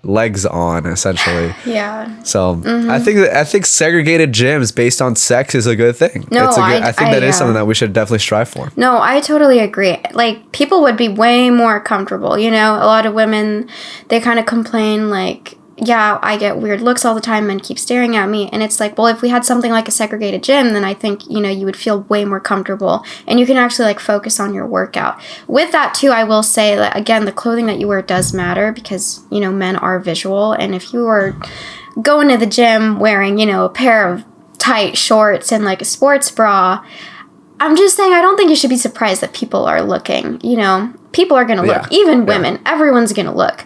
legs on, essentially. Yeah. So I think segregated gyms based on sex is a good thing. No, I think that is something that we should definitely strive for. No, I totally agree. Like people would be way more comfortable. You know, a lot of women, they kind of complain like, yeah, I get weird looks all the time, men keep staring at me. And it's like, well, if we had something like a segregated gym, then I think, you know, you would feel way more comfortable and you can actually like focus on your workout. With that too, I will say that again, the clothing that you wear does matter because, you know, men are visual. And if you were going to the gym wearing, you know, a pair of tight shorts and like a sports bra, I'm just saying, I don't think you should be surprised that people are looking, you know, people are going to look, even women, everyone's going to look.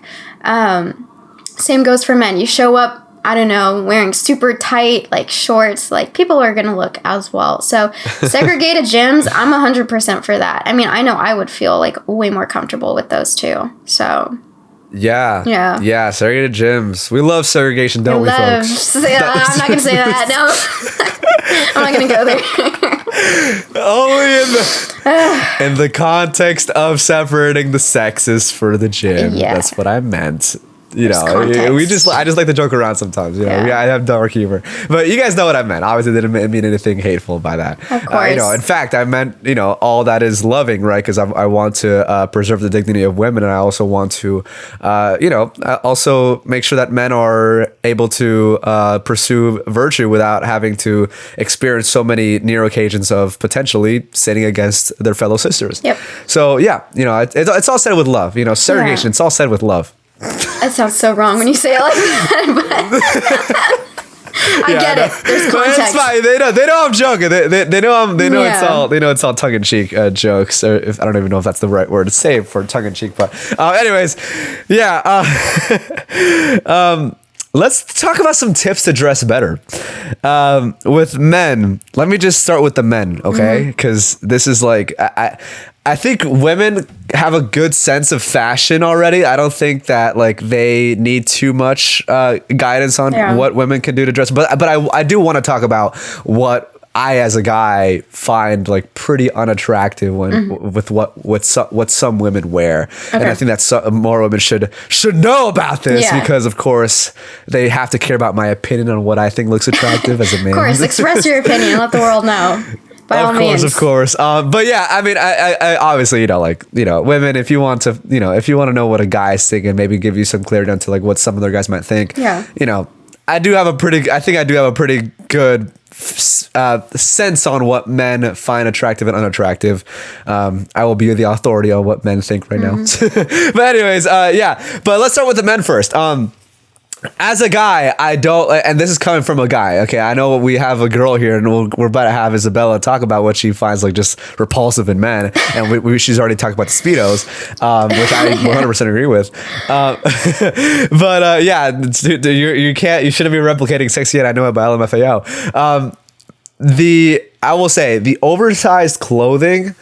Same goes for men. You show up, I don't know, wearing super tight, like shorts, like people are going to look as well. So segregated gyms, I'm 100% for that. I mean, I know I would feel like way more comfortable with those too. So yeah, segregated gyms. We love segregation, don't we, folks? Yeah, I'm not going to say that. No, I'm not going to go there. Only in the context of separating the sexes for the gym. Yeah. That's what I meant. You There's know, context. I just like to joke around sometimes. You know, I have dark humor, but you guys know what I meant. Obviously, didn't mean anything hateful by that. Of course. You know, in fact, I meant, you know, all that is loving, right? Because I want to preserve the dignity of women, and I also want to, you know, also make sure that men are able to pursue virtue without having to experience so many near occasions of potentially sinning against their fellow sisters. Yep. So yeah, you know, it's all said with love. You know, segregation. It's all said with love. That sounds so wrong when you say it like that, but I get it. There's context. It's fine. They know I'm joking. They know it's all tongue in cheek jokes. Or I don't even know if that's the right word to say for tongue in cheek. But anyways, yeah. Let's talk about some tips to dress better. With men, let me just start with the men, okay? Because this is like I think women have a good sense of fashion already. I don't think that like they need too much guidance on what women can do to dress. But I do want to talk about what I, as a guy, find like pretty unattractive when with what some women wear, and I think that more women should know about this because, of course, they have to care about my opinion on what I think looks attractive as a man. Of course, express your opinion. Let the world know. By all means. Of course. But yeah, I mean, I obviously, you know, like, you know, women, if you want to know what a guy's thinking, maybe give you some clarity onto like what some other guys might think. Yeah. You know, I do have a pretty good sense on what men find attractive and unattractive. I will be the authority on what men think right now. But anyways, but let's start with the men first. As a guy, I don't, and this is coming from a guy, okay? I know we have a girl here, and we're about to have Isabella talk about what she finds like just repulsive in men, and she's already talked about the Speedos, which I 100% agree with. But yeah, you shouldn't be replicating sexy yet I know it by LMFAO. I will say the oversized clothing,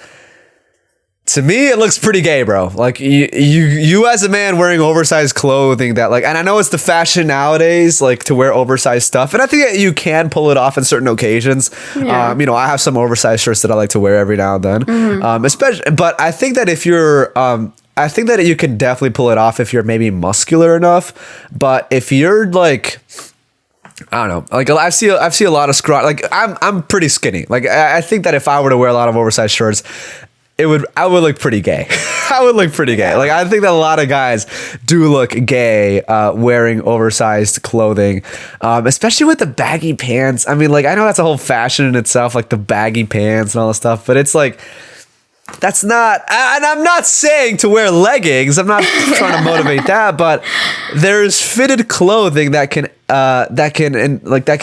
to me, it looks pretty gay, bro. Like you as a man wearing oversized clothing that like, and I know it's the fashion nowadays, like to wear oversized stuff. And I think that you can pull it off in certain occasions. Yeah. You know, I have some oversized shirts that I like to wear every now and then. Especially, but I think that if you're, I think that you can definitely pull it off if you're maybe muscular enough. But if you're like, I don't know. Like I see a lot of scrawny. Like I'm pretty skinny. Like I think that if I were to wear a lot of oversized shirts, I would look pretty gay. I would look pretty gay. Like I think that a lot of guys do look gay wearing oversized clothing, especially with the baggy pants. I mean, like I know that's a whole fashion in itself, like the baggy pants and all this stuff. But it's like that's not. And I'm not saying to wear leggings. I'm not trying to motivate that. But there's fitted clothing that can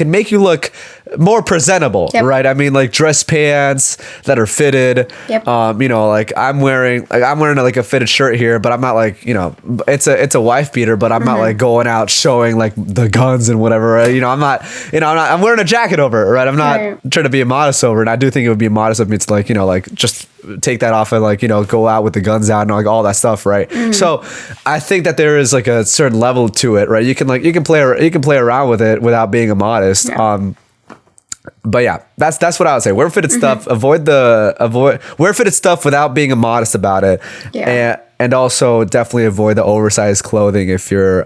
make you look more presentable, right? I mean, like dress pants that are fitted. You know, like I'm wearing like a fitted shirt here, but I'm not like, you know, it's a wife beater, but I'm not like going out showing like the guns and whatever. Right? You know, I'm wearing a jacket over it, right? I'm not trying to be immodest over it. And I do think it would be immodest of me to like, you know, like just take that off and like, you know, go out with the guns out and like all that stuff, right? So I think that there is like a certain level to it, right? You can play around with it without being immodest. But yeah, that's what I would say. Wear fitted stuff. Avoid wear fitted stuff without being immodest about it. Yeah. And also definitely avoid the oversized clothing if you're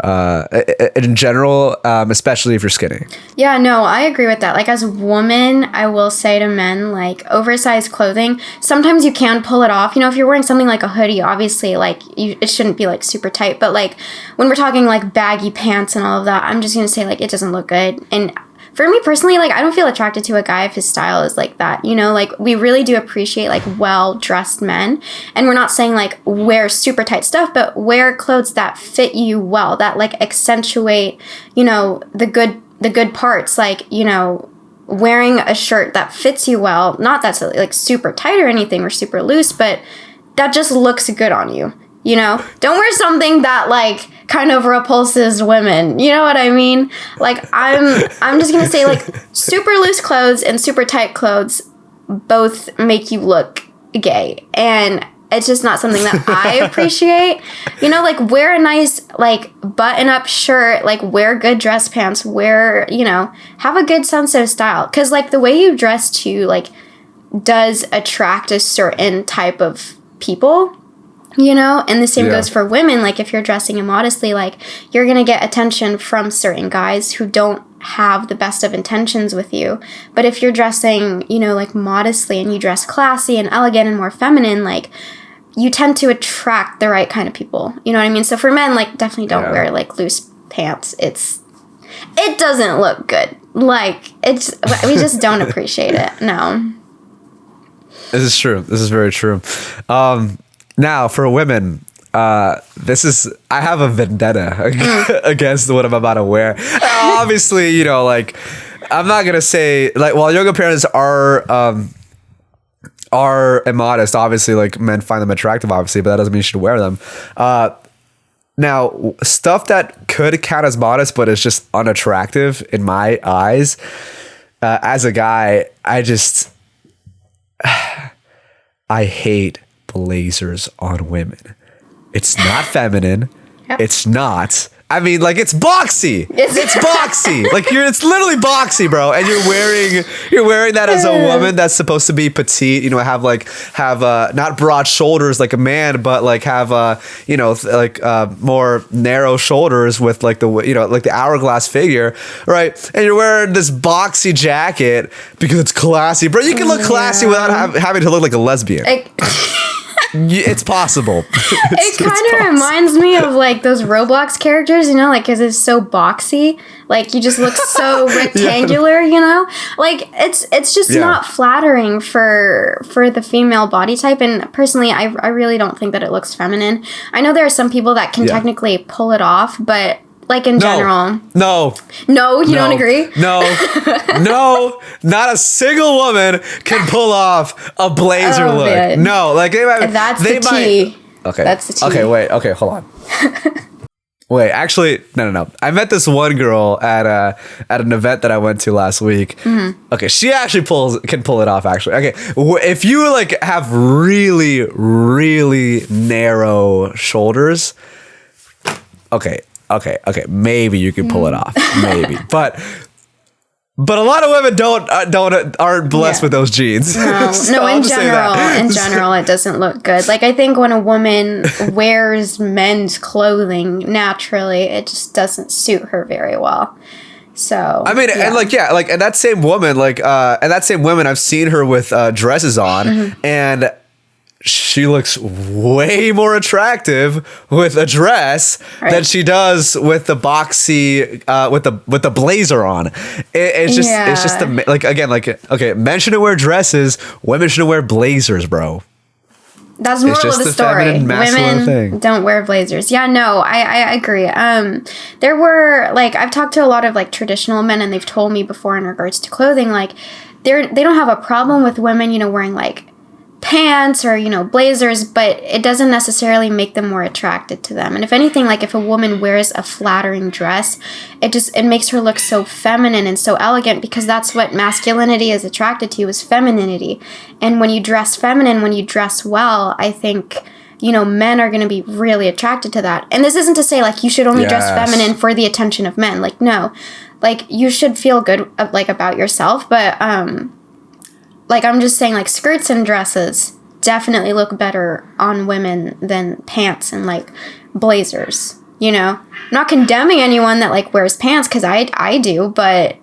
in general, especially if you're skinny. Yeah, no, I agree with that. Like as a woman, I will say to men, like oversized clothing, sometimes you can pull it off. You know, if you're wearing something like a hoodie, obviously like it shouldn't be like super tight. But like when we're talking like baggy pants and all of that, I'm just going to say like it doesn't look good. And for me personally, like I don't feel attracted to a guy if his style is like that, you know, like we really do appreciate like well-dressed men. And we're not saying like wear super tight stuff, but wear clothes that fit you well, that like accentuate, you know, the good parts, like, you know, wearing a shirt that fits you well, not that's like super tight or anything or super loose, but that just looks good on you. You know, don't wear something that like kind of repulses women. You know what I mean? Like I'm just gonna say like super loose clothes and super tight clothes both make you look gay, and it's just not something that I appreciate. You know, like wear a nice like button up shirt, like wear good dress pants, wear, you know, have a good sense of style, because like the way you dress too like does attract a certain type of people. You know, and the same goes for women. Like if you're dressing immodestly, like you're going to get attention from certain guys who don't have the best of intentions with you. But if you're dressing, you know, like modestly and you dress classy and elegant and more feminine, like you tend to attract the right kind of people. You know what I mean? So for men, like definitely don't wear like loose pants. It doesn't look good. Like we just don't appreciate it. No. This is true. This is very true. Now, for women, I have a vendetta against what I'm about to wear. Obviously, you know, like, I'm not going to say, like, while yoga parents are immodest, obviously, like, men find them attractive, obviously, but that doesn't mean you should wear them. Now, stuff that could count as modest, but is just unattractive in my eyes, as a guy, I hate blazers on women. It's not feminine. Yep. It's not. I mean, like it's boxy. It's boxy. Like it's literally boxy, bro. And you're wearing that as a woman that's supposed to be petite. You know, have not broad shoulders like a man, but like have more narrow shoulders with like the hourglass figure, right? And you're wearing this boxy jacket because it's classy, bro. You can look classy without having to look like a lesbian. It's possible. It kind of reminds me of like those Roblox characters, you know, like because it's so boxy, like you just look so rectangular, you know, like it's just not flattering for the female body type. And personally, I really don't think that it looks feminine. I know there are some people that can technically pull it off, but like in general. No, you don't agree? No, not a single woman can pull off a blazer look. Man. No, like that's the tea. Okay, that's the tea. Okay, wait. Okay, hold on. Wait, actually, no. I met this one girl at an event that I went to last week. Mm-hmm. Okay, she actually can pull it off. Actually, okay, if you like have really, really narrow shoulders, okay, maybe you can pull it off, maybe, but a lot of women aren't blessed with those genes. No, so in general, it doesn't look good. Like I think when a woman wears men's clothing naturally, it just doesn't suit her very well. So I mean, and that same woman, I've seen her with dresses on, and she looks way more attractive with a dress than she does with the boxy with the blazer on. It's just men shouldn't wear dresses, women shouldn't wear blazers, bro. That's more of the story. Women don't wear blazers. Yeah, no, I agree. There were I've talked to a lot of traditional men, and they've told me before in regards to clothing, they don't have a problem with women, wearing pants or blazers, but it doesn't necessarily make them more attracted to them. And if anything, if a woman wears a flattering dress, it makes her look so feminine and so elegant, because that's what masculinity is attracted to, is femininity. And when you dress feminine, when you dress well, I think men are going to be really attracted to that. And this isn't to say you should only dress feminine for the attention of men. No, like, you should feel good, like, about yourself. But, like, I'm just saying, like, skirts and dresses definitely look better on women than pants and, like, blazers, you know? I'm not condemning anyone that, like, wears pants, because I do, but,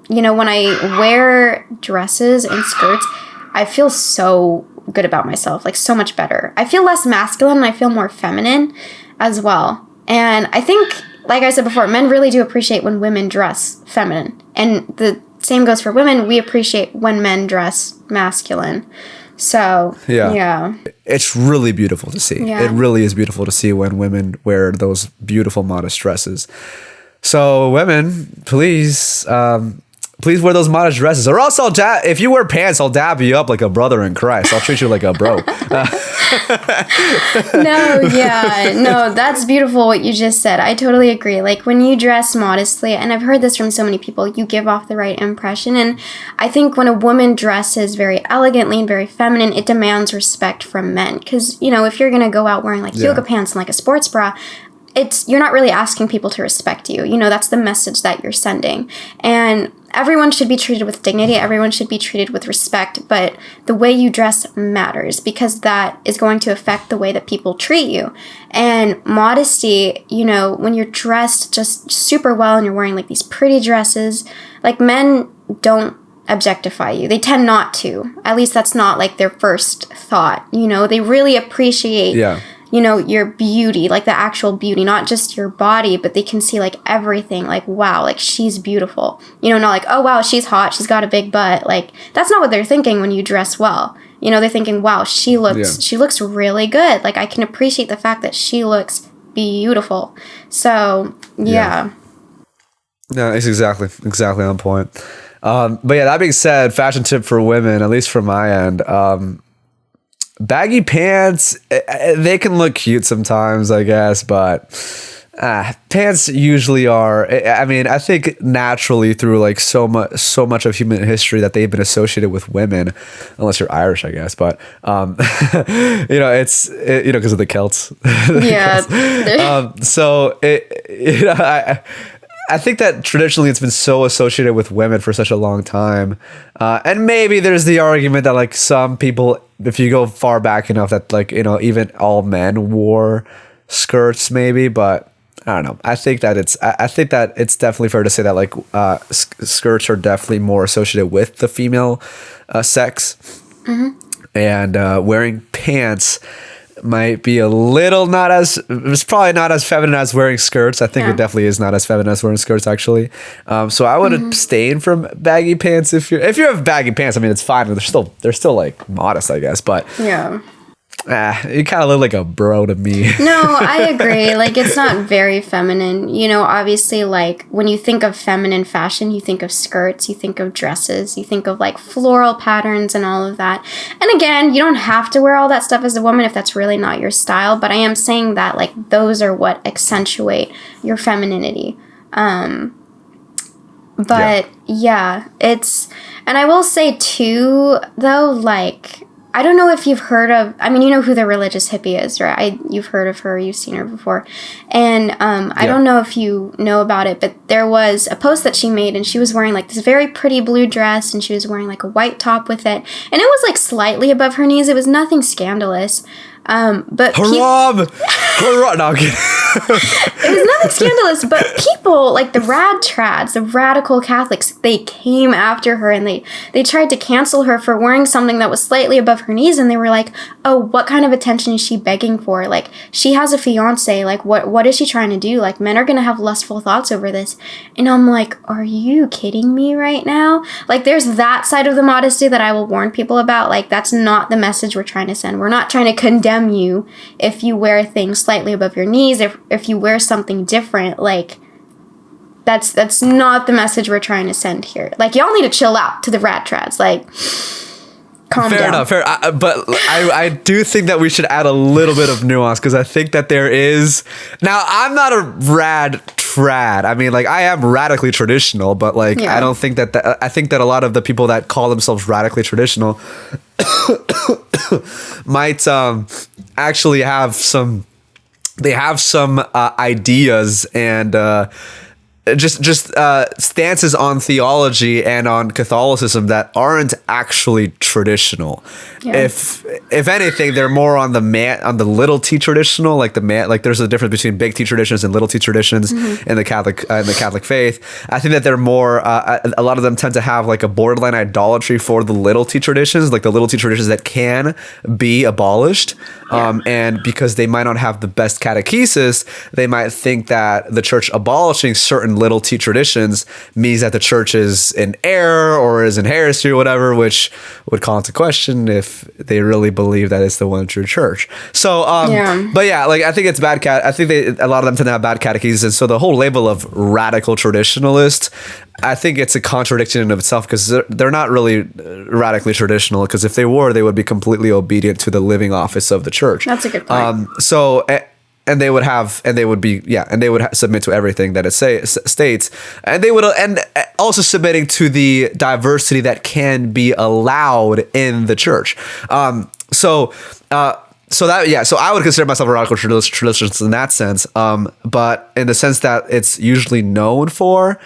you know, when I wear dresses and skirts, I feel so good about myself, like, so much better. I feel less masculine, and I feel more feminine as well. And I think, like I said before, men really do appreciate when women dress feminine. And the same goes for women. We appreciate when men dress masculine. So, yeah. It's really beautiful to see. Yeah. It really is beautiful to see when women wear those beautiful, modest dresses. So, women, please wear those modest dresses. Or else if you wear pants, I'll dab you up like a brother in Christ. I'll treat you like a bro. No, that's beautiful what you just said. I totally agree. Like, when you dress modestly, and I've heard this from so many people, you give off the right impression. And I think when a woman dresses very elegantly and very feminine, it demands respect from men. Because, you know, if you're going to go out wearing, like, yoga pants and, like, a sports bra, you're not really asking people to respect you. You know, that's the message that you're sending. And everyone should be treated with dignity. Everyone should be treated with respect. But the way you dress matters, because that is going to affect the way that people treat you. And modesty, you know, when you're dressed just super well and you're wearing, like, these pretty dresses, like, men don't objectify you. They tend not to. At least that's not, like, their first thought. You know, they really appreciate you know, your beauty, like the actual beauty, not just your body, but they can see, like, everything, like, wow, like, she's beautiful. You know, not like, oh, wow, she's hot, she's got a big butt. Like, that's not what they're thinking when you dress well. You know, they're thinking, wow, she looks really good. Like, I can appreciate the fact that she looks beautiful. So, yeah. No, it's exactly on point. But yeah, that being said, fashion tip for women, at least from my end, baggy pants, they can look cute sometimes, I guess, but pants usually are, I mean, I think naturally through, like, so much of human history that they've been associated with women, unless you're Irish, I guess, but you know, you know, because of the Celts. So you know, I think that traditionally it's been so associated with women for such a long time. And maybe there's the argument that, like, some people, if you go far back enough, that, like, you know, even all men wore skirts maybe, but I don't know. I think that it's definitely fair to say that, like, skirts are definitely more associated with the female sex. Mm-hmm. And wearing pants might be a little it's probably not as feminine as wearing skirts. I think it definitely is not as feminine as wearing skirts, actually. So I would abstain from baggy pants if you have baggy pants. I mean, it's fine. They're still like modest, I guess. But you kind of look like a bro to me. No, I agree. Like, it's not very feminine. You know, obviously, like, when you think of feminine fashion, you think of skirts, you think of dresses, you think of, like, floral patterns and all of that. And again, you don't have to wear all that stuff as a woman if that's really not your style. But I am saying that, like, those are what accentuate your femininity. But it's, and I will say too, though, like, I don't know if you've heard of, I mean, you know who the religious hippie is, right? You've heard of her, you've seen her before. And I don't know if you know about it, but there was a post that she made, and she was wearing, like, this very pretty blue dress, and she was wearing, like, a white top with it. And it was, like, slightly above her knees. It was nothing scandalous. But Haram! Haram! No, I'm kidding. It was nothing scandalous, but people, like the RadTrads, the radical Catholics, they came after her, and they tried to cancel her for wearing something that was slightly above her knees, and they were like, oh, what kind of attention is she begging for? Like, she has a fiance, like, what is she trying to do? Like, men are gonna have lustful thoughts over this. And I'm like, are you kidding me right now? Like, there's that side of the modesty that I will warn people about. Like, that's not the message we're trying to send. We're not trying to condemn you if you wear things slightly above your knees, if you wear something different. Like, that's not the message we're trying to send here. Like, y'all need to chill out to the RadTrads. Like, calm down. Fair enough. But I do think that we should add a little bit of nuance, because I think that there is, now I'm not a rad trad. I mean, like, I am radically traditional, but, like, I don't think that I think that a lot of the people that call themselves radically traditional might actually have some ideas and stances on theology and on Catholicism that aren't actually traditional. Yeah. If anything, they're more on the little T traditional, like there's a difference between big T traditions and little T traditions in the Catholic faith. I think that they're more a lot of them tend to have like a borderline idolatry for the little T traditions, like the little T traditions that can be abolished. And because they might not have the best catechesis, they might think that the church abolishing certain little T traditions means that the church is in error or is in heresy or whatever, which would call into question if they really believe that it's the one true church. So, but yeah, like I think it's bad. I think a lot of them tend to have bad catechesis, and so the whole label of radical traditionalist, I think it's a contradiction in of itself, because they're not really radically traditional, because if they were, they would be completely obedient to the living office of the church. That's a good point. And they would submit to everything that it states, and they would, and also submitting to the diversity that can be allowed in the church. So I would consider myself a radical traditionalist in that sense. But in the sense that it's usually known for,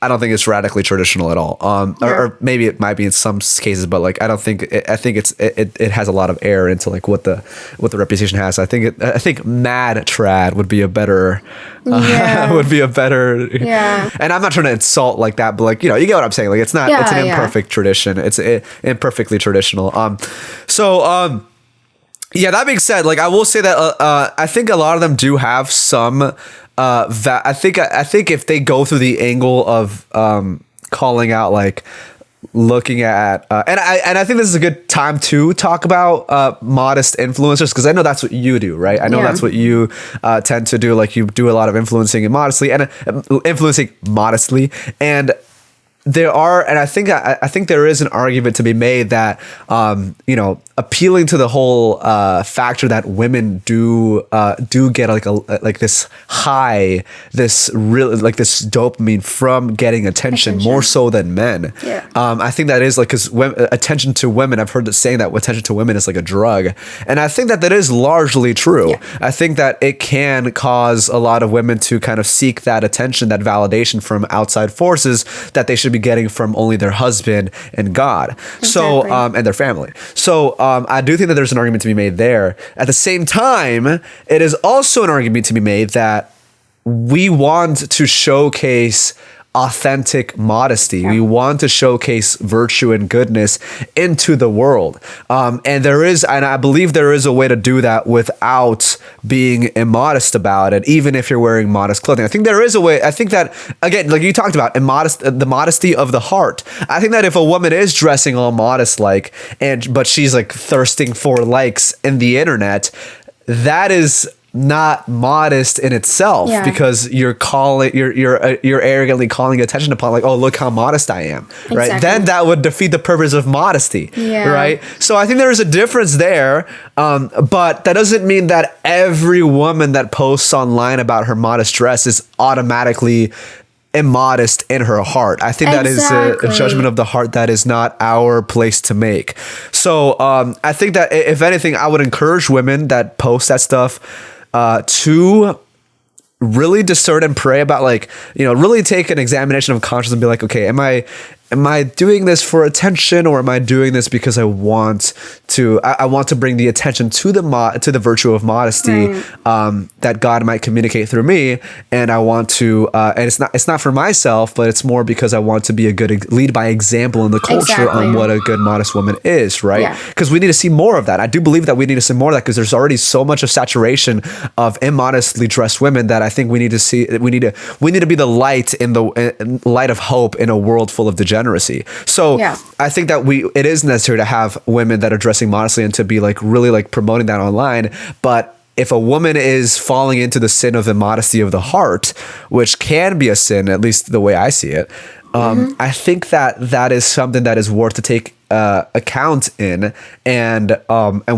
I don't think it's radically traditional at all. Or maybe it might be in some cases, but like I don't think I think it has a lot of air into like what the reputation has. I think mad trad would be a better And I'm not trying to insult like that, but like, you get what I'm saying. Like it's not it's an imperfect tradition. It's imperfectly traditional. That being said, like I will say that I think a lot of them do have some I think if they go through the angle of calling out, like looking at and I think this is a good time to talk about modest influencers, because I know that's what you do, right? I know that's what you tend to do. Like you do a lot of influencing and modestly, and influencing modestly, and there are, and I think there is an argument to be made that appealing to the whole factor that women do get like this high, this really like this dopamine from getting attention more so than men. I think that is like, because attention to women, I've heard the saying that attention to women is like a drug, and I think that is largely true. I think that it can cause a lot of women to kind of seek that attention, that validation from outside forces that they should be getting from only their husband and God. Exactly. So and their family. So I do think that there's an argument to be made there. At the same time, it is also an argument to be made that we want to showcase authentic modesty. We want to showcase virtue and goodness into the world. And I believe there is a way to do that without being immodest about it, even if you're wearing modest clothing. I think there is a way. I think that, again, like you talked about, the modesty of the heart. I think that if a woman is dressing all modest, but she's like thirsting for likes in the internet, that is not modest in itself, because you're arrogantly calling attention upon, like, oh, look how modest I am, right? Then that would defeat the purpose of modesty, right? So I think there is a difference there, but that doesn't mean that every woman that posts online about her modest dress is automatically immodest in her heart. I think that is a judgment of the heart that is not our place to make. So I think that if anything, I would encourage women that post that stuff to really discern and pray about, like, really take an examination of conscience and be like, okay, am I doing this for attention, or am I doing this because I want to bring the attention to the virtue of modesty, that God might communicate through me, and I want to and it's not for myself, but it's more because I want to be a good lead by example in the culture on what a good modest woman is, right? Because we need to see more of that. I do believe that we need to see more of that, because there's already so much of saturation of immodestly dressed women that I think we need to see. We need to be the light in the light of hope in a world full of degeneracy. So I think that it is necessary to have women that are dressing modestly and to be like really like promoting that online. But if a woman is falling into the sin of immodesty of the heart, which can be a sin, at least the way I see it, I think that is something that is worth to take account in, and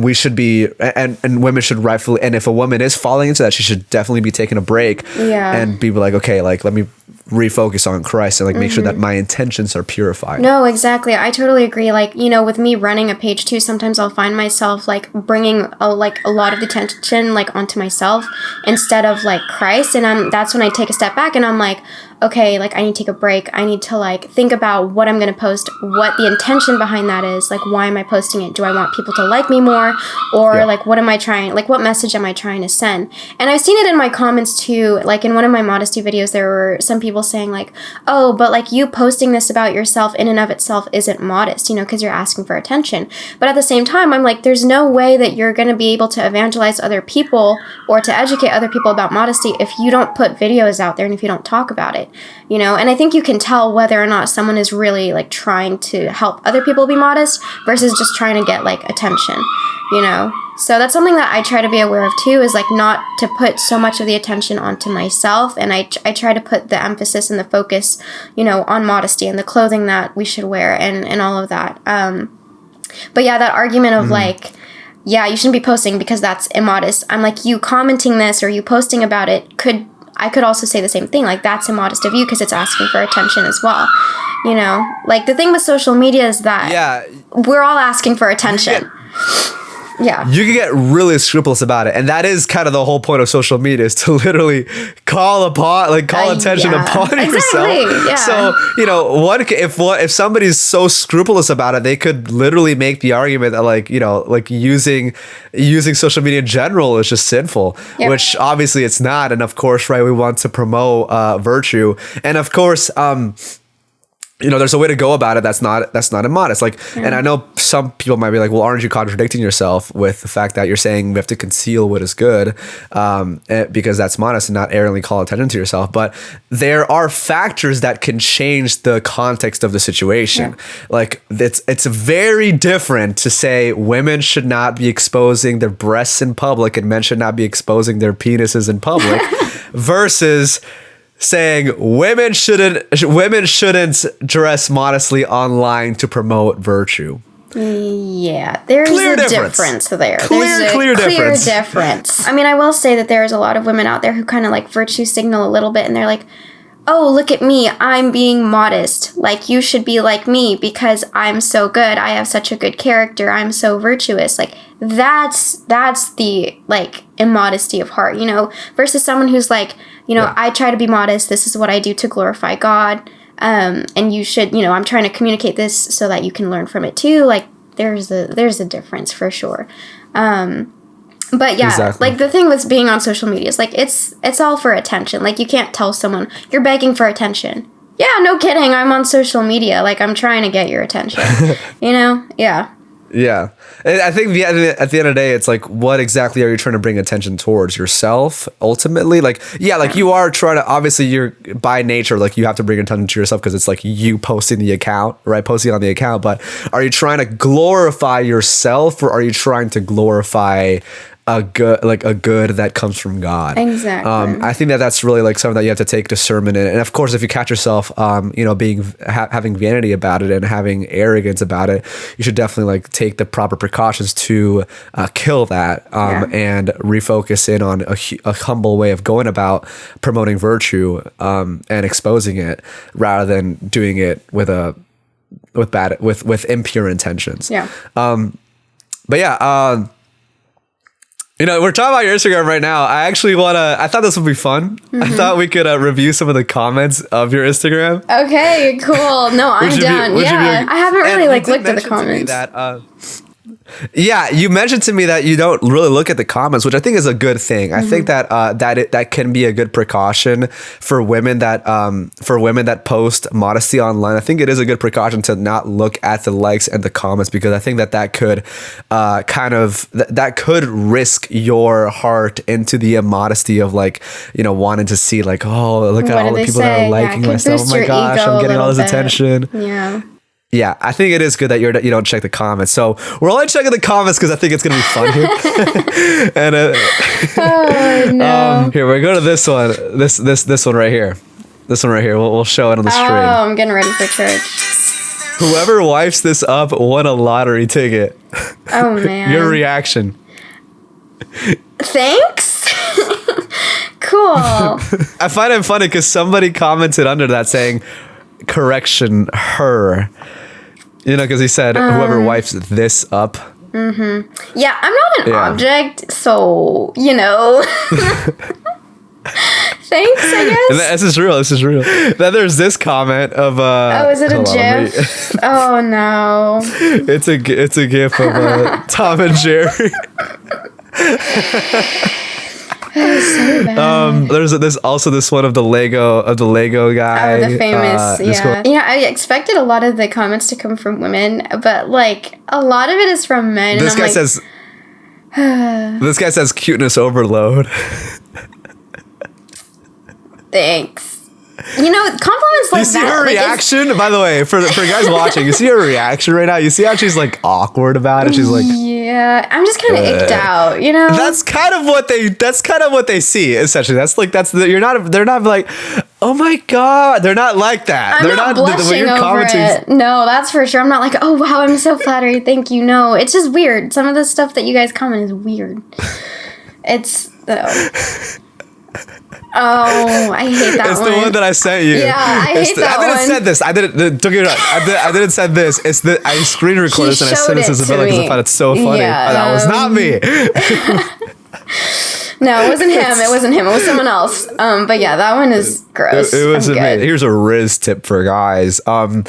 we should be, and women should rightfully, and if a woman is falling into that, she should definitely be taking a break and be like, okay, like let me refocus on Christ and like make sure that my intentions are purified. No, exactly. I totally agree. Like, you know, with me running a page too, sometimes I'll find myself like bringing a lot of the attention like onto myself instead of like Christ. And that's when I take a step back and I'm like, okay, like I need to take a break. I need to like think about what I'm going to post, what the intention behind that is. Like, why am I posting it? Do I want people to like me more? Or like, what am I trying, like what message am I trying to send? And I've seen it in my comments too. Like in one of my modesty videos, there were some people saying like, oh, but like you posting this about yourself in and of itself isn't modest, you know, because you're asking for attention. But at the same time, I'm like, there's no way that you're going to be able to evangelize other people or to educate other people about modesty if you don't put videos out there and if you don't talk about it. You know, and I think you can tell whether or not someone is really like trying to help other people be modest versus just trying to get like attention, you know. So that's something that I try to be aware of too, is like not to put so much of the attention onto myself. And I try to put the emphasis and the focus, you know, on modesty and the clothing that we should wear and all of that. But yeah, that argument of like, yeah, you shouldn't be posting because that's immodest. I'm like, you commenting this or you posting about it I could also say the same thing, like that's immodest of you because it's asking for attention as well. You know, like the thing with social media is that we're all asking for attention. You can get really scrupulous about it, and that is kind of the whole point of social media, is to literally call attention upon yourself. Yeah. So you know, if somebody's so scrupulous about it, they could literally make the argument that like, you know, like using social media in general is just sinful, which obviously it's not. And of course, right, we want to promote virtue, and of course, you know, there's a way to go about it that's not immodest. Like, and I know some people might be like, well, aren't you contradicting yourself with the fact that you're saying we have to conceal what is good, because that's modest and not arrogantly call attention to yourself? But there are factors that can change the context of the situation. Like, it's very different to say women should not be exposing their breasts in public and men should not be exposing their penises in public versus saying women shouldn't dress modestly online to promote virtue. Yeah, there's a difference there. Clear difference. I mean, I will say that there's a lot of women out there who kind of like virtue signal a little bit, and they're like, oh, look at me, I'm being modest. Like, you should be like me because I'm so good. I have such a good character. I'm so virtuous. Like, that's the, like, immodesty of heart, you know, versus someone who's like, you know, I try to be modest. This is what I do to glorify God. And you should, you know, I'm trying to communicate this so that you can learn from it too. Like, there's a difference for sure. But yeah, like the thing with being on social media is like, it's all for attention. Like, you can't tell someone you're begging for attention. Yeah, no kidding. I'm on social media. Like, I'm trying to get your attention, you know? Yeah. Yeah. And I think at the end of the day, it's like, what exactly are you trying to bring attention towards? Yourself, ultimately? Like, yeah, like you are trying to, obviously you're by nature, like you have to bring attention to yourself because it's like you posting the account, right? Posting on the account. But are you trying to glorify yourself or are you trying to glorify a good that comes from God? Exactly. I think that's really like something that you have to take discernment in. And of course, if you catch yourself, you know, having vanity about it and having arrogance about it, you should definitely like take the proper precautions to kill that and refocus in on a humble way of going about promoting virtue and exposing it rather than doing it with impure intentions. Yeah. But yeah. You know, we're talking about your Instagram right now. I thought this would be fun. I thought we could review some of the comments of your Instagram. Okay, cool. No, I'm down. I haven't really looked at the comments. Yeah, you mentioned to me that you don't really look at the comments, which I think is a good thing. I think that that can be a good precaution for women that post modesty online. I think it is a good precaution to not look at the likes and the comments because I think that could that could risk your heart into the immodesty of like, you know, wanting to see like, oh, look at all the people that are liking my stuff. Oh my gosh, I'm getting all this attention. Yeah, I think it is good that you don't check the comments. So we're only checking the comments because I think it's gonna be fun here. And oh no! Here we go to this one. This one right here. This one right here. We'll show it on the screen. Oh, I'm getting ready for church. Whoever wipes this up won a lottery ticket. Oh man! Your reaction? Thanks. Cool. I find it funny because somebody commented under that saying, correction, her. You know, because he said, whoever wipes this up. Mm-hmm. Yeah, I'm not an object, so, you know. Thanks, I guess. This is real. Then there's this comment of is it a GIF? Oh no. It's a GIF of Tom and Jerry. So bad. There's also this one of the Lego guy. Oh, the famous, yeah. I expected a lot of the comments to come from women, but like a lot of it is from men. This guy says cuteness overload. Thanks. You know, compliments like that. You see her reaction? By the way, for guys watching, you see her reaction right now? You see how she's like awkward about it? She's like, yeah, I'm just kind of icked out, you know? That's kind of what they see, essentially. They're not like, oh my God. They're not like that. They're not blushing over it. No, that's for sure. I'm not like, oh wow, I'm so flattered. Thank you. No, it's just weird. Some of the stuff that you guys comment is weird. Oh, I hate that one. It's the one that I sent you. Yeah, I hate that one. I didn't send this. I didn't send this. I screen recorded this and I sent it to Isabella because I thought it's so funny. Yeah, that was not me. No, it wasn't him. It was someone else. But yeah, that one is gross. It wasn't me. Here's a Riz tip for guys. I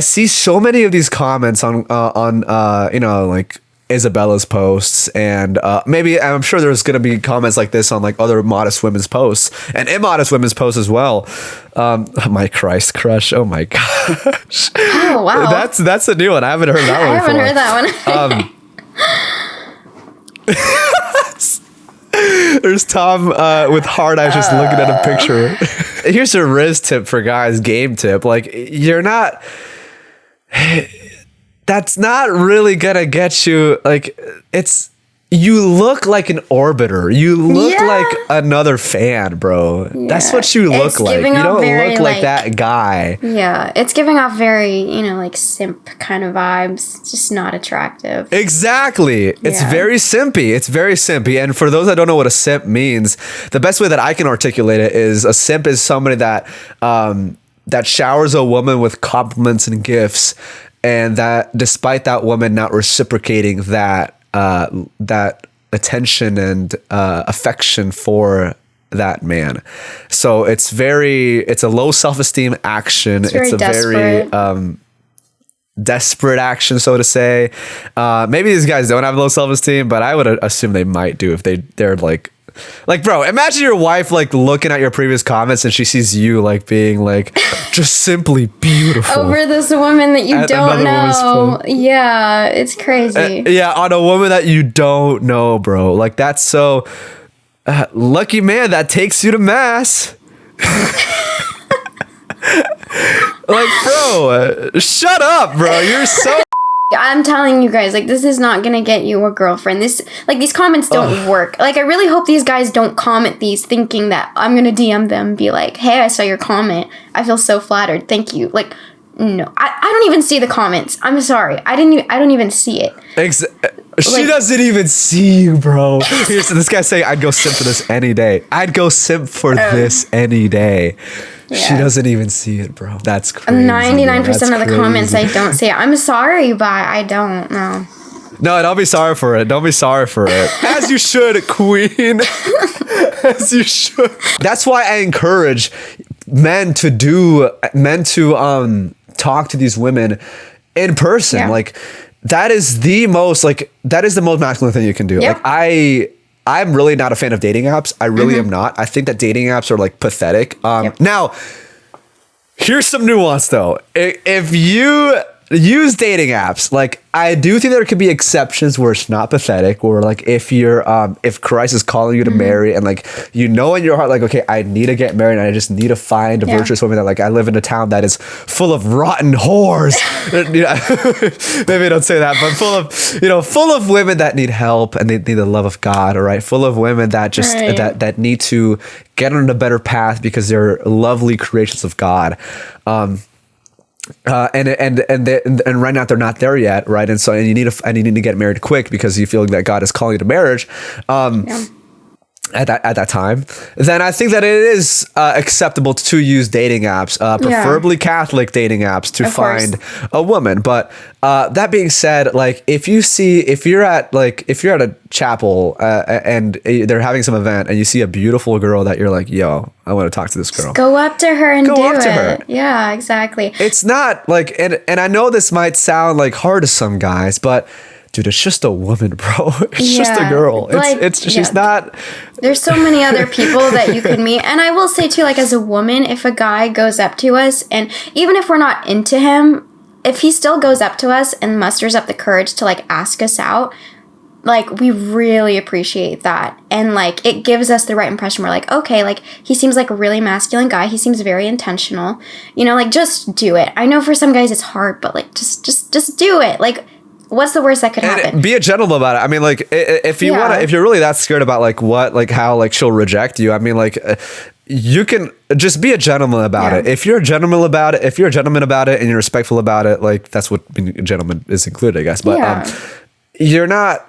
see so many of these comments on like Isabella's posts, and maybe I'm sure there's going to be comments like this on like other modest women's posts and immodest women's posts as well. My Christ crush, oh my gosh. Oh wow, that's a new one. I haven't heard that one. I haven't heard that one. There's Tom with hard eyes just looking at a picture. Here's a Riz tip for guys, game tip. Like, that's not really gonna get you, like, you look like an orbiter. You look like another fan, bro. Yeah. That's what you look like. You don't look like that guy. Yeah, it's giving off very, like simp kind of vibes. It's just not attractive. Exactly. It's very simpy. It's very simpy. And for those that don't know what a simp means, the best way that I can articulate it is a simp is somebody that showers a woman with compliments and gifts, and that despite that woman not reciprocating that attention and affection for that man. So it's a low self-esteem action. It's a very desperate action, so to say. Maybe these guys don't have low self-esteem, but I would assume they might do if they're like, bro, imagine your wife like looking at your previous comments and she sees you like being like just simply beautiful over this woman that you don't know. Yeah, it's crazy. On a woman that you don't know, bro. Like, that's so lucky man that takes you to mass. Like, bro, shut up, bro. You're so I'm telling you guys, like, this is not gonna get you a girlfriend. These comments don't work. Like, I really hope these guys don't comment these thinking that I'm gonna DM them and be like, hey, I saw your comment. I feel so flattered. Thank you. Like, no. I don't even see the comments. I'm sorry. I don't even see it. She doesn't even see you, bro. Here's this guy saying, I'd go simp for this any day. I'd go simp for this any day. Yeah. She doesn't even see it, bro. That's crazy. 99% of the comments, I don't see it. I'm sorry, but I don't know. No, don't be sorry for it. Don't be sorry for it. As you should, queen. As you should. That's why I encourage men to talk to these women in person. Yeah. Like, that is the most masculine thing you can do. Yep. Like, I'm really not a fan of dating apps. I really am not. I think that dating apps are like pathetic. Now, here's some nuance though. If you use dating apps, like, I do think there could be exceptions where it's not pathetic, or like if you're if Christ is calling you to marry, and like, in your heart, like, okay, I need to get married and I just need to find a virtuous woman that, like, I live in a town that is full of rotten whores. Maybe I don't say that, but full of women that need help and they need the love of God, all right? Full of women that just that need to get on a better path because they're lovely creations of God. And right now they're not there yet, right? And so you need to get married quick because you feel that God is calling you to marriage. at that time, then I think that it is acceptable to use dating apps, preferably Catholic dating apps, to find a woman. But that being said, like if you're at a chapel and they're having some event and you see a beautiful girl that you're like, yo, I want to talk to this girl. Just go up to her and do it. Yeah, exactly. It's not like, and I know this might sound like hard to some guys, but dude, it's just a woman, bro. It's just a girl. She's not. There's so many other people that you could meet. And I will say too, like as a woman, if a guy goes up to us, and even if we're not into him, if he still goes up to us and musters up the courage to like ask us out, like we really appreciate that. And like it gives us the right impression. We're like, okay, like he seems like a really masculine guy. He seems very intentional. You know, like just do it. I know for some guys it's hard, but like just do it. Like, what's the worst that could happen? And be a gentleman about it. I mean, like, if you're really that scared about like how she'll reject you, I mean, like, you can just be a gentleman about it. If you're a gentleman about it, and you're respectful about it, like that's what being a gentleman is included, I guess. But you're not.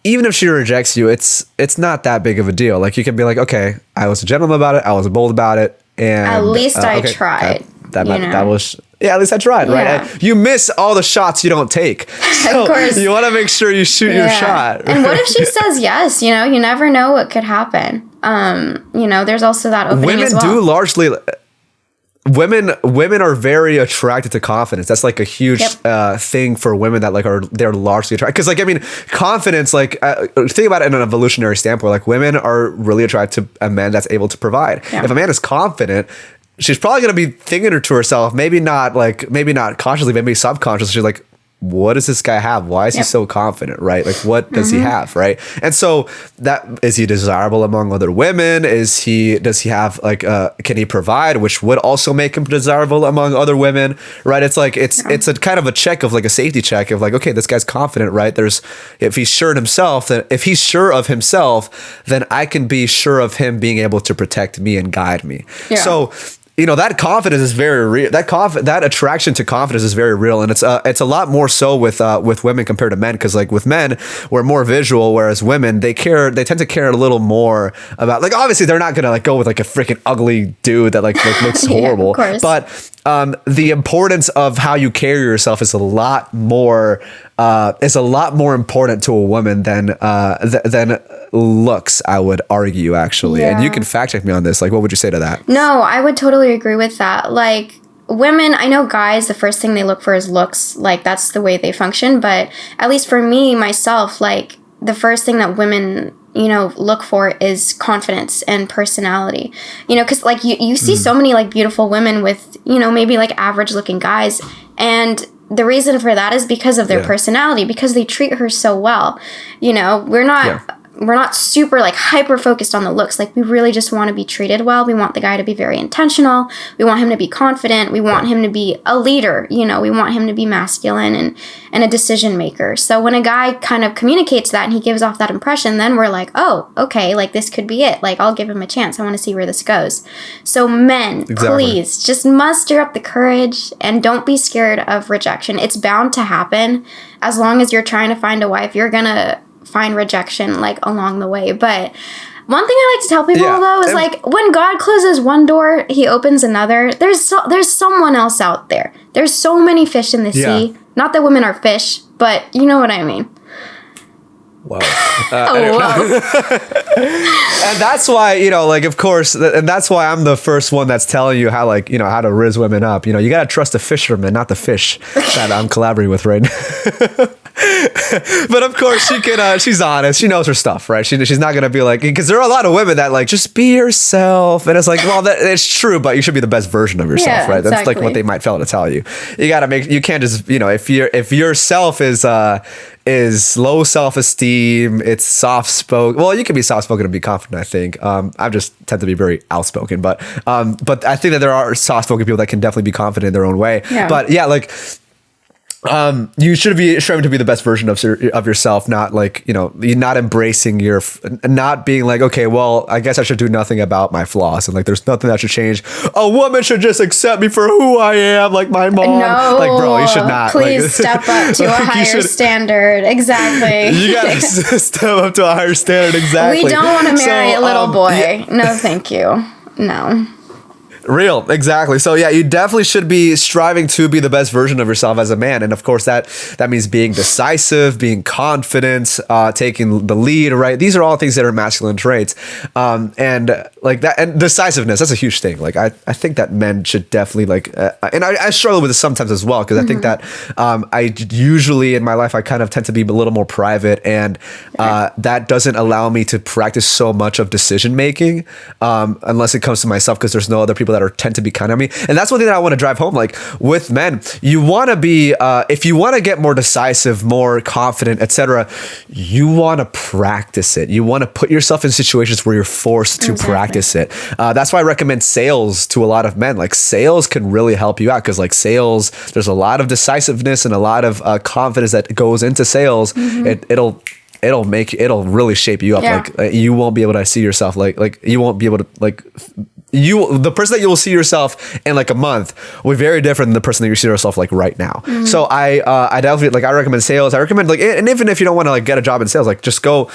Even if she rejects you, it's not that big of a deal. Like you can be like, okay, I was a gentleman about it, I was bold about it, and at least I tried. That was. Yeah, at least I tried, right? You miss all the shots you don't take. So of course. You want to make sure you shoot your shot. Right? And what if she says yes? You know, you never know what could happen. You know, there's also that opening as well. Women are very attracted to confidence. That's like a huge thing for women that like they're largely attracted. Because like, I mean, confidence, like think about it in an evolutionary standpoint, like women are really attracted to a man that's able to provide. If a man is confident, she's probably going to be thinking to herself, maybe not consciously, maybe subconsciously, she's like, what does this guy have? Why is he so confident, right? Like, what does he have, right? And so is he desirable among other women? Does he have like, can he provide, which would also make him desirable among other women, right? It's like, it's a kind of a check of like a safety check of like, okay, this guy's confident, right? If he's sure of himself, then I can be sure of him being able to protect me and guide me. Yeah. So, you know, that confidence is very real. That attraction to confidence is very real, and it's a lot more so with women compared to men. Because like with men, we're more visual, whereas women they tend to care a little more about, like, obviously they're not gonna like go with like a freaking ugly dude that like looks horrible, of course. But the importance of how you carry yourself is a lot more important to a woman than looks, I would argue, actually. Yeah. And you can fact check me on this. Like, what would you say to that? No, I would totally agree with that. Like, women, I know guys, the first thing they look for is looks. Like, that's the way they function. But at least for me, myself, like, the first thing that women, you know, look for is confidence and personality. You know, because, like, you see so many, like, beautiful women with, you know, maybe, like, average-looking guys. And the reason for that is because of their personality, because they treat her so well. You know, we're not super like hyper focused on the looks. Like we really just want to be treated well. We want the guy to be very intentional. We want him to be confident. We want him to be a leader. You know, we want him to be masculine and a decision maker. So when a guy kind of communicates that and he gives off that impression, then we're like, oh, okay, like this could be it. Like I'll give him a chance. I want to see where this goes. So men, please just muster up the courage and don't be scared of rejection. It's bound to happen. As long as you're trying to find a wife, you're going to find rejection like along the way. But one thing I like to tell people though is like when God closes one door, he opens another. There's someone else out there. There's so many fish in the sea. Not that women are fish, but you know what I mean. Wow. And that's why, you know, like, of course, and that's why I'm the first one that's telling you how, like, you know, how to riz women up. You know, you got to trust the fisherman, not the fish that I'm collaborating with right now. But of course she's honest. She knows her stuff, right? She's not going to be like, because there are a lot of women that like, just be yourself. And it's like, well, it's true, but you should be the best version of yourself, right? That's like what they might fail to tell you. You can't just, you know, if your self is low self-esteem, it's soft-spoken. Well, you can be soft-spoken and be confident, I think. I just tend to be very outspoken, but I think that there are soft-spoken people that can definitely be confident in their own way. Yeah. But yeah, like, You should be striving to be the best version of yourself, not like, you're not embracing not being like, okay, well, I guess I should do nothing about my flaws. And like, there's nothing that should change. A woman should just accept me for who I am. Like my mom, no, like, bro, you should not. Please step up to a higher standard. Exactly. You got to step up to a higher standard. Exactly. We don't want to marry a little boy. Yeah. No, thank you. No. Real, exactly. So yeah, you definitely should be striving to be the best version of yourself as a man, and of course that means being decisive, being confident, taking the lead. Right? These are all things that are masculine traits, and like that, and decisiveness. That's a huge thing. Like I think that men should definitely like, and I struggle with this sometimes as well, because I think that I usually in my life I kind of tend to be a little more private, and that doesn't allow me to practice so much of decision making unless it comes to myself, because there's no other people that tend to be kind of me. And that's one thing that I want to drive home. Like with men, you want to be, if you want to get more decisive, more confident, etc., you want to practice it. You want to put yourself in situations where you're forced to practice it. That's why I recommend sales to a lot of men. Like sales can really help you out, because like sales, there's a lot of decisiveness and a lot of confidence that goes into sales. It'll really shape you up. Yeah. Like you won't be able to see yourself like you won't be able to like the person that you will see yourself in like a month will be very different than the person that you see yourself like right now. So I definitely like, I recommend sales. I recommend like, and even if you don't want to like get a job in sales, like just go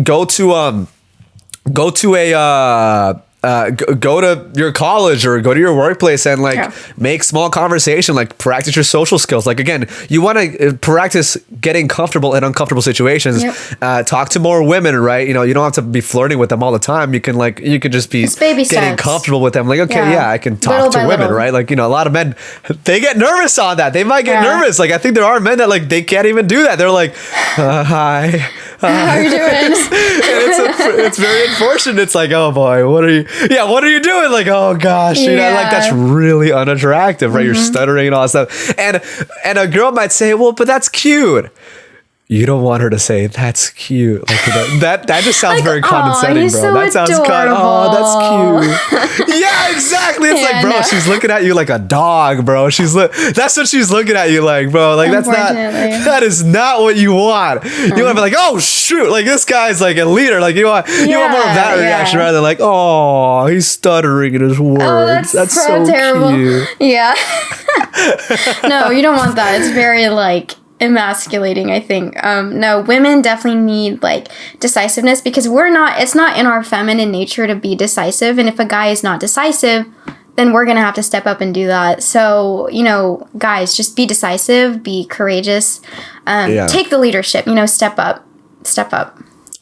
to go to your college or go to your workplace and like make small conversation, like practice your social skills. Like again, you want to practice getting comfortable in uncomfortable situations. Talk to more women, right? You don't have to be flirting with them all the time. You can just be getting comfortable with them. Like, okay, I can talk to women, right? Like, a lot of men, they get nervous on that. They might get nervous. Like, I think there are men that like, they can't even do that. They're like, hi. How are you doing? And it's very unfortunate. It's like, oh boy, what are you doing? Like, oh gosh, like that's really unattractive, right? You're stuttering and all that stuff. And a girl might say, well, but that's cute. You don't want her to say that's cute. Like that just sounds like, very condescending, bro. So that sounds kind of, that's cute. Yeah, exactly. It's like, bro, she's looking at you like a dog, bro. That's what she's looking at you like, bro. Like that is not what you want. You want to be like, oh shoot, like this guy's like a leader. Like you want more of that reaction rather than like, oh, he's stuttering in his words. Oh, that's so terrible. Cute. Yeah. No, you don't want that. It's very like emasculating, I think. No, women definitely need like decisiveness, because it's not in our feminine nature to be decisive. And if a guy is not decisive, then we're gonna have to step up and do that. So, guys, just be decisive, be courageous, take the leadership, step up.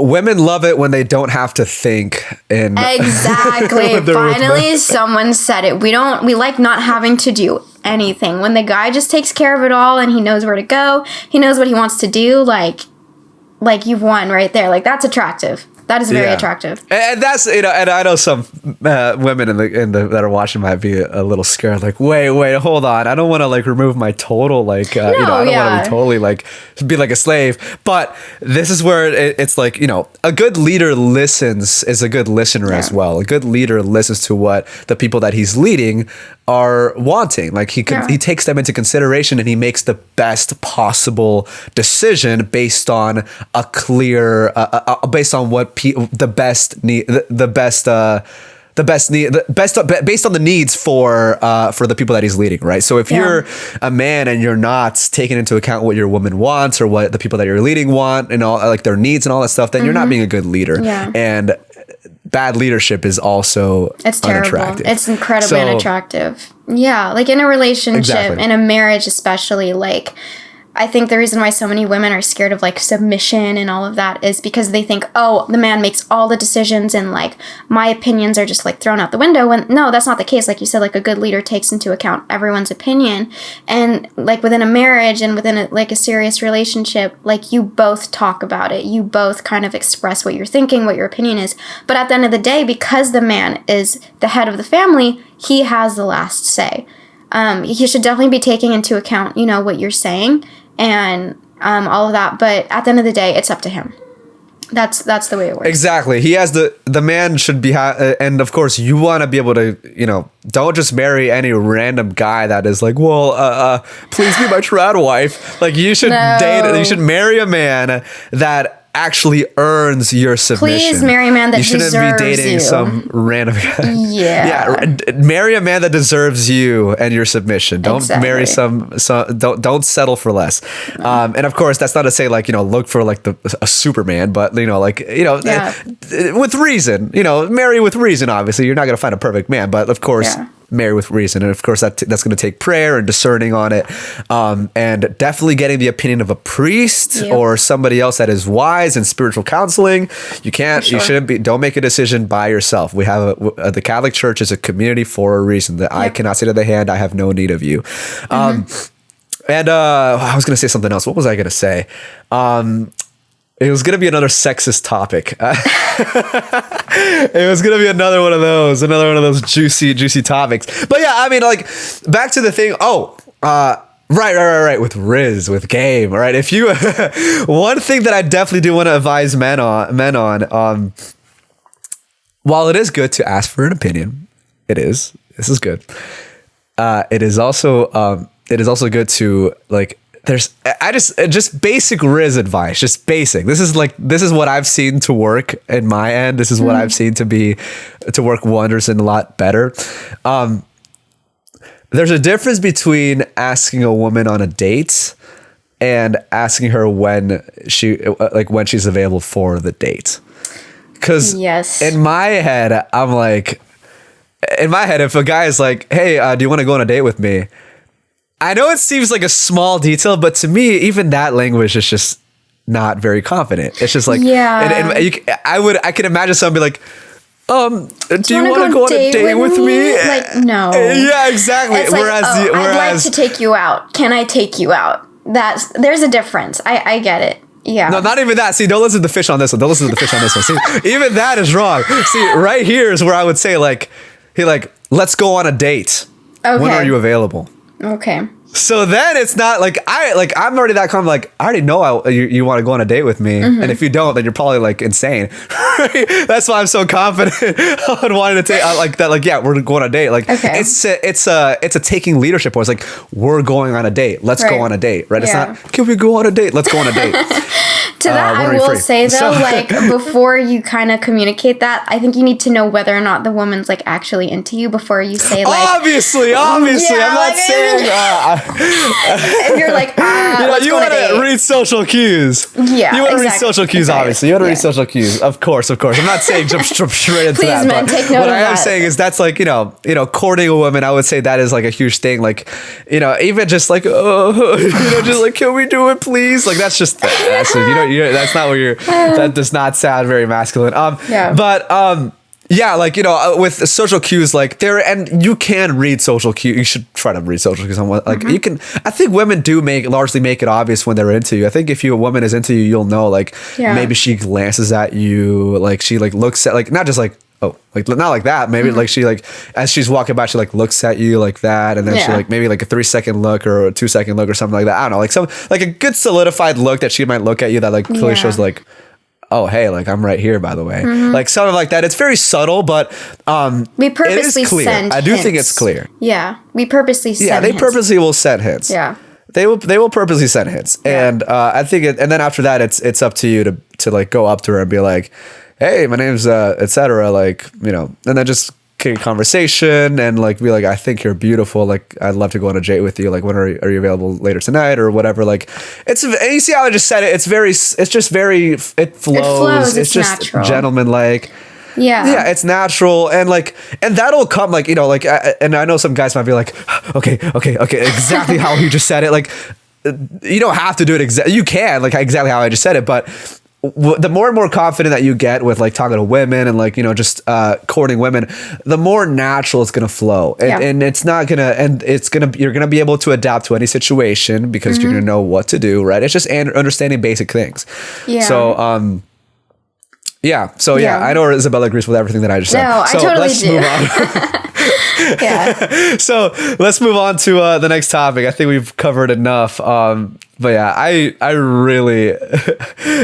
Women love it when they don't have to think. Exactly. Finally, someone said it. We like not having to do anything. When the guy just takes care of it all and he knows where to go, he knows what he wants to do, like you've won right there. Like that's attractive. That is very attractive. And that's, and I know some women that are watching might be a little scared. Like, wait, hold on. I don't want to like remove my total, like, I don't want to be totally like, be like a slave. But this is where it's like, a good leader is a good listener as well. A good leader listens to what the people that he's leading are wanting. Like he takes them into consideration and he makes the best possible decision based on a clear, based on what based on the needs for the people that he's leading, right? So if you're a man and you're not taking into account what your woman wants or what the people that you're leading want and all like their needs and all that stuff, then you're not being a good leader. And bad leadership is also unattractive. It's incredibly unattractive. Yeah, like in a relationship, in a marriage especially, like I think the reason why so many women are scared of like submission and all of that is because they think, oh, the man makes all the decisions and like my opinions are just like thrown out the window. When no, that's not the case. Like you said, like a good leader takes into account everyone's opinion. And like within a marriage and within a serious relationship, like you both talk about it. You both kind of express what you're thinking, what your opinion is. But at the end of the day, because the man is the head of the family, he has the last say. He should definitely be taking into account, what you're saying and all of that. But at the end of the day, it's up to him. That's the way it works. Exactly. He has the man should be, and of course you want to be able to, don't just marry any random guy that is like, well, please be my trad wife. Like you should you should marry a man that actually earns your submission. Please marry a man that deserves you. You shouldn't be dating some random guy. Yeah. Marry a man that deserves you and your submission. Don't marry some don't settle for less. And of course, that's not to say like, look for like a Superman, but with reason, marry with reason. Obviously, you're not going to find a perfect man, but of course, marry with reason. And of course that's going to take prayer and discerning on it. And definitely getting the opinion of a priest or somebody else that is wise in spiritual counseling. You don't make a decision by yourself. We have the Catholic Church is a community for a reason. That I cannot say to the hand, I have no need of you. And I was going to say something else. What was I going to say? It was going to be another sexist topic. It was going to be another one of those juicy topics. But yeah, I mean, like, back to the thing. Right. With Riz, with game, right? If you, one thing that I definitely do want to advise men on, while it is good to ask for an opinion, this is good. It is also good to like, just basic Riz advice, just basic. This is what I've seen to work in my end. This is what I've seen to work wonders and a lot better. There's a difference between asking a woman on a date and asking her when she's available for the date. Because in my head, I'm like, if a guy is like, hey, do you want to go on a date with me? I know it seems like a small detail, but to me, even that language is just not very confident. It's just like, I could imagine somebody like, do you want to go on a date with me? Like, no. Yeah, exactly. It's like, I'd like to take you out. Can I take you out? There's a difference. I get it. Yeah. No, not even that. See, don't listen to the fish on this one. See, even that is wrong. See, right here is where I would say let's go on a date. Okay. When are you available? Okay. So then it's not like I'm already that calm. Like I already know you want to go on a date with me, and if you don't, then you're probably like insane. That's why I'm so confident on wanting to take like that. Like we're going on a date. Like it's a taking leadership. It's like we're going on a date. Let's go on a date. Right? Yeah. It's not can we go on a date? Let's go on a date. To that, I will say though, like before you kind of communicate that, I think you need to know whether or not the woman's like actually into you before you say like. Obviously, I'm not saying. If you're like, you want to read social cues. Yeah, you want to read social cues. Obviously, you want to read social cues. Of course. I'm not saying jump straight into that. Please, man, take note of that. What I am saying is that's like courting a woman. I would say that is like a huge thing. Like even just like just like can we do it, please? Like that's that's not where you're. That does not sound very masculine. With social cues, like and you can read social cues. You should try to read social cues. You can. I think women do largely make it obvious when they're into you. I think if a woman is into you, you'll know. Like maybe she glances at you, like she like looks at like not just like not like that. Maybe like she like as she's walking by, she like looks at you like that, and then she like maybe like a 3-second look or a 2-second look or something like that. I don't know, like some like a good solidified look that she might look at you that like clearly shows like, oh hey, like I'm right here by the way, like something like that. It's very subtle, but we purposely send I do think it's clear. Yeah, we purposely send hints. Purposely will send hints. Yeah. They will purposely send hints, and I think and then after that, it's up to you to like go up to her and be like, hey, my name's etc. Like and then just kick a conversation and like be like, I think you're beautiful. Like I'd love to go on a date with you. Like when are you available later tonight or whatever? Like and you see how I just said it. It flows. It's just natural. Gentlemanlike. Yeah, it's natural and that'll come and I know some guys might be like, okay, exactly how you just said it. Like you don't have to do it exactly. You can exactly how I just said it, but the more and more confident that you get with like talking to women and just courting women, the more natural it's gonna flow, and it's not gonna you're gonna be able to adapt to any situation because you're gonna know what to do, right? It's just understanding basic things. Yeah. So I know Isabella agrees with everything that I just said. No, so I totally let's do. move on. Yeah. So let's move on to the next topic. I think we've covered enough. But yeah, I really,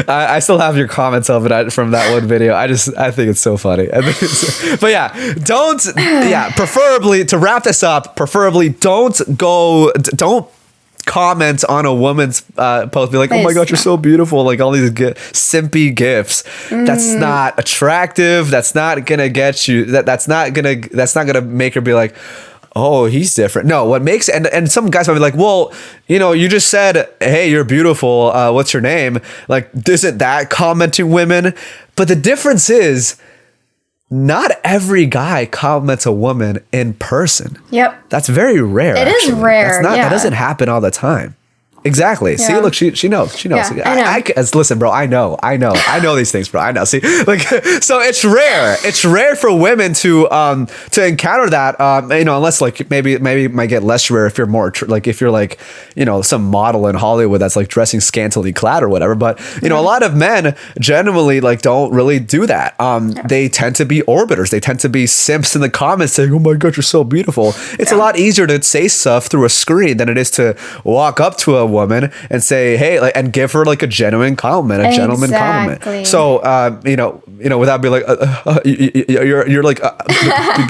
I still have your comments of it from that one video. I think it's so funny. But yeah, preferably, to wrap this up, don't comment on a woman's post, be like, oh my god, you're so beautiful, like all these simpy gifts. That's not attractive. That's not gonna get you, that's not gonna make her be like, oh, he's different. No, what makes, and some guys might be like, well, you just said, hey, you're beautiful, what's your name? Like, isn't that commenting women? But the difference is, not every guy compliments a woman in person. Yep. That's very rare. It is rare. That doesn't happen all the time. Exactly. Yeah. See, look, she knows. Yeah, I know. Listen, bro, I know these things, bro. I know. See, like, so it's rare. It's rare for women to encounter that. Unless like maybe it might get less rare if you're more like if you're like some model in Hollywood that's like dressing scantily clad or whatever. But a lot of men generally like don't really do that. They tend to be orbiters. They tend to be simps in the comments saying, "Oh my god, you're so beautiful." It's a lot easier to say stuff through a screen than it is to walk up to a woman and say, hey, like, and give her like a genuine compliment, a gentleman compliment. So, without being like, you're like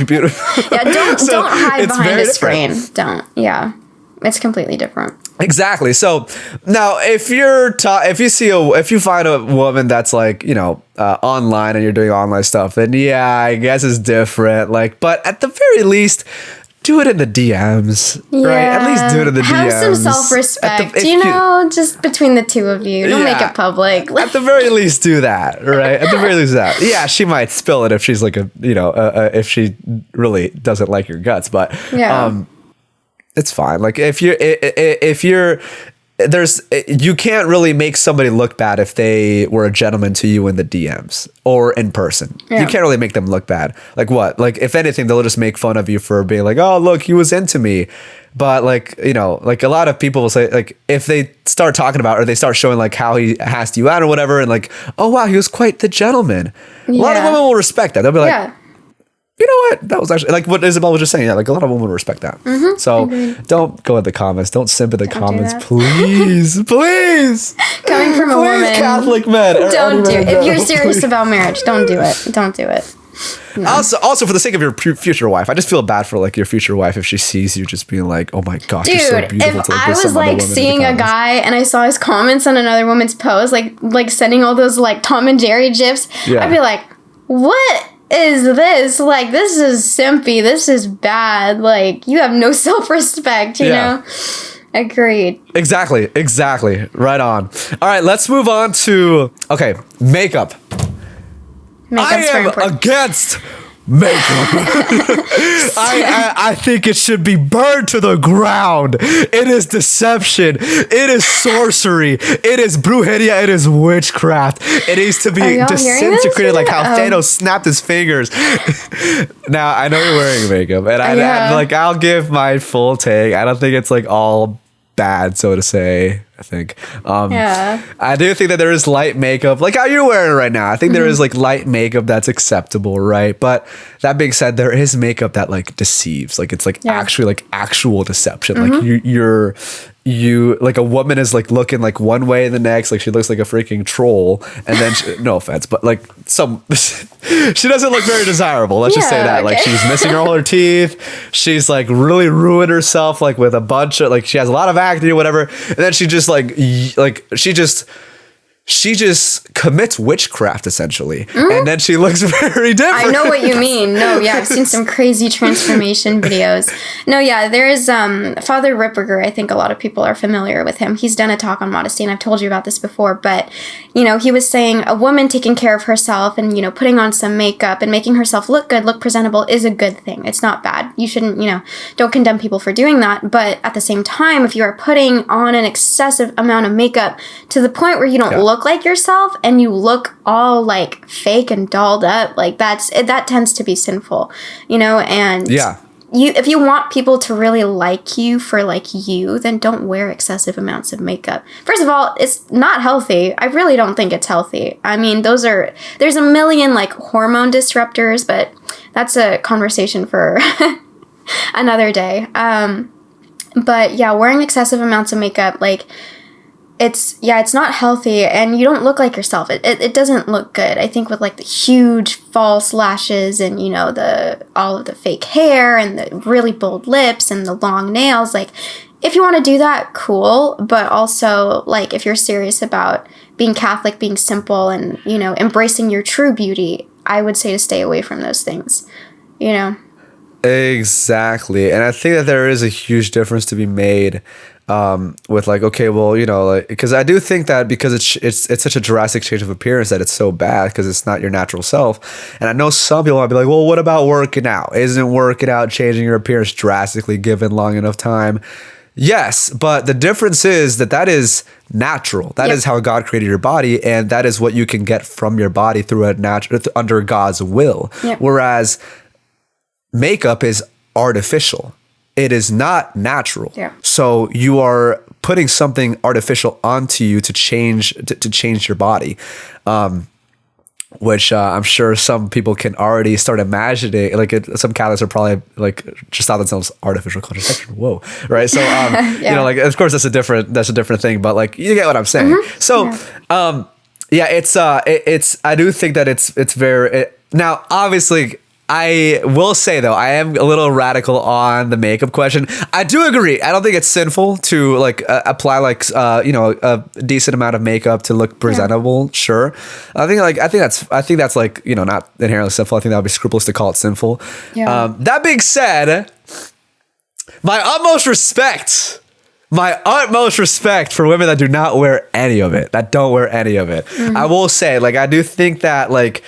beautiful. Yeah, don't hide behind a screen. Don't. Yeah, it's completely different. Exactly. So now, if you find a woman that's like online and you're doing online stuff, then yeah, I guess it's different. Like, but at the very least, do it in the DMs, right? At least do it in the DMs. Have some self-respect, just between the two of you. Don't make it public. At the very least, do that, right? At the very least, that. Yeah, she might spill it if she's like if she really doesn't like your guts, but it's fine. Like if you're you can't really make somebody look bad if they were a gentleman to you in the DMs or in person. Yeah. You can't really make them look bad. Like what? Like if anything, they'll just make fun of you for being like, oh, look, he was into me. But like, like a lot of people will say, like, if they start talking about, or they start showing like how he asked you out or whatever, and like, oh wow, he was quite the gentleman. A lot of women will respect that. They'll be like, you know what? That was actually like what Isabel was just saying. Yeah, like a lot of women would respect that. Mm-hmm. So don't go in the comments. Don't simp in the comments, please. Please. Coming from a woman. Catholic men. Don't do it. If you're serious about marriage, don't do it. Don't do it. No. Also, for the sake of your future wife, I just feel bad for like your future wife if she sees you just being like, "Oh my gosh, you're so beautiful." If I was like seeing a guy and I saw his comments on another woman's post, like sending all those like Tom and Jerry gifs, I'd be like, "What is this? Like, this is simpy. This is bad. Like, you have no self-respect, you know?" Agreed. Exactly. Right on. All right, let's move on to makeup. I am against makeup. I think it should be burned to the ground. It is deception. It is sorcery. It is brujeria. It is witchcraft. It needs to be disintegrated like how Thanos snapped his fingers. Now, I know you're wearing makeup, and I'll give my full take. I don't think it's like all bad, so to say. I think I do think that there is light makeup like how you're wearing it right now. I think there is like light makeup that's acceptable, right? But that being said, there is makeup that like deceives, like it's like actually like actual deception. Like you like a woman is like looking like one way and the next, like she looks like a freaking troll, and then no offense, but like she doesn't look very desirable, let's just say that. Like she's missing all her teeth, she's like really ruined herself like with a bunch of like she has a lot of acne or whatever, and then she just she just commits witchcraft essentially, and then she looks very different. I know what you mean. No, I've seen some crazy transformation videos. No, there is Father Ripperger. I think a lot of people are familiar with him. He's done a talk on modesty, and I've told you about this before, but he was saying a woman taking care of herself and putting on some makeup and making herself look good, look presentable is a good thing. It's not bad. You shouldn't, don't condemn people for doing that, but at the same time, if you are putting on an excessive amount of makeup to the point where you don't look like yourself and you look all like fake and dolled up, like that tends to be sinful, and if you want people to really like you for like you, then don't wear excessive amounts of makeup. First of all, it's not healthy. I really don't think it's healthy. I mean, there's a million like hormone disruptors, but that's a conversation for another day. But yeah, wearing excessive amounts of makeup, like, it's not healthy, and you don't look like yourself. It doesn't look good. I think with like the huge false lashes and, you know, all of the fake hair and the really bold lips and the long nails, like, if you want to do that, cool. But also, like, if you're serious about being Catholic, being simple, and, you know, embracing your true beauty, I would say to stay away from those things, you know? Exactly. And I think that there is a huge difference to be made with, like, okay, well, you know, like, because I do think that because it's such a drastic change of appearance that it's so bad because it's not your natural self. And I know some people might be like, well, what about working out? Isn't working out changing your appearance drastically given long enough time? Yes, but the difference is that is natural. That is how God created your body, and that is what you can get from your body through under God's will. Yep. Whereas makeup is artificial. It is not natural. Yeah. So you are putting something artificial onto you to change your body. Which I'm sure some people can already start imagining. Like, some Catholics are probably like just thought themselves artificial contraception. Whoa, right? So, you know, like, of course that's a different thing, but, like, you get what I'm saying. Mm-hmm. So, it's I do think that it's very now, obviously. I will say, though, I am a little radical on the makeup question. I do agree. I don't think it's sinful to, like, apply, like, you know, a decent amount of makeup to look presentable. Yeah. Sure. I think that's like, you know, not inherently sinful. I think that would be scrupulous to call it sinful. Yeah. That being said, my utmost respect for women that do not wear any of it, that don't wear any of it. Mm-hmm. I will say, like, I do think that, like,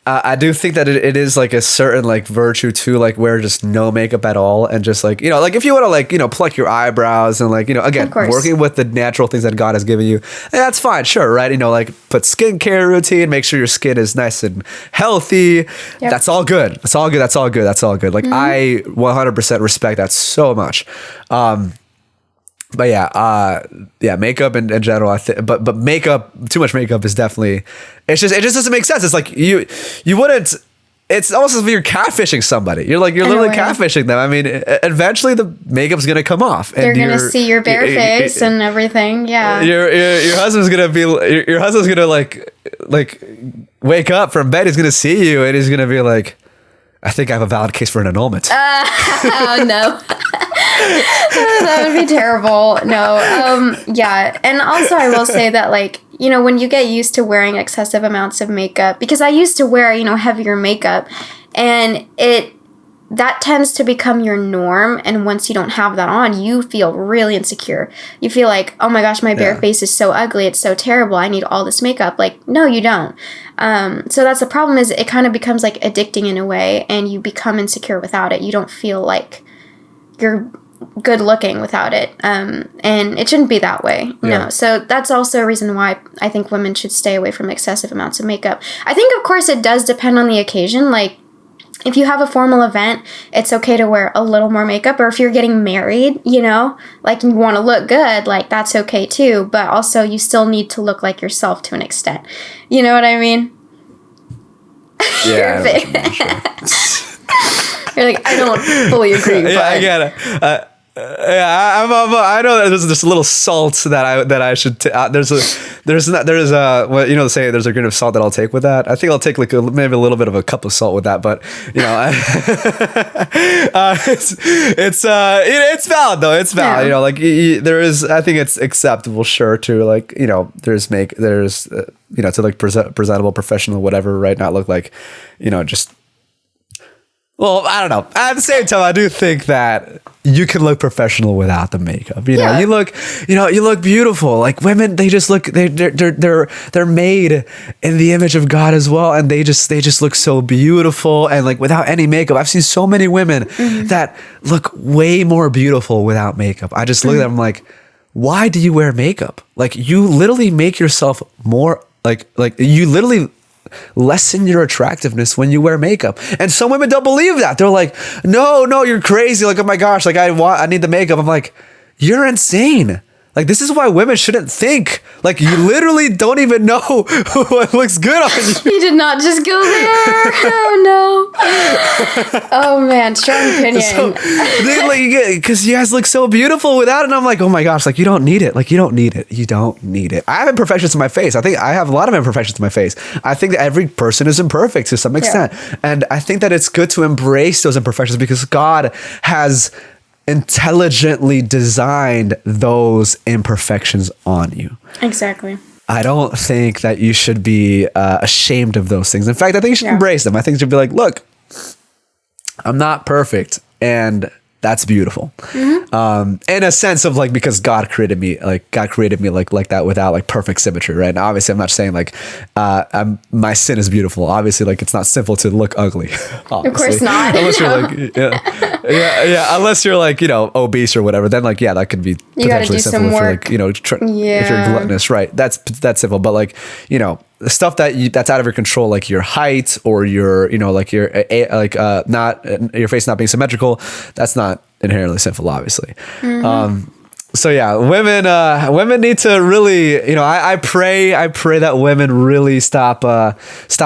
it is, like, a certain, like, virtue to, like, wear just no makeup at all, and just, like, you know, like, if you want to, like, you know, pluck your eyebrows and, like, you know, again, working with the natural things that God has given you, that's fine, sure, right? You know, like, put skincare routine, make sure your skin is nice and healthy. Yep. That's all good. That's all good. Like, mm-hmm. I 100% respect that so much. But yeah, makeup in general, I think, but makeup, too much makeup is definitely, it just doesn't make sense. It's like you wouldn't, it's almost as if you're catfishing somebody. You're literally catfishing them. I mean, eventually the makeup's going to come off. They're going to see your bare face and everything. Yeah. Your husband's going to like wake up from bed. He's going to see you and he's going to be like, I think I have a valid case for an annulment. Oh, no. That would be terrible. No. Yeah. And also I will say that, like, you know, when you get used to wearing excessive amounts of makeup, because I used to wear, you know, heavier makeup, and that tends to become your norm. And once you don't have that on, you feel really insecure. You feel like, oh my gosh, my bare face is so ugly. It's so terrible. I need all this makeup. Like, no, you don't. So that's the problem, is it kind of becomes like addicting in a way, and you become insecure without it. You don't feel like you're good looking without it. And it shouldn't be that way. Yeah. No. So that's also a reason why I think women should stay away from excessive amounts of makeup. I think, of course, it does depend on the occasion. Like, if you have a formal event, it's okay to wear a little more makeup. Or if you're getting married, you know, like, you want to look good, like, that's okay too. But also, you still need to look like yourself to an extent. You know what I mean? Yeah. You're like, I don't fully agree. Yeah, I get it. I know that there's just a little salt that I should. There's well, you know, say there's a grain of salt that I'll take with that. I think I'll take, like, maybe a little bit of a cup of salt with that, but, you know, it's valid though. It's valid. Yeah. You know, like, there is. I think it's acceptable, sure, to, like, you know, there's you know, to, like, presentable, professional, whatever, right? Not look like, you know, just. Well, I don't know. At the same time, I do think that you can look professional without the makeup. You know, you look beautiful. Like, women, they just look, they're made in the image of God as well, and they just look so beautiful, and, like, without any makeup. I've seen so many women that look way more beautiful without makeup. I just look at them like, why do you wear makeup? Like, you literally make yourself more like you literally lessen your attractiveness when you wear makeup. And some women don't believe that. They're like, no, you're crazy. Like, oh my gosh, like, I need the makeup. I'm like, you're insane. Like, this is why women shouldn't think. Like, you literally don't even know what looks good on you. You did not just go there. Oh, no. Oh, man. Strong opinion. So, because you guys look so beautiful without it. And I'm like, oh, my gosh. Like, you don't need it. Like, you don't need it. You don't need it. I have imperfections in my face. I think I have a lot of imperfections in my face. I think that every person is imperfect to some extent. Yeah. And I think that it's good to embrace those imperfections because God has intelligently designed those imperfections on you. Exactly. I don't think that you should be ashamed of those things. In fact, I think you should embrace them. I think you should be like, look, I'm not perfect, and that's beautiful. Mm-hmm. In a sense of like, because God created me like that without like perfect symmetry, right? And obviously I'm not saying like my sin is beautiful. Obviously, like it's not sinful to look ugly. Obviously. Of course not. Unless you're like, unless you're like, obese or whatever, then like, that could be potentially sinful if you're like, if you're gluttonous, right? That's sinful. But like, the stuff that's out of your control, like your height or your, like your not your face not being symmetrical, that's not inherently sinful, obviously. Mm-hmm. So yeah, women need to really, I pray that women really stop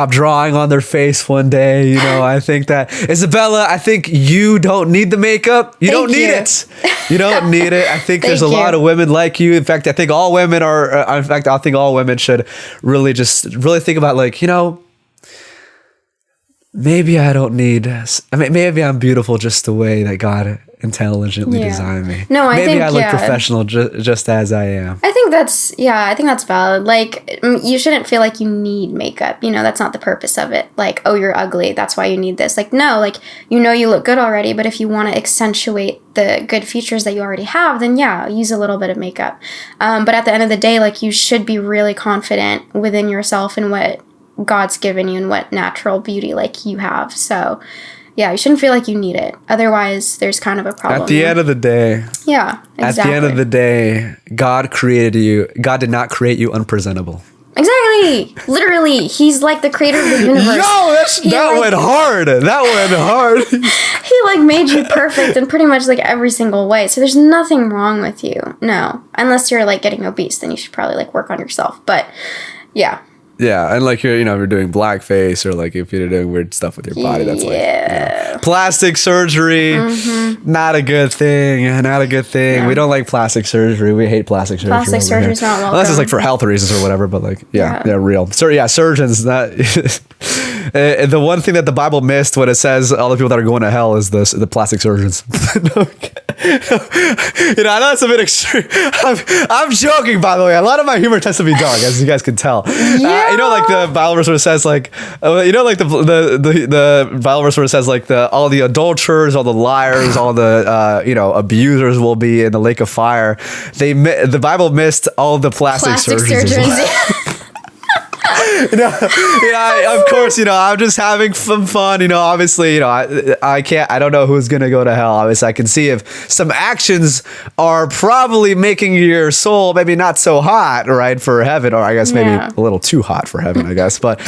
drawing on their face one day. I think that Isabella, I think you don't need the makeup. You don't need it. You don't need it. I think there's a lot of women like you. In fact, I think all women are. In fact, I think all women should really think about like, maybe I don't need. Maybe I'm beautiful just the way that God intelligently designed me. No, maybe I look professional just as I am. I think that's valid. Like, you shouldn't feel like you need makeup. That's not the purpose of it. Like, oh, you're ugly, that's why you need this. Like, no, like, you look good already, but if you want to accentuate the good features that you already have, then use a little bit of makeup. But at the end of the day, like, you should be really confident within yourself and what God's given you and what natural beauty like you have. So yeah, you shouldn't feel like you need it. Otherwise, there's kind of a problem. At the end of the day. Yeah, exactly. At the end of the day, God created you. God did not create you unpresentable. Exactly. Literally. He's like the creator of the universe. That went hard. That went hard. He like made you perfect in pretty much like every single way. So there's nothing wrong with you. No. Unless you're like getting obese, then you should probably like work on yourself. But yeah. Yeah, and like if you're doing blackface or like if you're doing weird stuff with your body, that's like plastic surgery, not a good thing. Not a good thing. Yeah. We don't like plastic surgery. We hate plastic surgery. Plastic surgery is not welcome. Unless it's like for health reasons or whatever. But like they're real. So surgeons. That the one thing that the Bible missed when it says all the people that are going to hell is the plastic surgeons. I know it's a bit extreme. I'm joking, by the way. A lot of my humor tends to be dark, as you guys can tell. Like the Bible verse where it says like, like the Bible verse where it says like all the adulterers, all the liars, all the abusers will be in the lake of fire. The Bible missed all the plastic surgeons. Of course, I'm just having some fun. Obviously, I don't know who's gonna go to hell. Obviously, I can see if some actions are probably making your soul maybe not so hot, right, for heaven, or I guess maybe a little too hot for heaven, I guess. But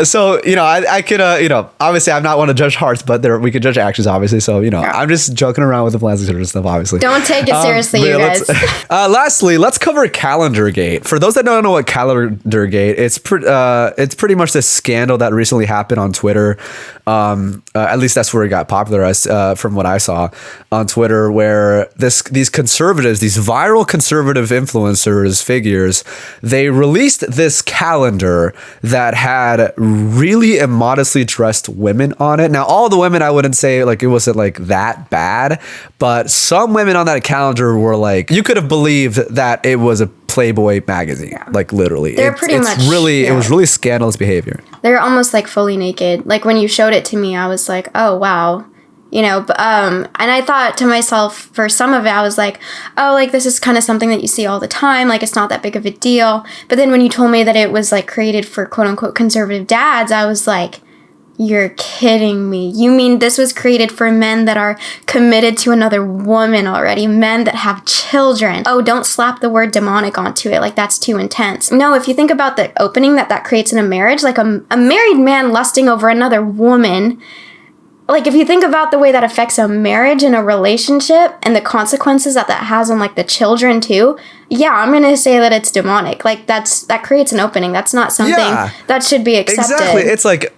so I could obviously I'm not one to judge hearts, but we could judge actions, obviously. So I'm just joking around with the plastic surgery stuff, obviously. Don't take it seriously, you guys. Lastly, let's cover Calendar Gate. For those that don't know what Calendar Gate, it's pretty much this scandal that recently happened on Twitter. At least that's where it got popular, from what I saw on Twitter, where these conservatives, these viral conservative influencers, figures, they released this calendar that had really immodestly dressed women on it. Now, all the women, I wouldn't say like it wasn't like that bad, but some women on that calendar were like, you could have believed that it was a Playboy magazine, like literally. They're pretty much really. It was really scandalous behavior. They're almost like fully naked. Like when you showed it to me, I was like, oh wow, and I thought to myself, for some of it, I was like, oh, like this is kind of something that you see all the time. Like it's not that big of a deal. But then when you told me that it was like created for quote unquote conservative dads, I was like, you're kidding me. You mean this was created for men that are committed to another woman already, men that have children? Oh, don't slap the word demonic onto it. Like that's too intense. No, if you think about the opening that creates in a marriage, like a married man lusting over another woman, like, if you think about the way that affects a marriage and a relationship and the consequences that has on, like, the children too, yeah, I'm going to say that it's demonic. Like, that creates an opening. That's not something that should be accepted. Exactly. It's like...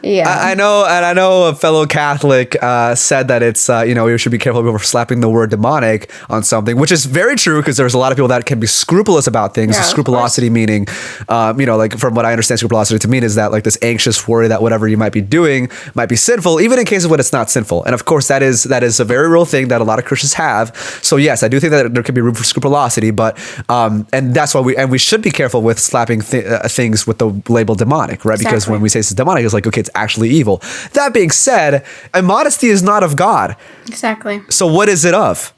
Yeah, I know a fellow Catholic said that it's, we should be careful before slapping the word demonic on something, which is very true because there's a lot of people that can be scrupulous about things. Yeah, Scrupulosity meaning, like from what I understand scrupulosity to mean is that like this anxious worry that whatever you might be doing might be sinful, even in cases when it's not sinful. And of course, that is a very real thing that a lot of Christians have. So yes, I do think that there could be room for scrupulosity, but and that's why we should be careful with slapping things with the label demonic, right? Exactly. Because when we say it's demonic, it's like, okay, it's actually evil. That being said, immodesty is not of God. Exactly. So what is it of?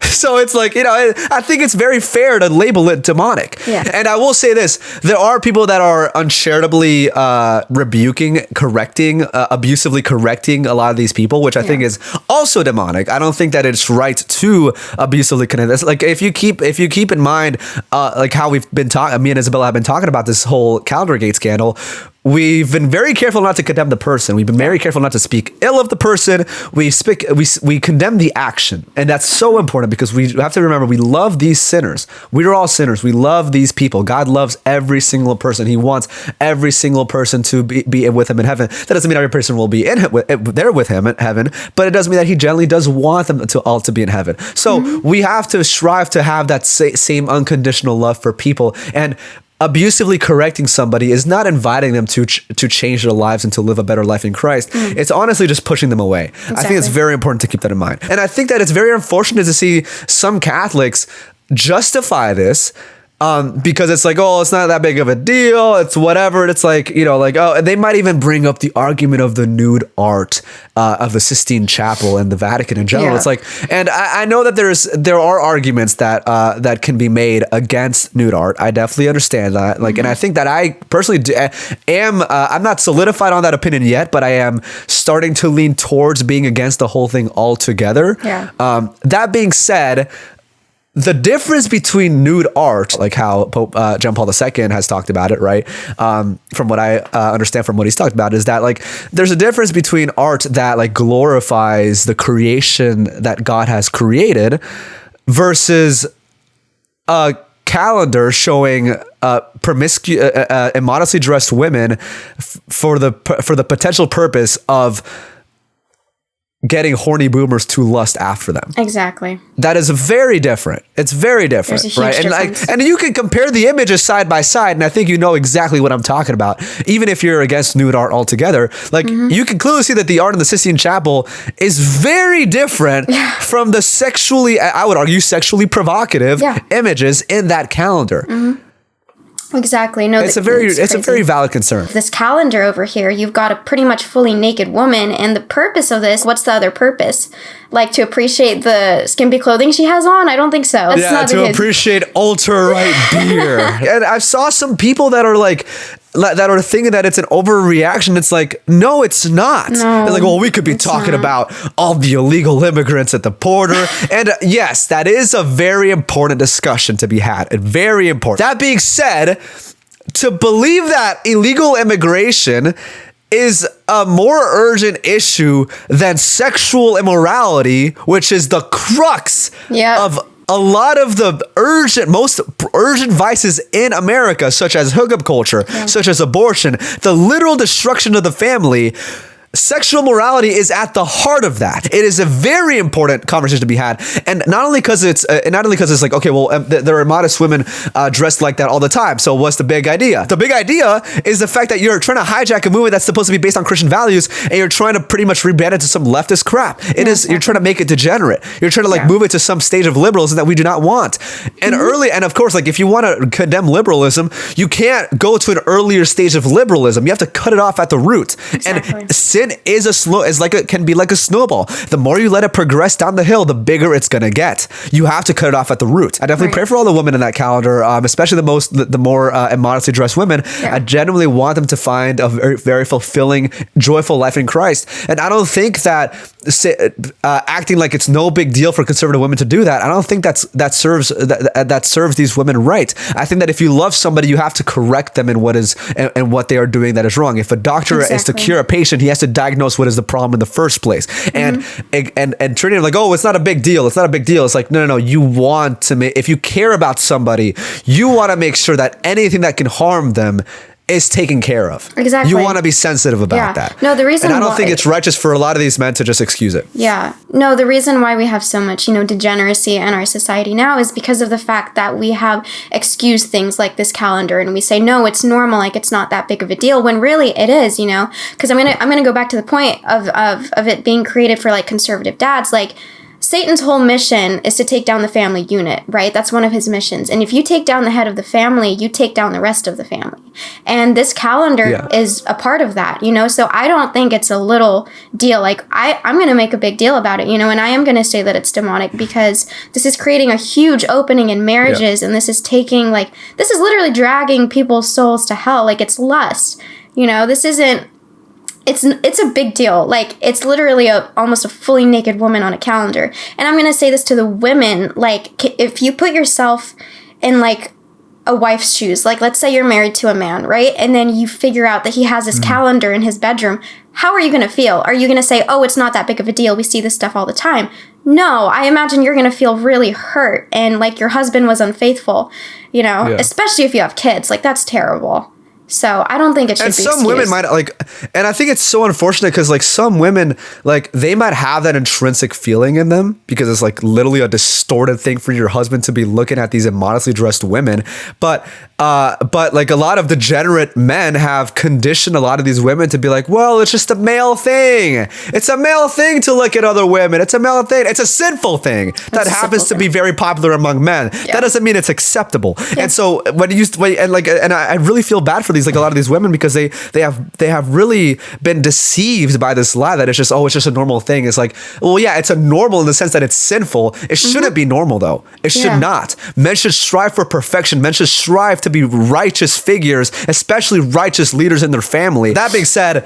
So it's like, I think it's very fair to label it demonic. Yeah. And I will say this, there are people that are uncharitably rebuking, correcting, abusively correcting a lot of these people, which I think is also demonic. I don't think that it's right to abusively connect this. Like if you keep in mind like how we've been talking, me and Isabella have been talking about this whole Caldergate scandal, we've been very careful not to condemn the person. We've been very careful not to speak ill of the person. We condemn the action. And that's so important because we have to remember we love these sinners. We are all sinners. We love these people. God loves every single person. He wants every single person to be with him in heaven. That doesn't mean every person will be there with him in heaven, but it does mean that he generally does want them to all to be in heaven. So we have to strive to have that same unconditional love for people. And abusively correcting somebody is not inviting them to change their lives and to live a better life in Christ. It's honestly just pushing them away. Exactly. I think it's very important to keep that in mind. And I think that it's very unfortunate to see some Catholics justify this because it's like, oh, it's not that big of a deal. It's whatever. It's like, oh, and they might even bring up the argument of the nude art of the Sistine Chapel and the Vatican in general. Yeah. It's like, and I know that there are arguments that can be made against nude art. I definitely understand that. Like, and I think that I personally am, I'm not solidified on that opinion yet, but I am starting to lean towards being against the whole thing altogether. Yeah. That being said, the difference between nude art, like how Pope John Paul II has talked about it, right? From what I understand from what he's talked about, is that like there's a difference between art that like glorifies the creation that God has created versus a calendar showing immodestly dressed women for the potential purpose of getting horny boomers to lust after them. Exactly. That is very different. It's very different, There's a huge right? difference. And you can compare the images side by side, and I think you know exactly what I'm talking about. Even if you're against nude art altogether, like you can clearly see that the art in the Sistine Chapel is very different from the sexually, I would argue, sexually provocative images in that calendar. Exactly. No, it's a very valid concern. This calendar over here, you've got a pretty much fully naked woman, and the purpose of this, what's the other purpose? Like to appreciate the skimpy clothing she has on? I don't think so. That's not to appreciate ultra-right beer. And I saw some people that are like, that are thinking that it's an overreaction. It's like, no, it's not. No, it's like, well, we could be talking about all the illegal immigrants at the border. And yes, that is a very important discussion to be had. Very important. That being said, to believe that illegal immigration is a more urgent issue than sexual immorality, which is the crux of a lot of the most urgent vices in America, such as hookup culture, such as abortion, the literal destruction of the family. Sexual morality is at the heart of that. It is a very important conversation to be had, and not only because it's like, okay, well, there are modest women dressed like that all the time. So what's the big idea? The big idea is the fact that you're trying to hijack a movement that's supposed to be based on Christian values, and you're trying to pretty much rebrand it to some leftist crap. You're trying to make it degenerate. You're trying to move it to some stage of liberalism that we do not want. And and of course, like if you want to condemn liberalism, you can't go to an earlier stage of liberalism. You have to cut it off at the root. Exactly. And sin is can be like a snowball. The more you let it progress down the hill, the bigger it's gonna get. You have to cut it off at the root. I definitely pray for all the women in that calendar, especially the more immodestly dressed women. I genuinely want them to find a very, very fulfilling, joyful life in Christ. And I don't think that acting like it's no big deal for conservative women to do that, I don't think that serves these women right. I think that if you love somebody, you have to correct them in what they are doing that is wrong. If a doctor is to cure a patient, he has to diagnose what is the problem in the first place. And treating it like, oh, it's not a big deal. It's not a big deal. It's like, no. You want to make, if you care about somebody, you want to make sure that anything that can harm them is taken care of. Exactly. You want to be sensitive about that. No, the reason and I don't think it's righteous for a lot of these men to just excuse it. Yeah. No, the reason why we have so much, degeneracy in our society now is because of the fact that we have excused things like this calendar, and we say, no, it's normal, like it's not that big of a deal, when really it is, because I'm gonna go back to the point of it being created for like conservative dads. Like, Satan's whole mission is to take down the family unit, right? That's one of his missions. And if you take down the head of the family, you take down the rest of the family. And this calendar is a part of that, So I don't think it's a little deal. Like, I'm going to make a big deal about it, and I am going to say that it's demonic, because this is creating a huge opening in marriages, and this is this is literally dragging people's souls to hell. Like, it's lust, this isn't... It's a big deal. Like, it's literally almost a fully naked woman on a calendar. And I'm going to say this to the women. Like, if you put yourself in, like, a wife's shoes, like, let's say you're married to a man, right? And then you figure out that he has this calendar in his bedroom. How are you going to feel? Are you going to say, oh, it's not that big of a deal, we see this stuff all the time? No, I imagine you're going to feel really hurt and like your husband was unfaithful, especially if you have kids. Like, that's terrible. So I don't think it should be excused. And some women might and I think it's so unfortunate because like some women, like they might have that intrinsic feeling in them because it's like literally a distorted thing for your husband to be looking at these immodestly dressed women. But like a lot of degenerate men have conditioned a lot of these women to be like, well, it's just a male thing. It's a male thing to look at other women. It's a male thing. It's a sinful thing that happens to be very popular among men. Yeah. That doesn't mean it's acceptable. Yeah. And so I really feel bad for these, like a lot of these women, because they have really been deceived by this lie that it's just a normal thing. It's like, well, yeah, it's a normal in the sense that it's sinful. It shouldn't be normal though. It should not. Men should strive for perfection. Men should strive to be righteous figures, especially righteous leaders in their family. That being said,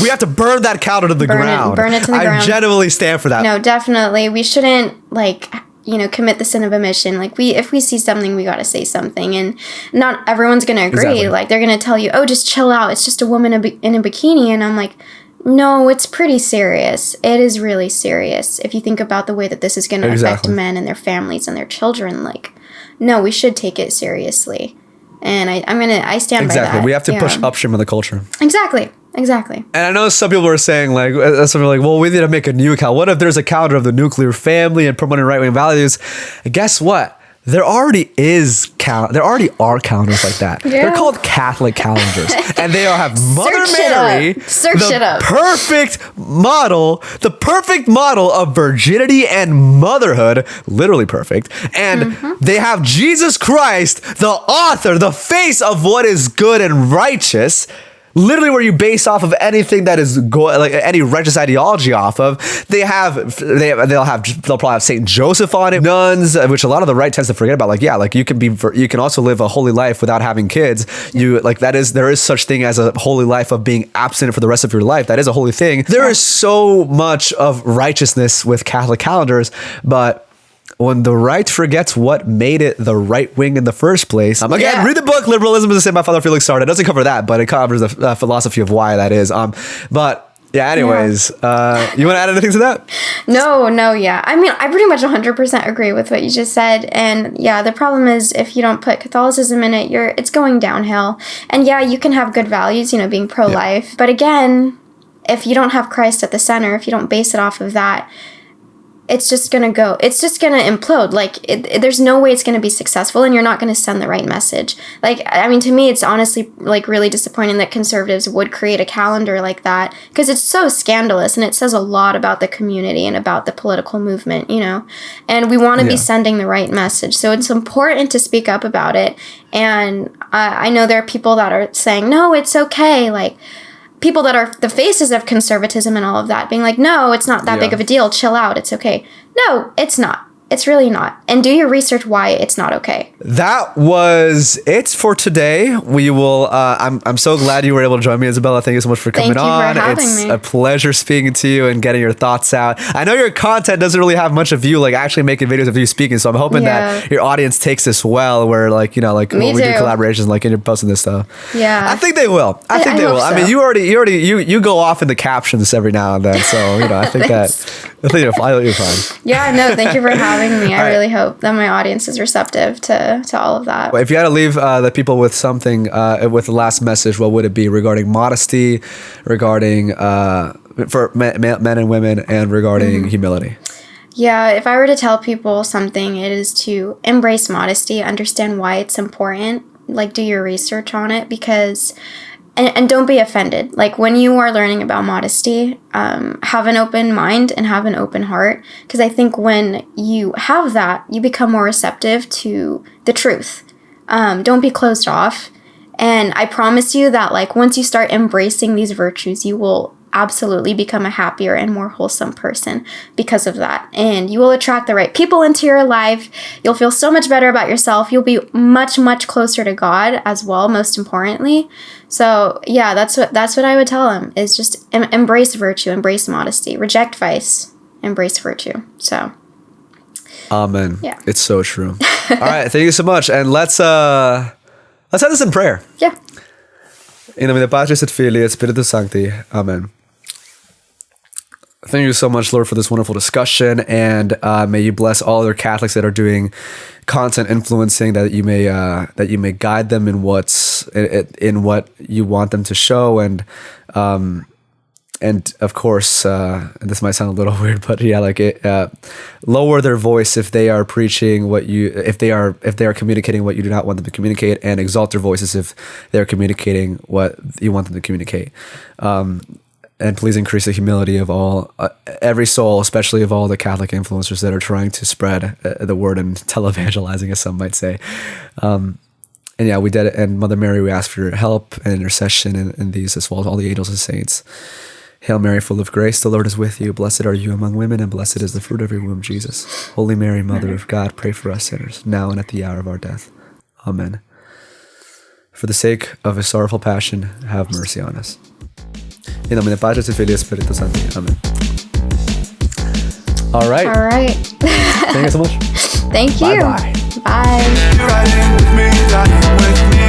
we have to burn that calendar to the ground. Burn it to the ground. I genuinely stand for that. No, definitely. We shouldn't commit the sin of omission. Like, if we see something, we got to say something, and not everyone's going to agree. Exactly. Like, they're going to tell you, oh, just chill out. It's just a woman in a bikini. And I'm like, no, it's pretty serious. It is really serious. If you think about the way that this is going to affect men and their families and their children, like, no, we should take it seriously. And I stand by that. Exactly. We have to push upstream of the culture. Exactly. And I know some people are saying well, we need to make a new calendar. What if there's a calendar of the nuclear family and promoting right-wing values? Guess what? There already are calendars like that. Yeah. They're called Catholic calendars. And they all have Mother Mary, the perfect model of virginity and motherhood, literally perfect. And they have Jesus Christ, the author, the face of what is good and righteous. Literally, where you base off of anything that is any righteous ideology off of. They'll probably have Saint Joseph on it, nuns, which a lot of the right tends to forget about. You can also live a holy life without having kids. There is such thing as a holy life of being abstinent for the rest of your life. That is a holy thing. There is so much of righteousness with Catholic calendars, but when the right forgets what made it the right wing in the first place. Again, read the book Liberalism is a Sin by Father Felix Sarda. It doesn't cover that, but it covers the philosophy of why that is. But yeah, anyways, you want to add anything to that? No, yeah. I mean, I pretty much 100% agree with what you just said. And yeah, the problem is if you don't put Catholicism in it, it's going downhill. And yeah, you can have good values, being pro-life. Yeah. But again, if you don't have Christ at the center, if you don't base it off of that, it's just going to implode. Like, there's no way it's going to be successful, and you're not going to send the right message. Like, I mean, to me, it's honestly, like, really disappointing that conservatives would create a calendar like that, because it's so scandalous, and it says a lot about the community and about the political movement, and we want to be sending the right message. So it's important to speak up about it, and I know there are people that are saying, no, it's okay, like, people that are the faces of conservatism and all of that being like, no, it's not that big of a deal. Chill out. It's okay. No, it's not. it's really not. And do your research why it's not okay. That was it for today. We will. I'm so glad you were able to join me, Isabella. Thank you so much for coming on. It's a pleasure speaking to you and getting your thoughts out. I know your content doesn't really have much of you like actually making videos of you speaking, so I'm hoping that your audience takes this well. Where like when we do collaborations, like and you're posting this stuff. Yeah, I think they will. I think they will. So. I mean, you go off in the captions every now and then, so I think that you're fine. Yeah, no, thank you for having me. I really hope that my audience is receptive to all of that. If you had to leave the people with something, with the last message, what would it be regarding modesty, regarding for men and women, and regarding humility? Yeah, if I were to tell people something, it is to embrace modesty, understand why it's important, like do your research on it, because and don't be offended. Like when you are learning about modesty, have an open mind and have an open heart. Because I think when you have that, you become more receptive to the truth. Don't be closed off. And I promise you that like once you start embracing these virtues, you will absolutely become a happier and more wholesome person because of that. And you will attract the right people into your life. You'll feel so much better about yourself. You'll be much, much closer to God as well, most importantly. So yeah, that's what I would tell them is just embrace virtue, embrace modesty, reject vice, embrace virtue. So amen. Yeah. It's so true. All right. Thank you so much. And let's have this in prayer. Yeah. In nomine Patris et Filii et Spiritus Sancti. Amen. Thank you so much, Lord, for this wonderful discussion, and may you bless all other Catholics that are doing content influencing, that you may guide them in in what you want them to show, and of course, this might sound a little weird, but yeah, lower their voice if they are preaching if they are communicating what you do not want them to communicate, and exalt their voices if they are communicating what you want them to communicate. And please increase the humility of every soul, especially of all the Catholic influencers that are trying to spread the word and televangelizing, as some might say. And yeah, we did it. And Mother Mary, we ask for your help and intercession in these, as well as all the angels and saints. Hail Mary, full of grace, the Lord is with you. Blessed are you among women, and blessed is the fruit of your womb, Jesus. Holy Mary, Mother of God, pray for us sinners, now and at the hour of our death. Amen. For the sake of his sorrowful passion, have mercy on us. In nomine Patris et Filii et Spiritus Sancti. Amen. All right. Thank you so much. Thank you. Bye-bye. Bye. Riding with me, dying with me.